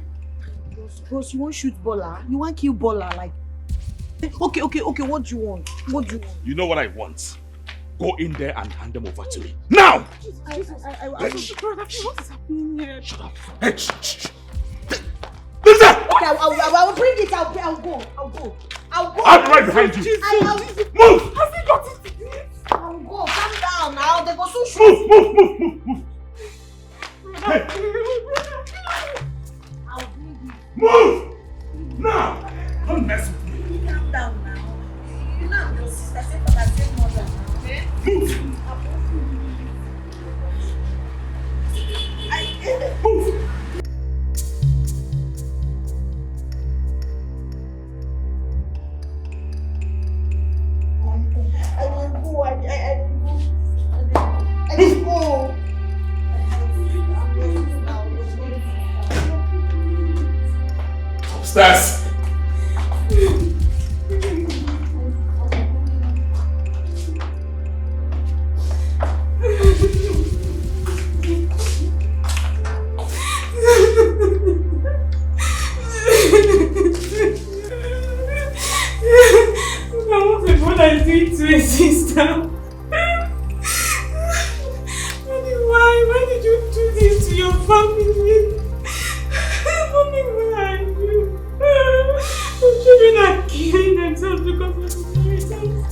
Bros, you won't shoot Bola. You won't kill Bola, like... Okay, what do you want? What do you want? You know what I want? Go in there and hand them over to me. Now! Jesus, what is happening here? Shut up. Hey, shh. Listen! Okay, I will bring it. I'll go. I'll be right behind you. Move! Has he got it? I'll go. Calm down now. They go so shoot. Move! Hey! I'll bring it. Move! Now! Don't mess with me. Calm down now. You know I'm your sister. Same father, same mother. Okay? Move! Move! Upstairs! What my brother is doing to his sister? Why did you do this to your family? Mommy, where are you? The children are killing themselves because of the inheritance.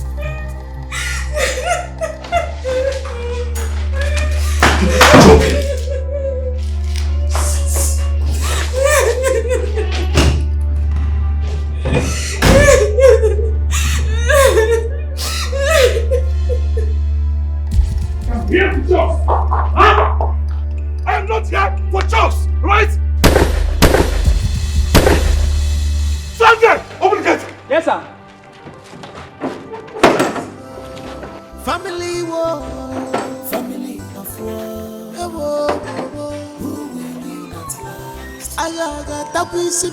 I'm here for jokes! Huh? I am not here for jokes, right? Sanjay! Open the gate! Yes, sir. Family war, family of war. Who will win at last? Ayaga tapestry,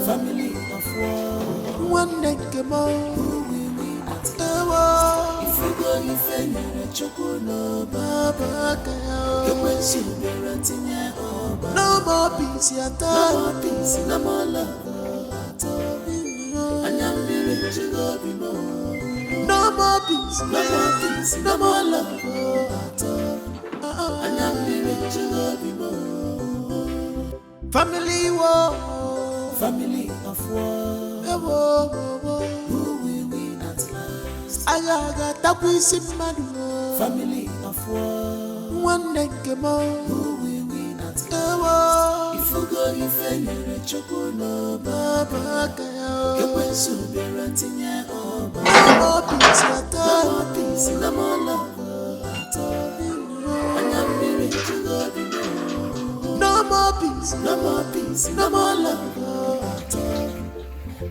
family of war. One day came out. Who will win at last? If you go, you fail. Chocolate, Baba, no more peace, no more peace, no more love. No more peace, no more peace, no more love. Family war, family of war. Who will win at last? Ayaga tapestry, family of war. One day came out. Who will win at No more peace, no more peace, no more love at all.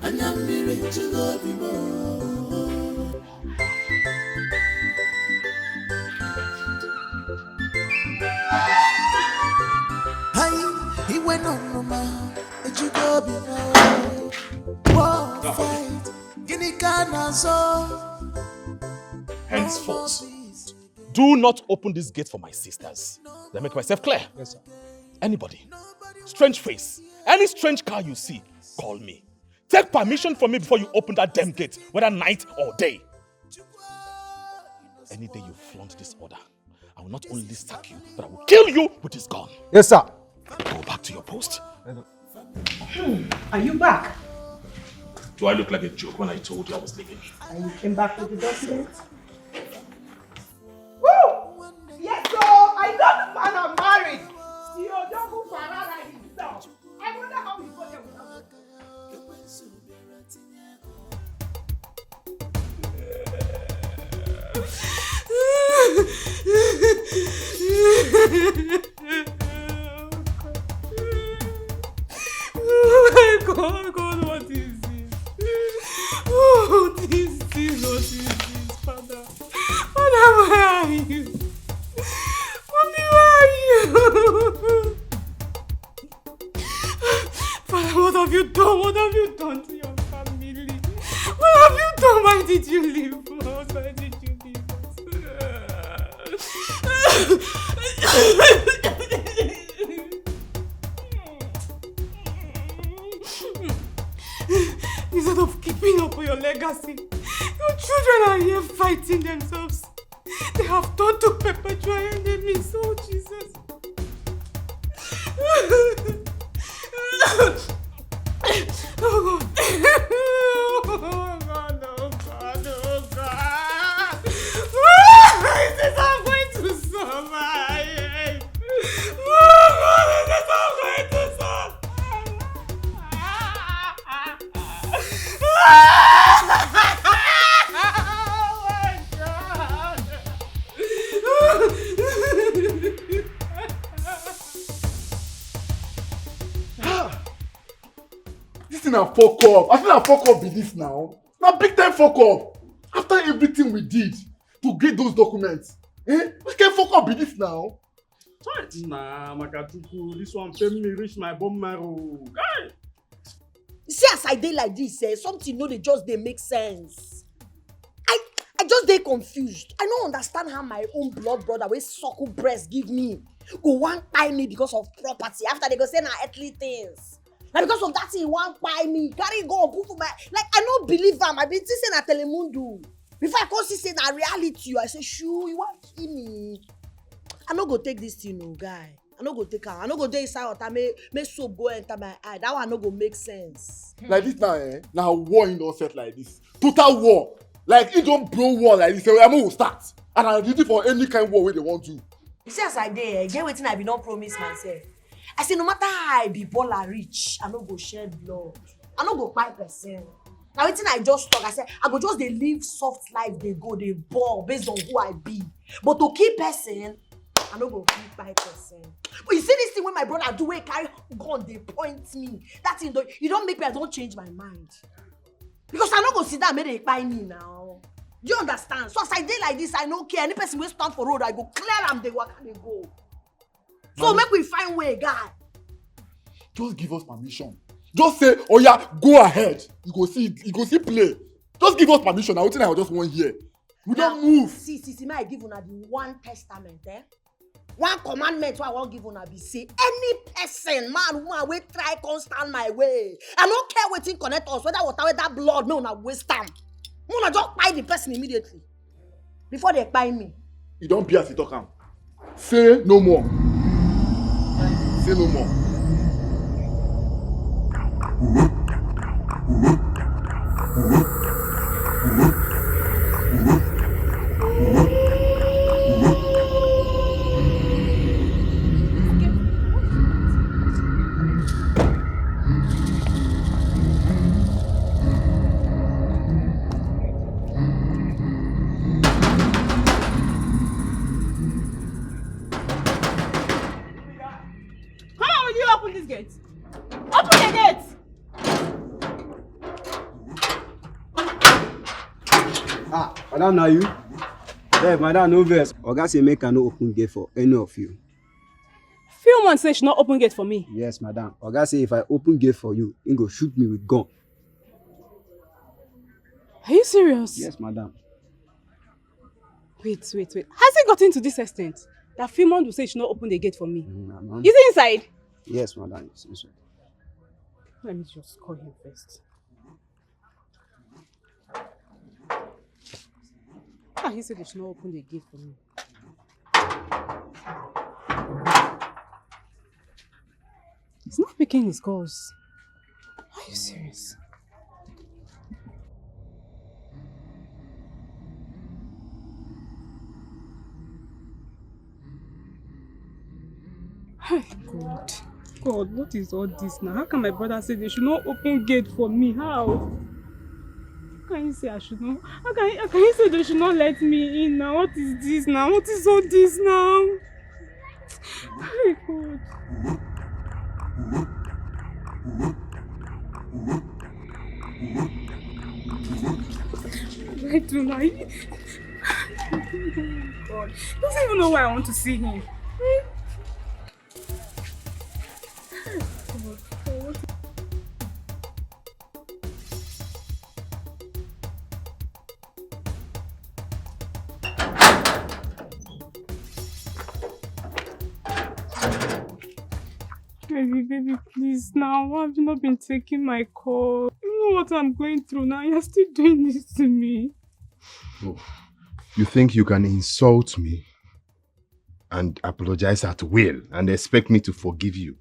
And I'm needing to love you more. Hi, he went on no more. It you go be more. War fight, Guinea Canazo. Henceforth, do not open this gate for my sisters. Let me make myself clear. Yes, sir. Anybody, strange face, any strange car you see, call me. Take permission from me before you open that damn gate, whether night or day. Any day you flaunt this order, I will not only sack you, but I will kill you with this gun. Yes, sir. Go back to your post. Are you back? Do I look like a joke when I told you I was leaving? And you came back with the document? Woo! Yes, so I know the man I'm married. Still, don't go for another himself. I wonder how he got there without Oh my God, what is this? Oh, what is this, Father? Father, where are you? Mommy, where are you? Father, what have you done? What have you done to your family? What have you done? Why did you leave us? Why did you leave Instead of keeping up with your legacy, your children are here fighting themselves. They have turned to perpetual enemies. Oh, Jesus. Oh, God. Oh, God, oh, God, oh, God. Is this how I'm going to survive? Oh, God, is this how I'm going to survive? This thing a fuck up. I think I fuck up with this now. Now big time fuck up. After everything we did to get those documents, we can fuck up with this now. Nah, Makatuku, this one pay me reach my bone marrow. Guy. See as I dey like this, something no dey just dey make sense. I just dey confused. I no understand how my own blood brother wey suckle breast give me go wan kpai me because of property after they go say na earthly things. Na because of that thing he wan kpai me, carry gun put for my like I no believe am. I been think say na telemundo. Before I come see say na reality, I say shoo, you wan kill me. I no go take this thing, no guy. I no go take am. I no go dey inside water make soap go enter my eye. That one no go make sense. Like this now, now war in don set like this. Total war. Like it don't blow war like this. I'm gonna start. And I'm ready for any kind of war wey they want to. You see as I dey, get wetin I be don promise myself. I say no matter how I be baller rich, I no go shed blood. I no go kpai person. Na wetin I just talk, I say I go just dey live soft life, dey go, dey ball based on who I be. But to kill person, I no go fit kpai person. But you see this thing wey my brother do, wey carry gun dey point me. That thing you don make me, I don change my mind. Because I no go sit down make they kpai me now. Do you understand? So as I dey like this, I no care. Any person wey stand for road, I go clear am, dey waka dey go. So make we find way, guy. Just give us permission. Just say, oh yeah, go ahead. You go see play. Just give us permission. I think I just want here. We don't move. See, may I give una the one testament, One commandment wey I wan give una be say any person, man, woman, wey try come stand my way. I no care wetin connect us, whether water, whether blood, no, una waste time. Una just kpai the person immediately before they kpai me. You don't be as you talk am. Say no more. Say no more. open this gate? Open the gate! Ah, madam, now you? Hey, madam, no verse. Oga say make I no open gate for any of you. Few months say she not open gate for me. Yes, madam. Oga say if I open gate for you, he go shoot me with gun. Are you serious? Yes, madam. Wait. Has it gotten to this extent that few months will say she not open the gate for me? Madam. Is it inside? Yes, madam. It's inside. Let me just call him first. He said they should not open the gate for me. He's not picking his calls. Are you serious? Hey, God, what is all this now? How can my brother say they should not open gate for me? How? How can you say I should not? How can you say they should not let me in now? What is this now? What is all this now? Hey, God. What do I do now? God. He doesn't even know why I want to see him. Baby, please now. Why have you not been taking my call? You know what I'm going through now. You're still doing this to me. Oh, you think you can insult me and apologize at will and expect me to forgive you?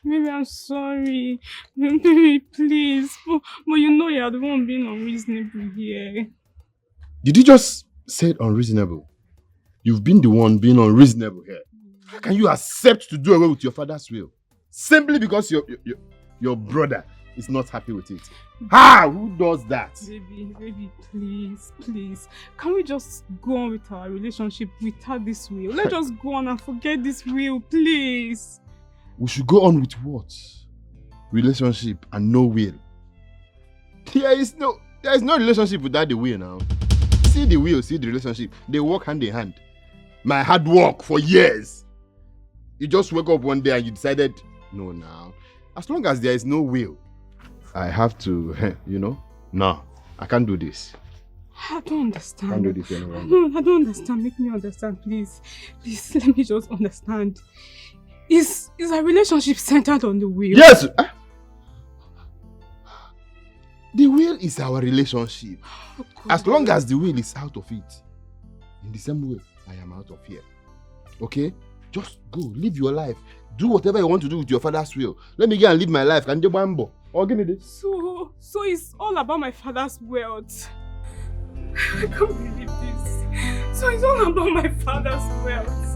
Maybe I'm sorry. Baby, please. But you know you're the one being unreasonable here. Did you just say unreasonable? You've been the one being unreasonable here. How can you accept to do away with your father's will? Simply because your brother is not happy with it. Who does that? Baby, please. Can we just go on with our relationship without this will? Let's just go on and forget this will, please. We should go on with what? Relationship and no will. There is no relationship without the will now. See the will, see the relationship. They work hand in hand. My hard work for years. You just wake up one day and you decided, no now. As long as there is no will, I have to, no, I can't do this. I don't understand. I can't do this anymore. No, I don't understand. Make me understand, please. Please, let me just understand. Is our relationship centered on the will? Yes! The will is our relationship. Oh, as long as the will is out of it, in the same way, I am out of here. Okay? Just go, live your life. Do whatever you want to do with your father's will. Let me go and live my life. Can you bambo? Or give me this. So it's all about my father's wealth. I can't believe this. So it's all about my father's wealth.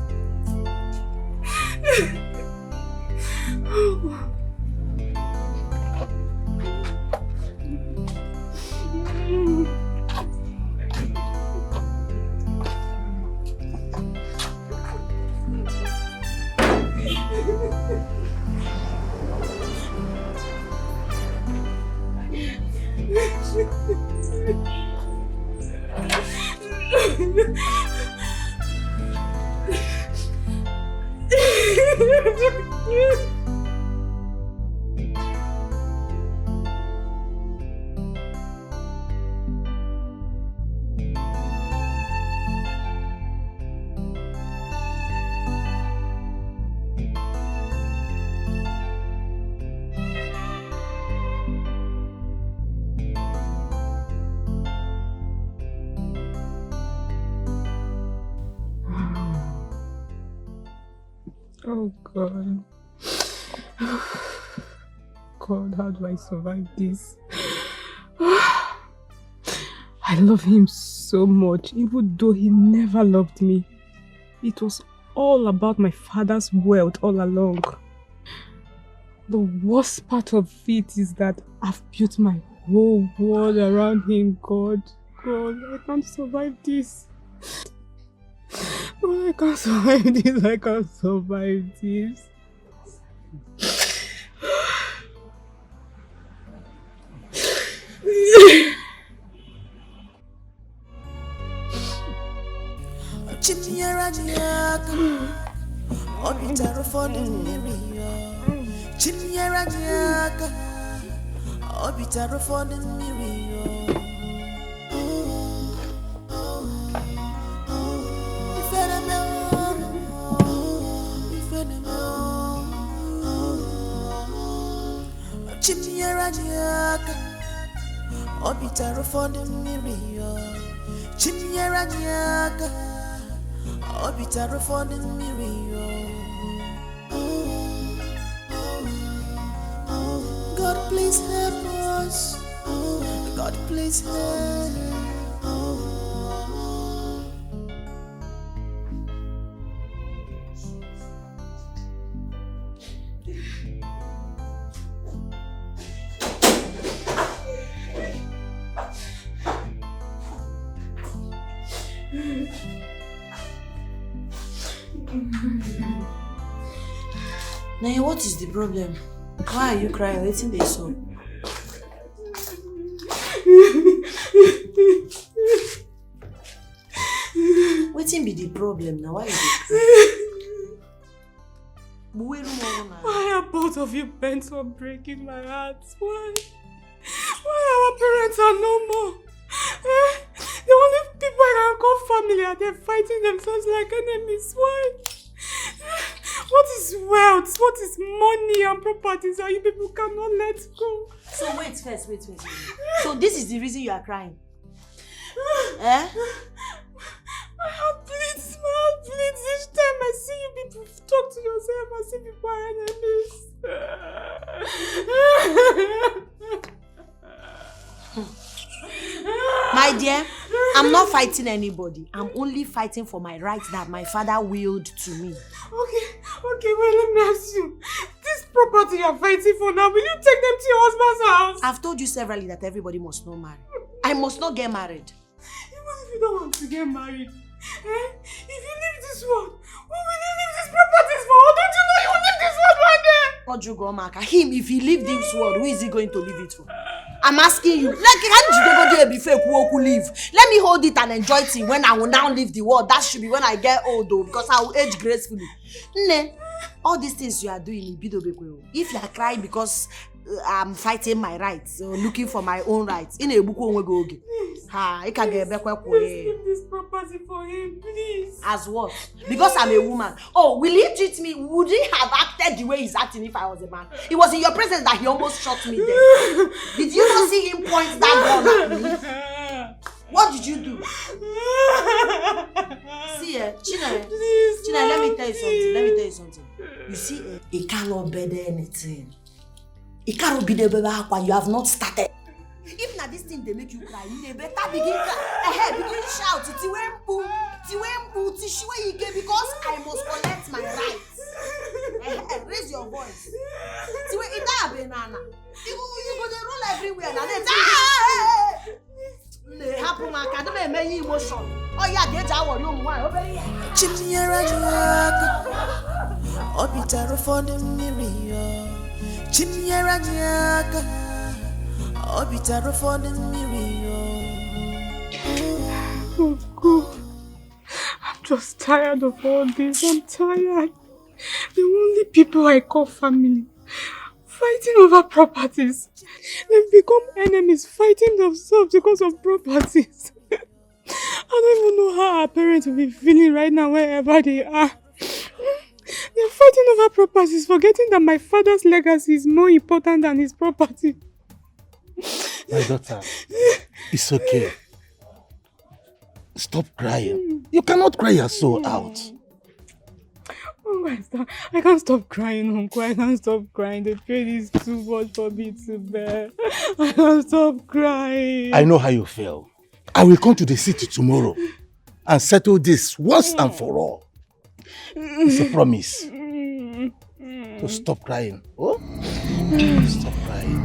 Oh God. God, how do I survive this? I love him so much, even though he never loved me. It was all about my father's wealth all along. The worst part of it is that I've built my whole world around him. God, I can't survive this. God, I can't survive this. Chinyera nyaka, obitaro for the mirio. Chinyera nyaka, obitaro for the mirio. Chinyera nyaka, obitaro for the mirio. Chinyera nyaka. Obitaro for the mirio. God please help us. God please help. Naya, what is the problem? Why are you crying? Waiting the song. Waiting be the problem now. Why are you crying? Why are both of you bent on breaking my heart? Why? Why our parents are no more? The only people I can call family are they fighting themselves like enemies. Why? What is wealth? What is money and properties that you people cannot let go? So wait. So this is the reason you are crying? Eh? My heart bleeds each time I see you people talk to yourself as if you are enemies. My dear, I'm not fighting anybody. I'm only fighting for my rights that my father willed to me. Okay, well, let me ask you. This property you're fighting for now, will you take them to your husband's house? I've told you severally that everybody must not marry. I must not get married. Even if you don't want to get married, if you leave this world, who will you leave these properties for? Don't you know you will leave this world one day? Ojugomaka, him, if he leave this world, who is he going to leave it for? I'm asking you, let me hold it and enjoy it when I will now leave the world. That should be when I get old though, because I will age gracefully. All these things you are doing, if you are crying because I'm fighting my rights or looking for my own rights, I can get back. Please give this property for him, please. As what? Because I'm a woman. Oh, will he treat me? Would he have acted the way he's acting if I was a man? It was in your presence that he almost shot me dead. Did you not see him point that gun at me? What did you do? See, China, let me tell you something. You see, it cannot bear anything. It cannot be the baby when you have not started. If not this thing they make you cry, you better begin shout. Because I must collect my rights. Raise your voice. You go to roll everywhere and then happen my academy make emotion. Oh yeah, get our room one over here. Obitaro for the mirio. Chinyera nyaka. Obitaro for the mirio. Oh God, I'm just tired of all this. I'm tired. The only people I call family fighting over properties. They've become enemies, fighting themselves because of properties. I don't even know how our parents will be feeling right now wherever they are. They're fighting over properties, forgetting that my father's legacy is more important than his property. My daughter, it's okay. Stop crying. You cannot cry your soul out. Oh, I can't stop crying, Uncle. I can't stop crying. The pain is too much for me to bear. I can't stop crying. I know how you feel. I will come to the city tomorrow and settle this once and for all. It's a promise. So stop crying. Oh? Stop crying.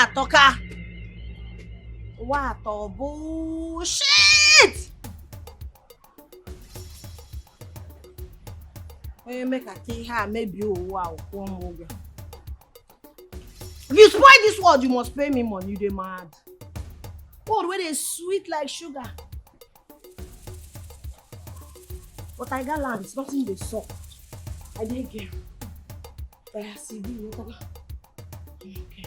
What toka? What bullshit? When you make a tea, maybe you wow, one more. If you spoil this word, you must pay me money. You dey mad. Word wey dey sweet like sugar. But I got land, it's nothing dey soft. I dey get. But I see you, whatever. Okay.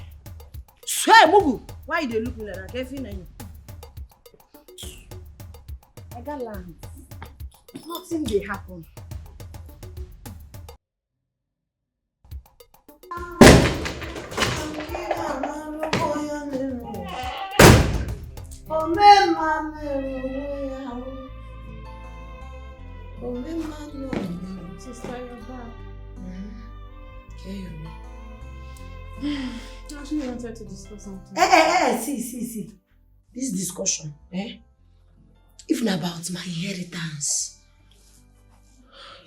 Hey, Mugu! Why you dey look me like that? Can't feel anything. I got land. Nothing dey happen. Sister, you're back. Okay, I actually wanted to discuss something. See. This discussion, even about my inheritance,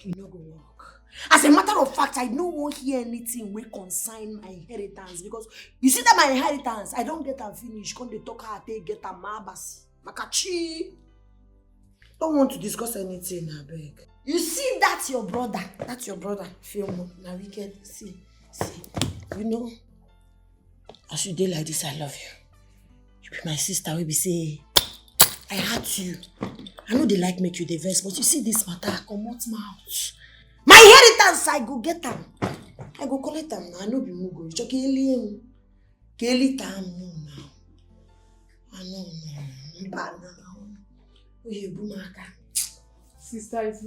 you no go work. As a matter of fact, I don't want to hear anything wey concern my inheritance because you see that my inheritance, I don't get am finish. Come they talk how they get am mabasi. Makachi. Don't want to discuss anything, I beg. You see, that's your brother. Film na wicked. See. You know, as you dey like this, I love you. You be my sister. We be say, I hurt you. I know they like make you the verse, but you see this matter, comot mouth. My inheritance, I go get them. I go collect them now. I know be mugo. You Kelly time now. I know. Sister, it's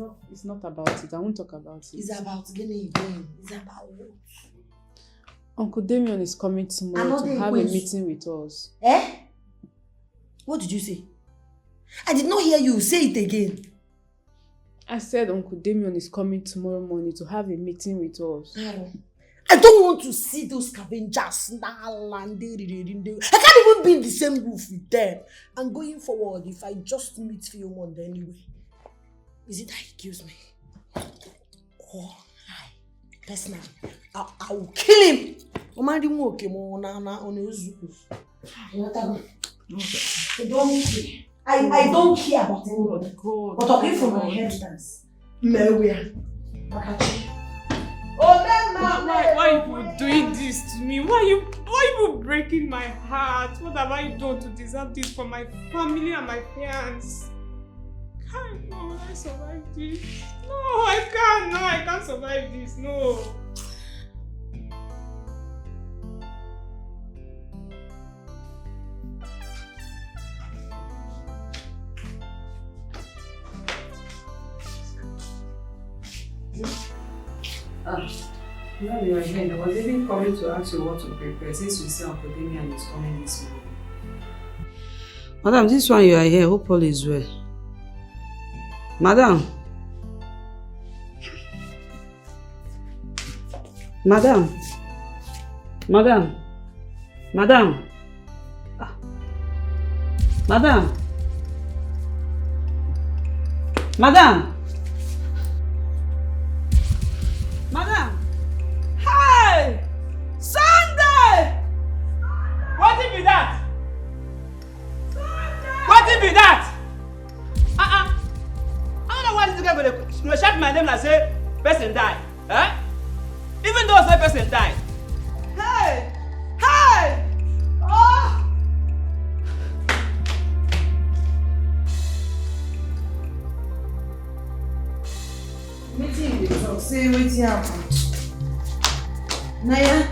not about it. I won't talk about it. It's about getting again. It's about what? Uncle Damien is coming tomorrow to have a meeting with us. What did you say? I did not hear you. Say it again. I said Uncle Damien is coming tomorrow morning to have a meeting with us. I don't want to see those scavengers now and I can't even be in the same roof with them. And going forward, if I just meet Philemon anyway, is it that he kills me? Oh, personally, I will kill him. I don't care about anybody. But talking from my inheritance, Why are you doing this to me? Why are you breaking my heart? What have I done to deserve this from my family and my parents? How will I survive this? No, I can't survive this. No. Now you are here. I was even coming to ask you what to prepare since you see Uncle Damien is coming this morning. Madam, this one you are here. Hope all is well. Madam. Madam. Madam. Madam. Madam. Madam. Madam. Hey! Sunday! What it be that? What it be that? I don't know why this guy will shout my name like say person die. Even though say person die. Hey! Hey! Oh! Wetin you dey talk? Say wetin happen? Naya?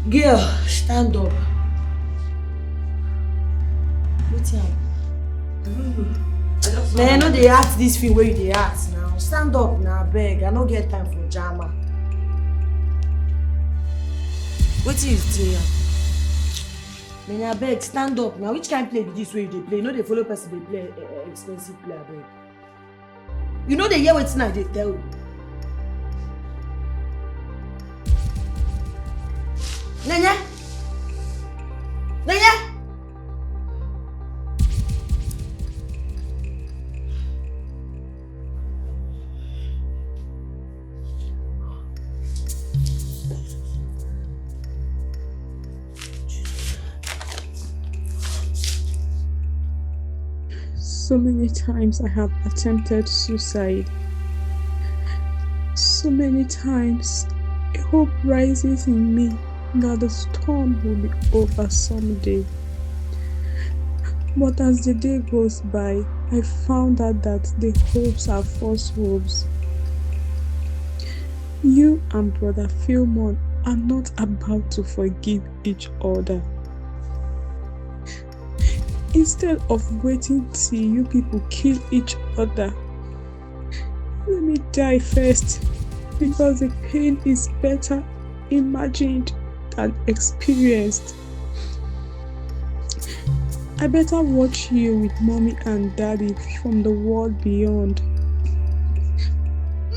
Girl, stand up. Wetin happen? Naya, no dey act this thing wey you dey act now. Stand up na abeg. I no get time for drama. Wetin you say happen? Nanya, abeg, stand up now. Which kind play be this way you dey play? You no dey follow person dey play expensive play, abeg. You no dey hear wetin I dey tell you. Nanya? So many times I have attempted suicide. So many times a hope rises in me that the storm will be over someday. But as the day goes by, I found out that the hopes are false hopes. You and Brother Philemon are not about to forgive each other. Instead of waiting till you people kill each other, let me die first, because the pain is better imagined than experienced. I better watch you with mommy and daddy from the world beyond.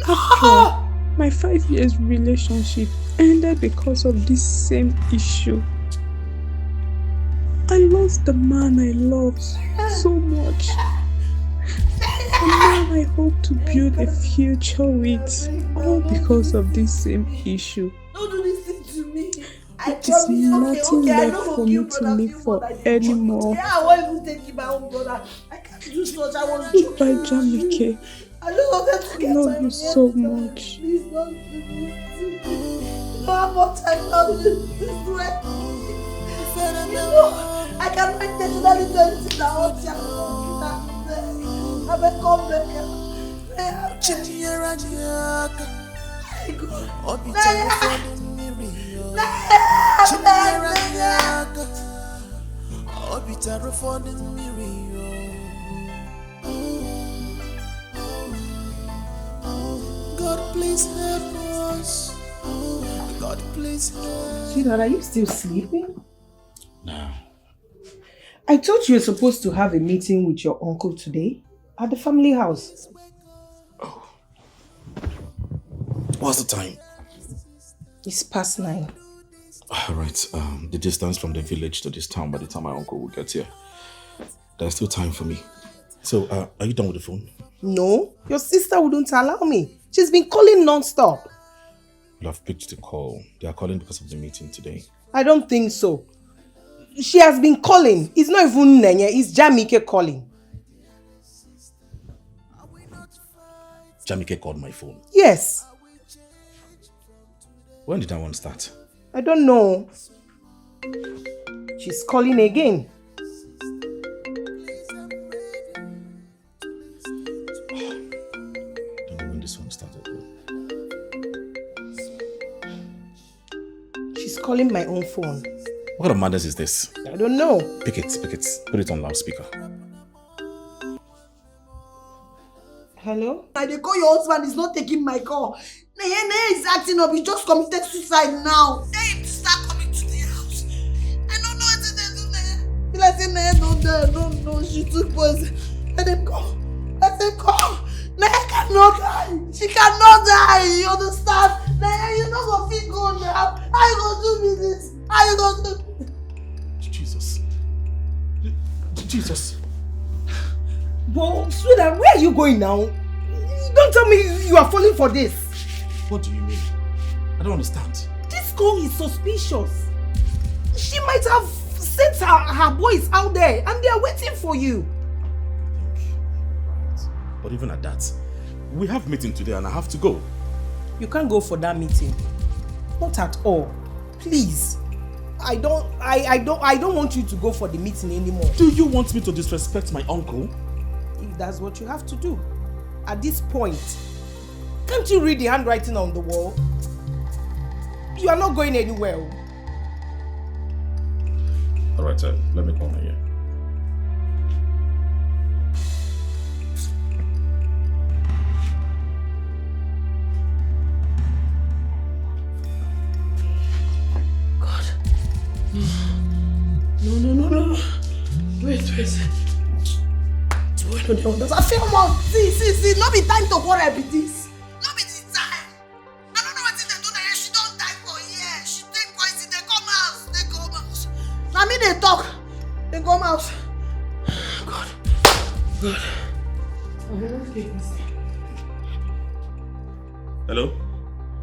After all, my 5 years relationship ended because of this same issue. I lost the man I loved so much. The man I hope to build a future with, all because of this same issue. Don't do this thing to me. It is nothing left for me to live for anymore. Yeah, I won't even take you my own brother. I can't do such. I want to Goodbye, Jamike. I don't want to I get love you so much. Please don't do this to me. You know how much I love you. This way. You know, I cannot intentionally do anything that hurts you. I'm a comeback. God, please help us. God, please help. Sweetheart, are you still sleeping? No. I thought you were supposed to have a meeting with your uncle today at the family house. What's the time? It's past 9. Alright, the distance from the village to this town by the time my uncle will get here. There's still time for me. So, are you done with the phone? No, your sister wouldn't allow me. She's been calling non-stop. Well, I've picked the call. They are calling because of the meeting today. I don't think so. She has been calling. It's not even Nenya, it's Jamike calling. Jamike called my phone. Yes. When did that one start? I don't know. She's calling again. Don't know when this one started. She's calling my own phone. What kind of madness is this? I don't know. Pick it. Put it on loudspeaker. Hello? I dey call your husband, he's not taking my call. Neye is acting up, he just committed suicide now. Hey, start coming to the house. I don't know what to do, Neye. Be like say Neye no, she took poison. Let him go. Neye cannot die. She cannot die, you understand? Neye, you no go fit go now. How you gonna do me this? How you gonna do me? Jesus. But, sweetheart, where are you going now? Don't tell me you are falling for this. What do you mean? I don't understand. This girl is suspicious. She might have sent her boys out there and they are waiting for you. But even at that, we have meeting today and I have to go. You can't go for that meeting. Not at all. Please. I don't want you to go for the meeting anymore. Do you want me to disrespect my uncle? If that's what you have to do. At this point, can't you read the handwriting on the wall? You are not going anywhere. Alright, let me call her here. No. Wait. I feel more. See, no be time to quarrel with this. No be the time. I don't know what they do there. She don't die for years. She take poison. They come out. Now me they talk. They come out. God.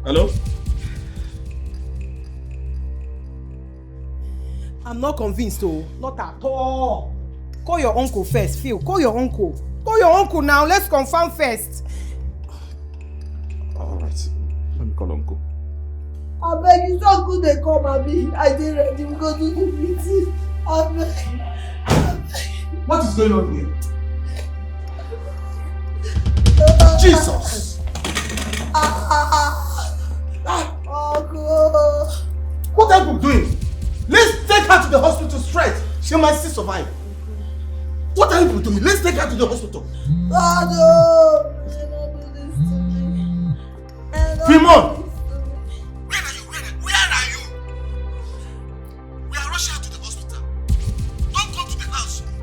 Hello? I'm not convinced, though. Not at all. Call your uncle first, Phil. Call your uncle. Call your uncle now. Let's confirm first. Alright. Let me call uncle. I beg you, so good they come, Abi. I didn't ready to go to the meeting. I beg. What is going on here? Jesus! Uncle. What are you doing? Let's take her to the hospital straight. She might still survive. What are you doing? Let's take her to the hospital. God, no. Don't do this to me. Fremont!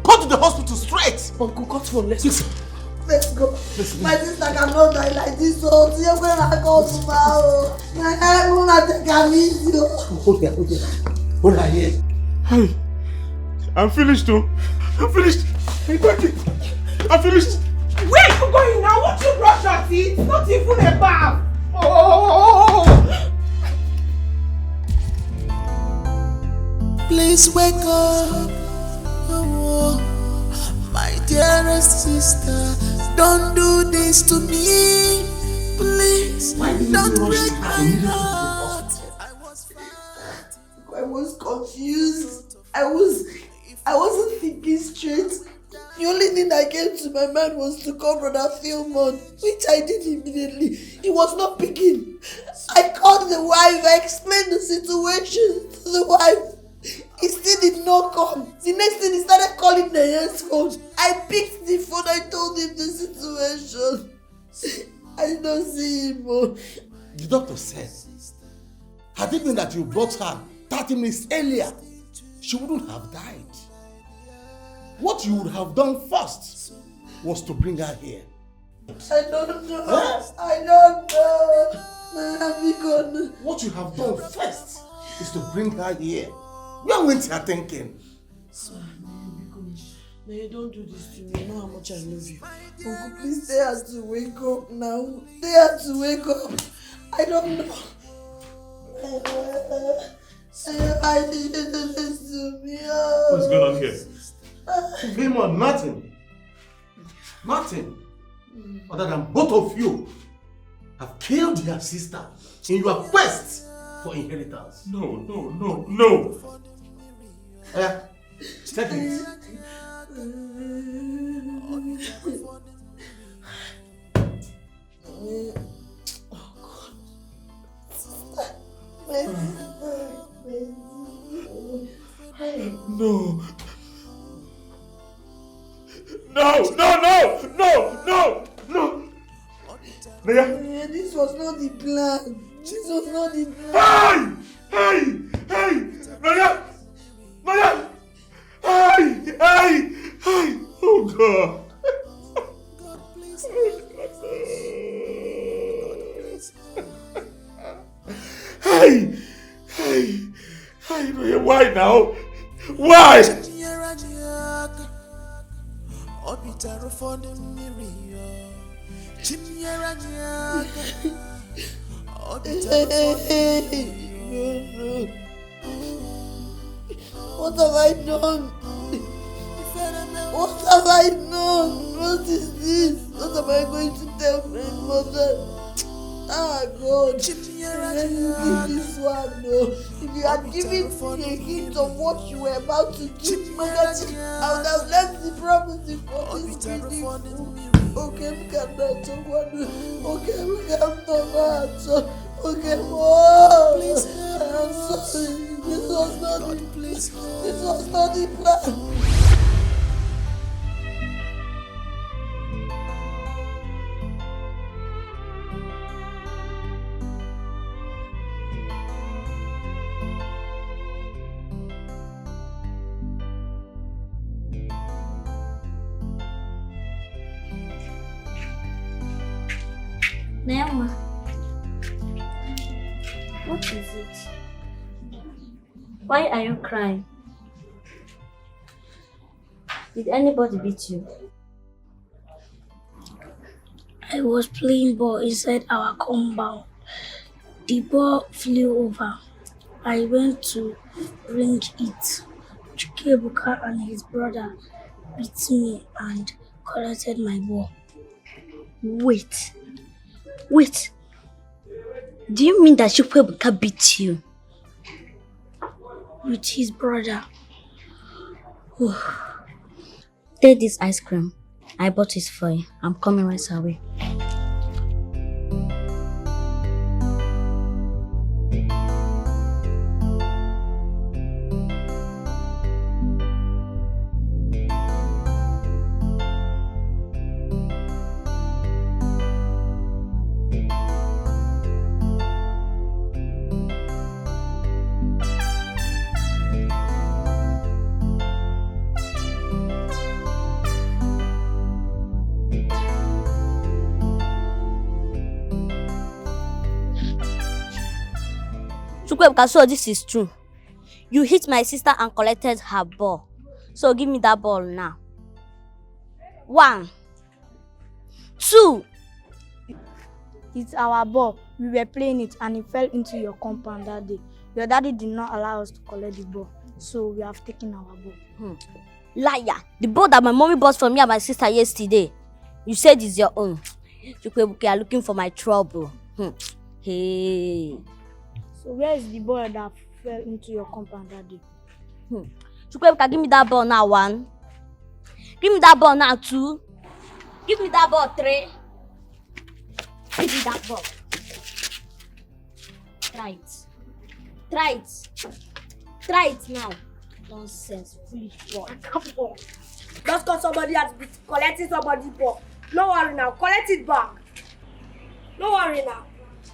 Go to the hospital straight! Uncle, cut phone. Let's go. My sister cannot die like this. So, you're going to go tomorrow. I'm going to take a video. Hold on here. Hey, I'm finished too. I'm finished. Hey, quickly. I'm finished. Where are you going now? Won't you brush your teeth? Not even a bath. Oh! Please wake up. Oh, my dearest sister, don't do this to me. Please, don't break my heart. I was confused. I wasn't thinking straight. The only thing that came to my mind was to call Brother Philmon, which I did immediately. He was not picking. I called the wife. I explained the situation to the wife. He still did not come. The next thing he started calling the next phone. I picked the phone. I told him the situation. I don't see him. The doctor said, had it been that you brought her 30 minutes earlier, she wouldn't have died. What you would have done first was to bring her here. I don't know. Huh? I don't know. What you have done first is to bring her here. Where went you thinking? Sorry, man, don't do this to me. You know how much I love you. Uncle, please tell her to wake up now. Tell her to wake up. I don't know. I didn't do this to me. What's going on here? Fremont, nothing. Other than both of you have killed your sister in your quest for inheritance. No. Take it. No. Yeah, this was not the plan. This was not the plan. Hey! Naya! Hey! Oh God! Hey, Naya, why now? Why? What have I done? What have I done? What is this? What am I going to tell my mother? Ah, God. Let me give this one, no. If you had given me a hint of what you were about to do, Mother, I would have left the property for this beautiful. Okay, we can talk one. Okay, we can talk. Okay, Mom. Please, I'm sorry. This was not the plan. Nelma, what is it? Why are you crying? Did anybody beat you? I was playing ball inside our compound. The ball flew over. I went to bring it to Kebuka and his brother. beat me and collected my ball. Wait. Do you mean that Chukwuebuka beat you? With his brother. Take this ice cream. I bought it for you. I'm coming right away. So this is true. You hit my sister and collected her ball. So give me that ball now. 1, 2. It's our ball. We were playing it and it fell into your compound that day. Your daddy did not allow us to collect the ball. So we have taken our ball. Liar. The ball that my mommy bought for me and my sister yesterday. You said it's your own. You are looking for my trouble. Hey. So where is the ball that fell into your compound that day? Chukwuebuka, give me that ball now, 1. Give me that ball now, 2. Give me that ball, 3. Give me that ball. Try it now. Nonsense, foolish ball. Just because somebody has been collecting somebody's ball. No worry now, collect it back. No worry now.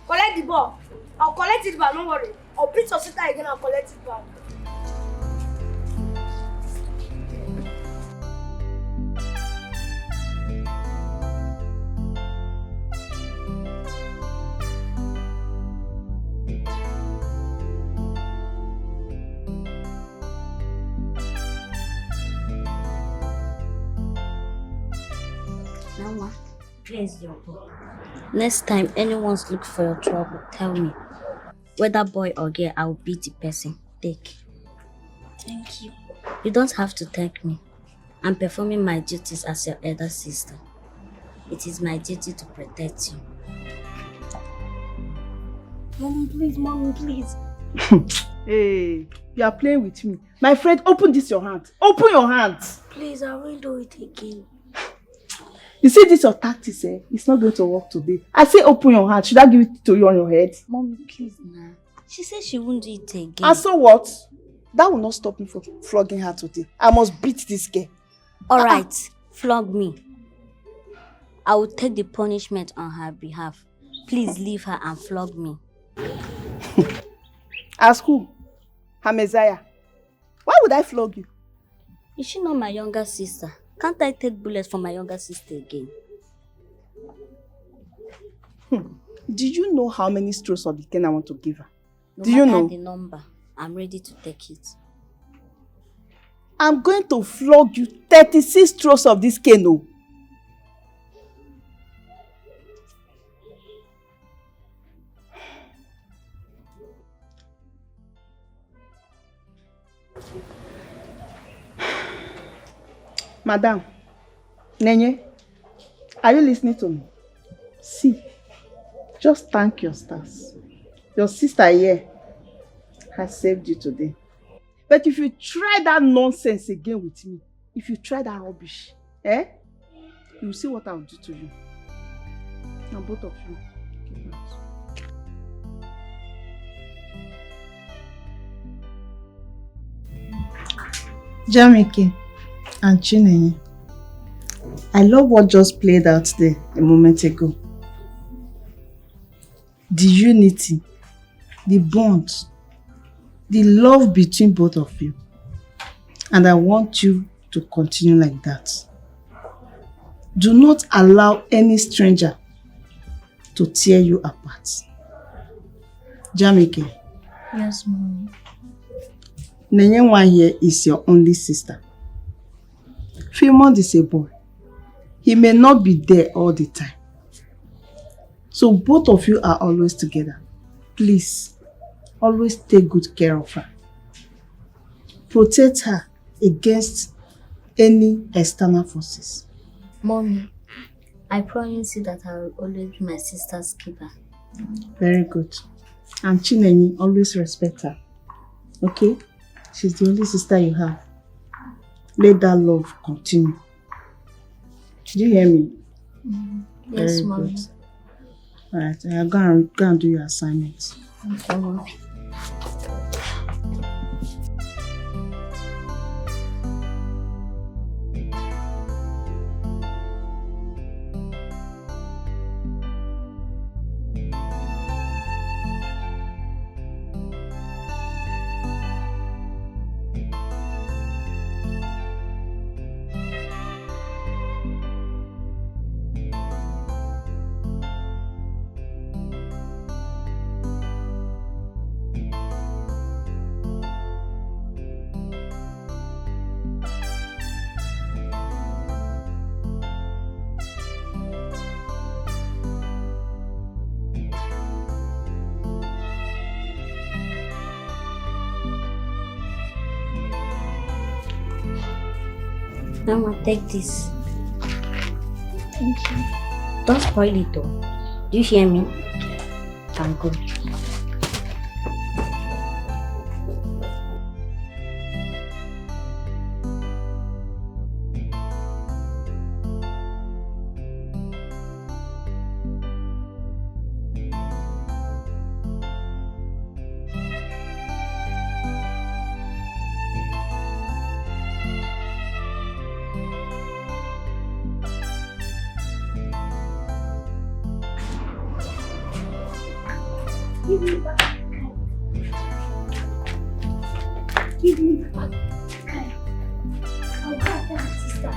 Collect the ball. I'll collect it back, don't worry. I'll beat your sister again and collect it back. Mama, here's your book. Next time anyone's looking for your trouble, tell me. Whether boy or girl, I will beat the person. Take. Thank you. You don't have to thank me. I'm performing my duties as your elder sister. It is my duty to protect you. Mommy, please. Hey, you are playing with me. My friend, open your hand. Open your hands. Please, I won't do it again. You see this your tactics, eh? It's not going to work today. I say open your hand. Should I give it to you on your head? Mommy, please, nah. She said she won't do it again. And so what? That will not stop me from flogging her today. I must beat this girl. Alright, flog me. I will take the punishment on her behalf. Please leave her and flog me. Ask who? Her Messiah. Why would I flog you? Is she not my younger sister? Can't I take bullets from my younger sister again? Did you know how many strokes of the cane I want to give her? No Do you matter know? the number, I'm ready to take it. I'm going to flog you 36 strokes of this cane. Oh. Madam, Nenye, are you listening to me? See, just thank your stars. Your sister here has saved you today. But if you try that nonsense again with me, if you try that rubbish, you will see what I will do to you. And both of you, keep out. Jamike and Chinenye, I love what just played out there a moment ago. The unity, the bond, the love between both of you. And I want you to continue like that. Do not allow any stranger to tear you apart. Jamike. Yes, Mommy. Nenyenwa here is your only sister. Fremont is a boy. He may not be there all the time. So both of you are always together. Please, always take good care of her. Protect her against any external forces. Mommy, I promise you that I will always be my sister's keeper. Very good. And Chinenye, always respect her. Okay? She's the only sister you have. Let that love continue. Did you hear me? Yes, Very Mommy. good. Alright, I'll go and do your assignment. Okay, Mommy. Mama, take this. Thank you. Don't spoil it though. Do you hear me? I'm good. Give me back. Give me back. I'll go after my sister.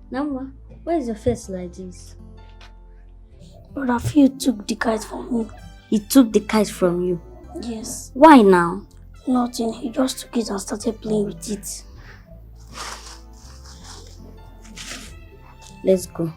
Nama, why is your face like this? Brother Phil took the kite from me. He took the kite from you? Yes. Why now? Nothing. He just took it and started playing with it. Let's go.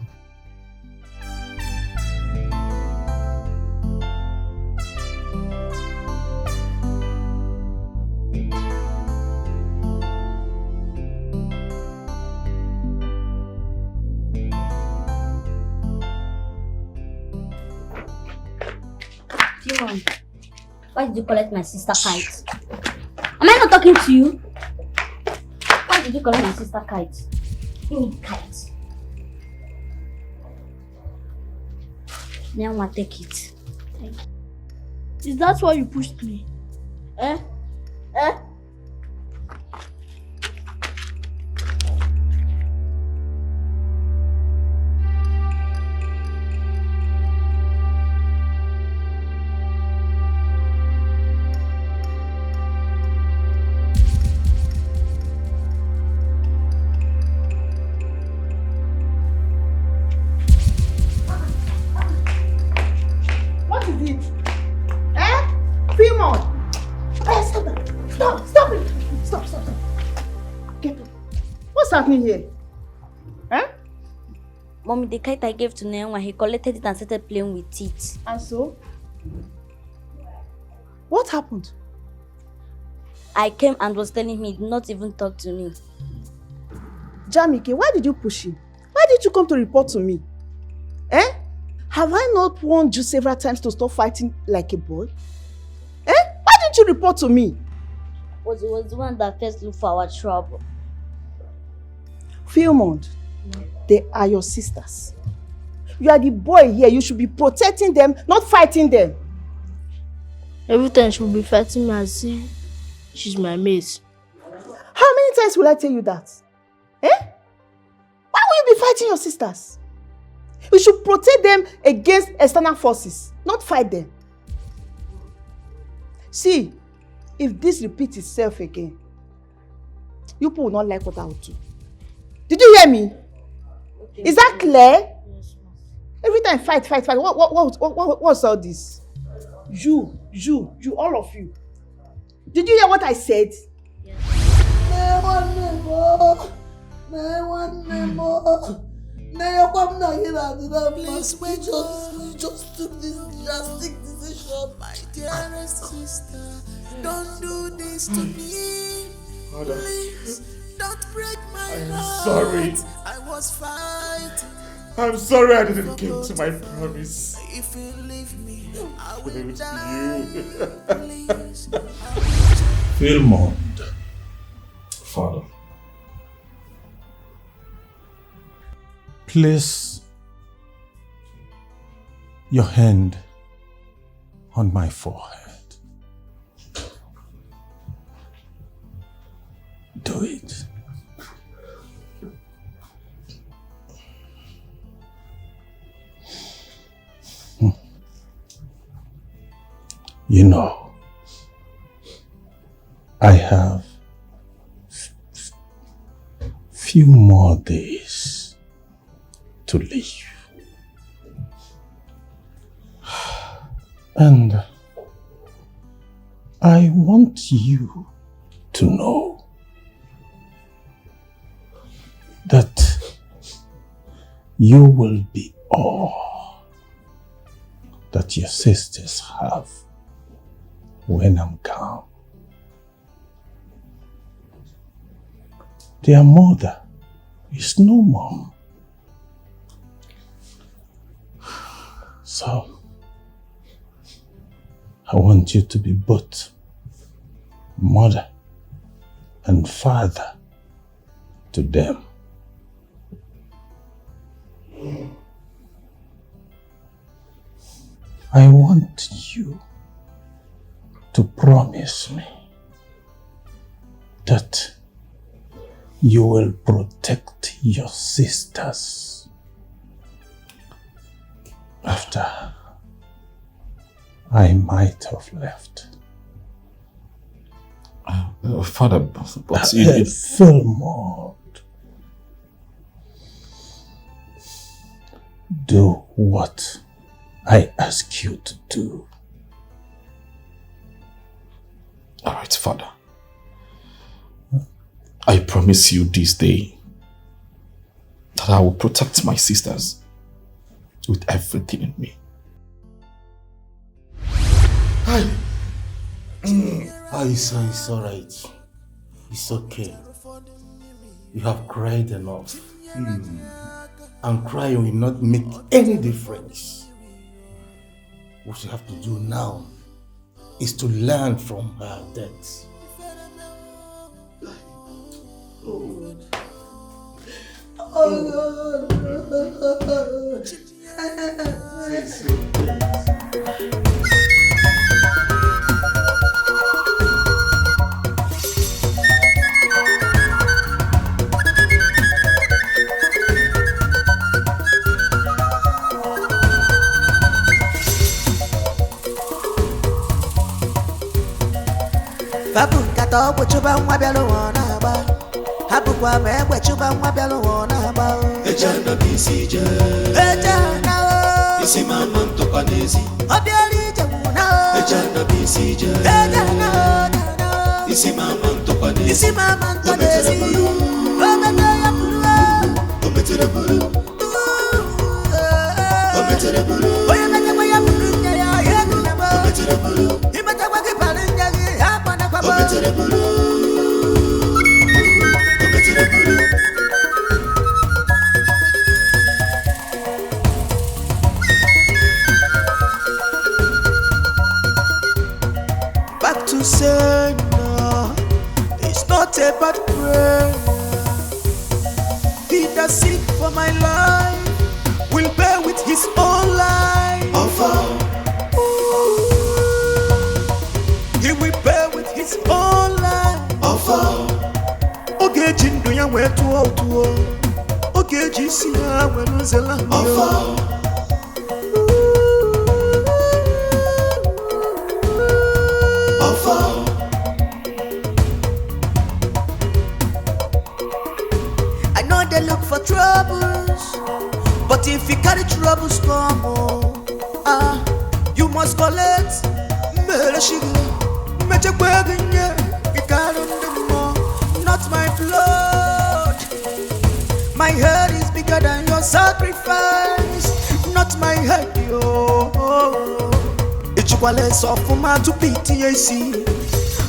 Why did you collect my sister kite? Am I not talking to you? Why did you collect my sister kite? Give me the kite. Now I take it. Thank you. Is that why you pushed me? Eh? Eh? What is it? Eh? Fremont! Eh, stop that. Stop it. Stop. Get up. What's happening here? Eh? Mommy, the kite I gave to Neon, he collected it and started playing with it. And so? What happened? I came and was telling him he did not even talk to me. Jamike, why did you push him? Why did you come to report to me? Eh? Have I not warned you several times to stop fighting like a boy? Eh? Why didn't you report to me? It was the one that first looked for our trouble. Philmond, they are your sisters. You are the boy here. You should be protecting them, not fighting them. Every time she will be fighting me as if she's my mate. How many times will I tell you that? Eh? Why will you be fighting your sisters? You should protect them against external forces, not fight them. See, if this repeats itself again, You people will not like what I will do. Did you hear me? Okay. Is that clear? Yes, every time fight. What's all this? You, all of you. Did you hear what I said? Yes. Please wait, just took this drastic decision, my dearest sister. Don't do this to me. Father, please, don't break my heart. I'm sorry. I was fighting. I'm sorry I didn't keep to my promise. If you leave me, I will Leave it die. to you. Philmond, Father, place your hand on my forehead. Do it. You know, I have few more days to live. And I want you to know that you will be all that your sisters have when I'm gone. Their mother is no more. So, I want you to be both mother and father to them. I want you to promise me that you will protect your sisters after I might have left. Father, but Philmond, do what I ask you to do. All right, Father. I promise you this day that I will protect my sisters with everything in me. It's alright. It's okay. You have cried enough. And crying will not make any difference. What you have to do now is to learn from her death. Babu kata chuba nwa bialo wona ba. Habu kwa megwe chuba nwa bialo wona ba. Ejana bisije. Ejana o. Isi mama mtoka nezi. Obiali jemuna. Ejana bisije. Ejana o. Isi mama mtoka nezi. Isi mama mtoka nezi. Ometere ya bulu. Ometere bulu. Ometere bulu. Oya kete kwa ya bulu ya ya kuna ba. Ometere bulu. Imata kwa kipale njagi hapa na kwa ba. Ometere bulu. Ometere bulu. Back to say no, it's not a bad prayer. He that seek for my life will bear with his own life. He will bear with his own life. Oge jindu ya wetu otuo. Oge jisi ya wenuzela. they look for troubles. But if you carry troubles come, you must collect. Not my blood. My head is bigger than your sacrifice. Not my head, yo. It's equally soft for my to PTAC.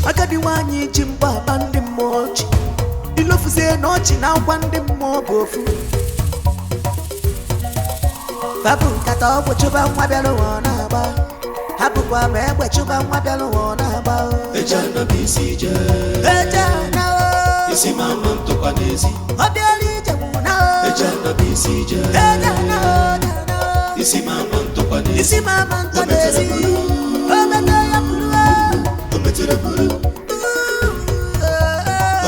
I got the one you jimba and the mochi. You love to say nochi now one the more go through. Babu kata what you about my bello on about. Hapu kwa me what you about my bello on about. Ejana BCJ. Ejana. Isi mama mtoka nezi. Obiali jamuna. Ejana BCJ. Ejana. Isi mama mtoka nezi. Isi mama mtoka nezi. Ometaya purua. Ometere puru.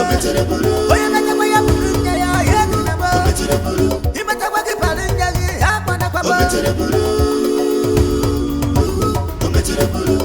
Ometere puru. Oya kanya kwa ya puru ya yetu na bo. Ometere puru. Imata kwa kipale njali hapa na kwa bo. Ometere puru. Ometere puru.